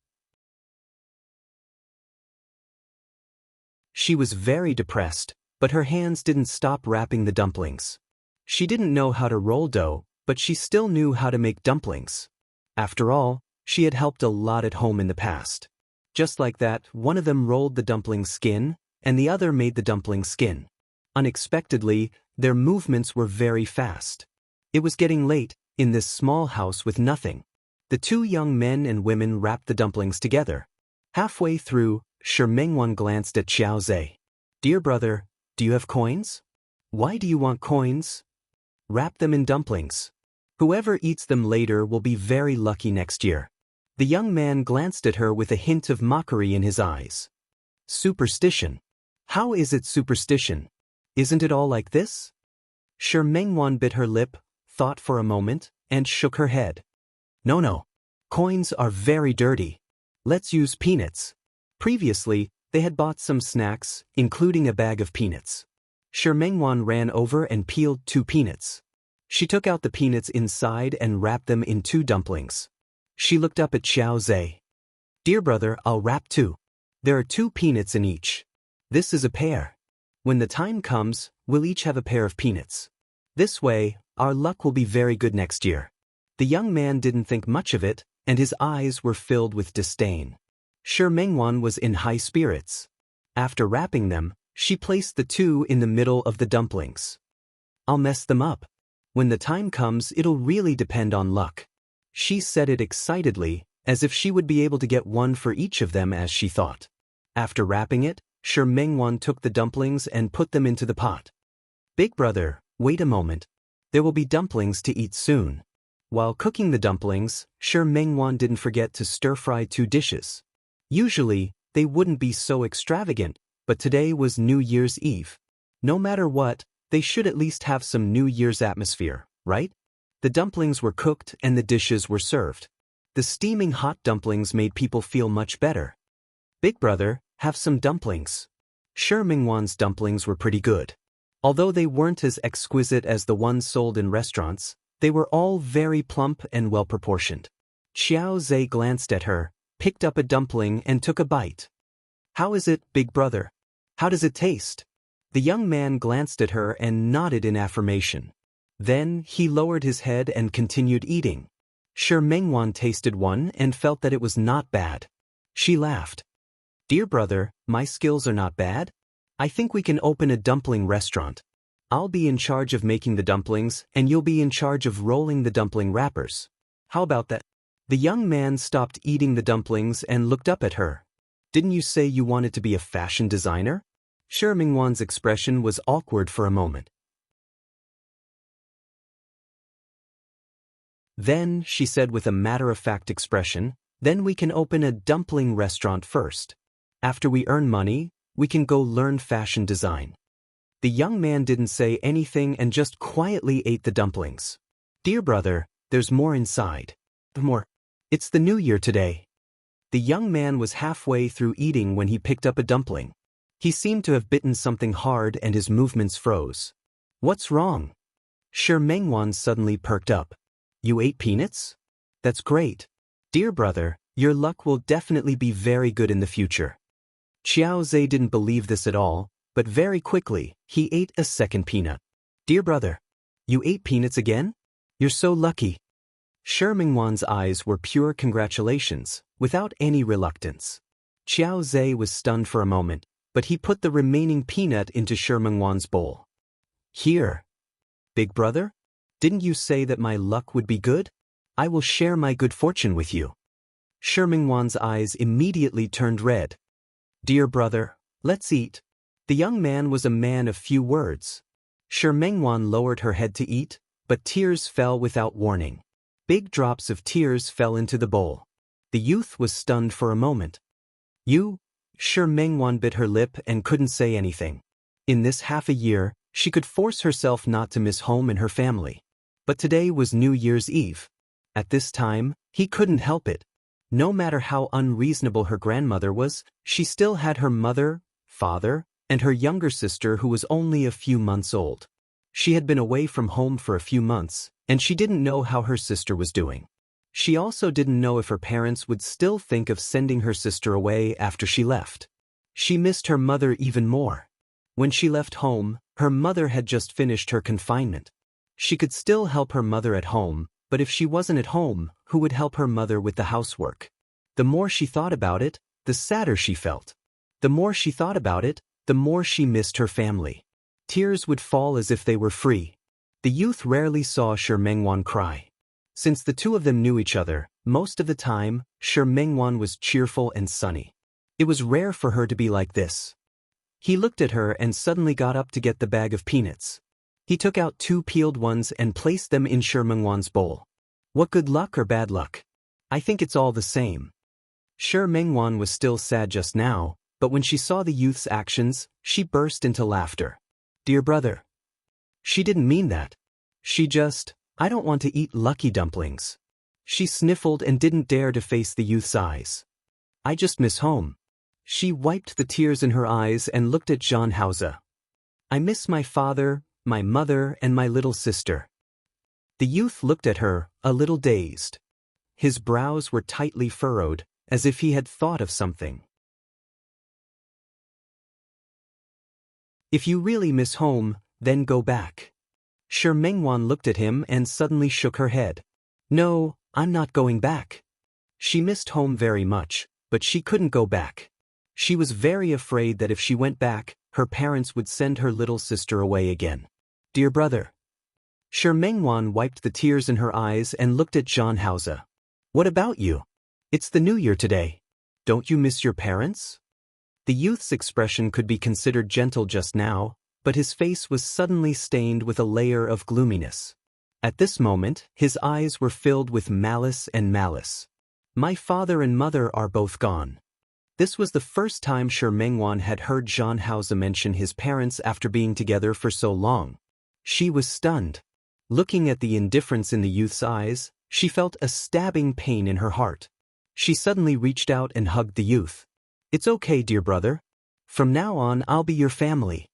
She was very depressed, but her hands didn't stop wrapping the dumplings. She didn't know how to roll dough, but she still knew how to make dumplings. After all, she had helped a lot at home in the past. Just like that, one of them rolled the dumpling skin, and the other made the dumpling skin. Unexpectedly, their movements were very fast. It was getting late, in this small house with nothing. The two young men and women wrapped the dumplings together. Halfway through, Shi Mengwan glanced at Qiao Zhe. Dear brother, do you have coins? Why do you want coins? Wrap them in dumplings. Whoever eats them later will be very lucky next year. The young man glanced at her with a hint of mockery in his eyes. Superstition. How is it superstition? Isn't it all like this? Shi Mengwan bit her lip, thought for a moment, and shook her head. No. Coins are very dirty. Let's use peanuts. Previously, they had bought some snacks, including a bag of peanuts. Shi Mengwan ran over and peeled 2 peanuts. She took out the peanuts inside and wrapped them in 2 dumplings. She looked up at Qiao Zhe. Dear brother, I'll wrap 2. There are 2 peanuts in each. This is a pair. When the time comes, we'll each have a pair of peanuts. This way, our luck will be very good next year. The young man didn't think much of it, and his eyes were filled with disdain. Shi Mengwan was in high spirits. After wrapping them, she placed the 2 in the middle of the dumplings. I'll mess them up. When the time comes, it'll really depend on luck. She said it excitedly, as if she would be able to get 1 for each of them as she thought. After wrapping it, Shi Mengwan took the dumplings and put them into the pot. Big brother, wait a moment. There will be dumplings to eat soon. While cooking the dumplings, Shi Mengwan didn't forget to stir-fry 2 dishes. Usually, they wouldn't be so extravagant, but today was New Year's Eve. No matter what, they should at least have some New Year's atmosphere, right? The dumplings were cooked and the dishes were served. The steaming hot dumplings made people feel much better. Big brother, have some dumplings. Shi Mengwan's dumplings were pretty good. Although they weren't as exquisite as the ones sold in restaurants, they were all very plump and well-proportioned. Qiao Zhe glanced at her, picked up a dumpling and took a bite. How is it, big brother? How does it taste? The young man glanced at her and nodded in affirmation. Then, he lowered his head and continued eating. Shi Mengwan tasted one and felt that it was not bad. She laughed. Dear brother, my skills are not bad. I think we can open a dumpling restaurant. I'll be in charge of making the dumplings and you'll be in charge of rolling the dumpling wrappers. How about that? The young man stopped eating the dumplings and looked up at her. Didn't you say you wanted to be a fashion designer? Shi Mengwan's expression was awkward for a moment. Then, she said with a matter-of-fact expression, then we can open a dumpling restaurant first. After we earn money, we can go learn fashion design. The young man didn't say anything and just quietly ate the dumplings. Dear brother, there's more inside. More. It's the new year today. The young man was halfway through eating when he picked up a dumpling. He seemed to have bitten something hard and his movements froze. What's wrong? Shi Mengwan suddenly perked up. You ate peanuts? That's great. Dear brother, your luck will definitely be very good in the future. Qiao Zhe didn't believe this at all, but very quickly, he ate a second peanut. Dear brother, you ate peanuts again? You're so lucky. Shi Mengwan's eyes were pure congratulations, without any reluctance. Qiao Zhe was stunned for a moment, but he put the remaining peanut into Shi Mengwan's bowl. Here. Big brother? Didn't you say that my luck would be good? I will share my good fortune with you. Shi Mengwan's eyes immediately turned red. Dear brother, let's eat. The young man was a man of few words. Shi Mengwan lowered her head to eat, but tears fell without warning. Big drops of tears fell into the bowl. The youth was stunned for a moment. You? Shi Mengwan bit her lip and couldn't say anything. In this half a year, she could force herself not to miss home and her family. But today was New Year's Eve. At this time, he couldn't help it. No matter how unreasonable her grandmother was, she still had her mother, father, and her younger sister who was only a few months old. She had been away from home for a few months, and she didn't know how her sister was doing. She also didn't know if her parents would still think of sending her sister away after she left. She missed her mother even more. When she left home, her mother had just finished her confinement. She could still help her mother at home, but if she wasn't at home, who would help her mother with the housework? The more she thought about it, the sadder she felt. The more she thought about it, the more she missed her family. Tears would fall as if they were free. The youth rarely saw Shi Mengwan cry. Since the two of them knew each other, most of the time, Shi Mengwan was cheerful and sunny. It was rare for her to be like this. He looked at her and suddenly got up to get the bag of peanuts. He took out 2 peeled ones and placed them in Shi Mengwan's bowl. What good luck or bad luck? I think it's all the same. Shi Mengwan was still sad just now, but when she saw the youth's actions, she burst into laughter. Dear brother. She didn't mean that. I don't want to eat lucky dumplings. She sniffled and didn't dare to face the youth's eyes. I just miss home. She wiped the tears in her eyes and looked at Jean Hauser. I miss my father, my mother, and my little sister. The youth looked at her, a little dazed. His brows were tightly furrowed, as if he had thought of something. If you really miss home, then go back. Shi Mengwan looked at him and suddenly shook her head. No, I'm not going back. She missed home very much, but she couldn't go back. She was very afraid that if she went back, her parents would send her little sister away again. Dear brother. Shi Mengwan wiped the tears in her eyes and looked at Jean Hauser. What about you? It's the new year today. Don't you miss your parents? The youth's expression could be considered gentle just now, but his face was suddenly stained with a layer of gloominess. At this moment, his eyes were filled with malice and malice. My father and mother are both gone. This was the first time Shi Mengwan had heard Jean Hauser mention his parents after being together for so long. She was stunned. Looking at the indifference in the youth's eyes, she felt a stabbing pain in her heart. She suddenly reached out and hugged the youth. It's okay, dear brother. From now on, I'll be your family.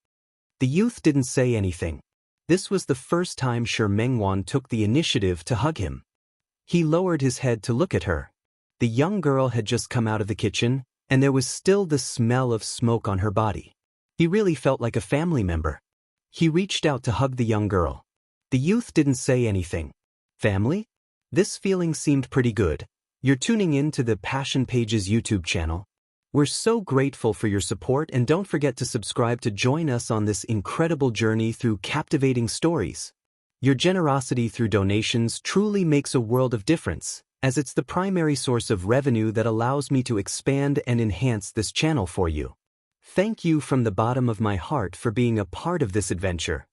The youth didn't say anything. This was the first time Shi Mengwan took the initiative to hug him. He lowered his head to look at her. The young girl had just come out of the kitchen, and there was still the smell of smoke on her body. He really felt like a family member. He reached out to hug the young girl. The youth didn't say anything. Family? This feeling seemed pretty good. You're tuning in to the Passion Pages YouTube channel. We're so grateful for your support, and don't forget to subscribe to join us on this incredible journey through captivating stories. Your generosity through donations truly makes a world of difference, as it's the primary source of revenue that allows me to expand and enhance this channel for you. Thank you from the bottom of my heart for being a part of this adventure.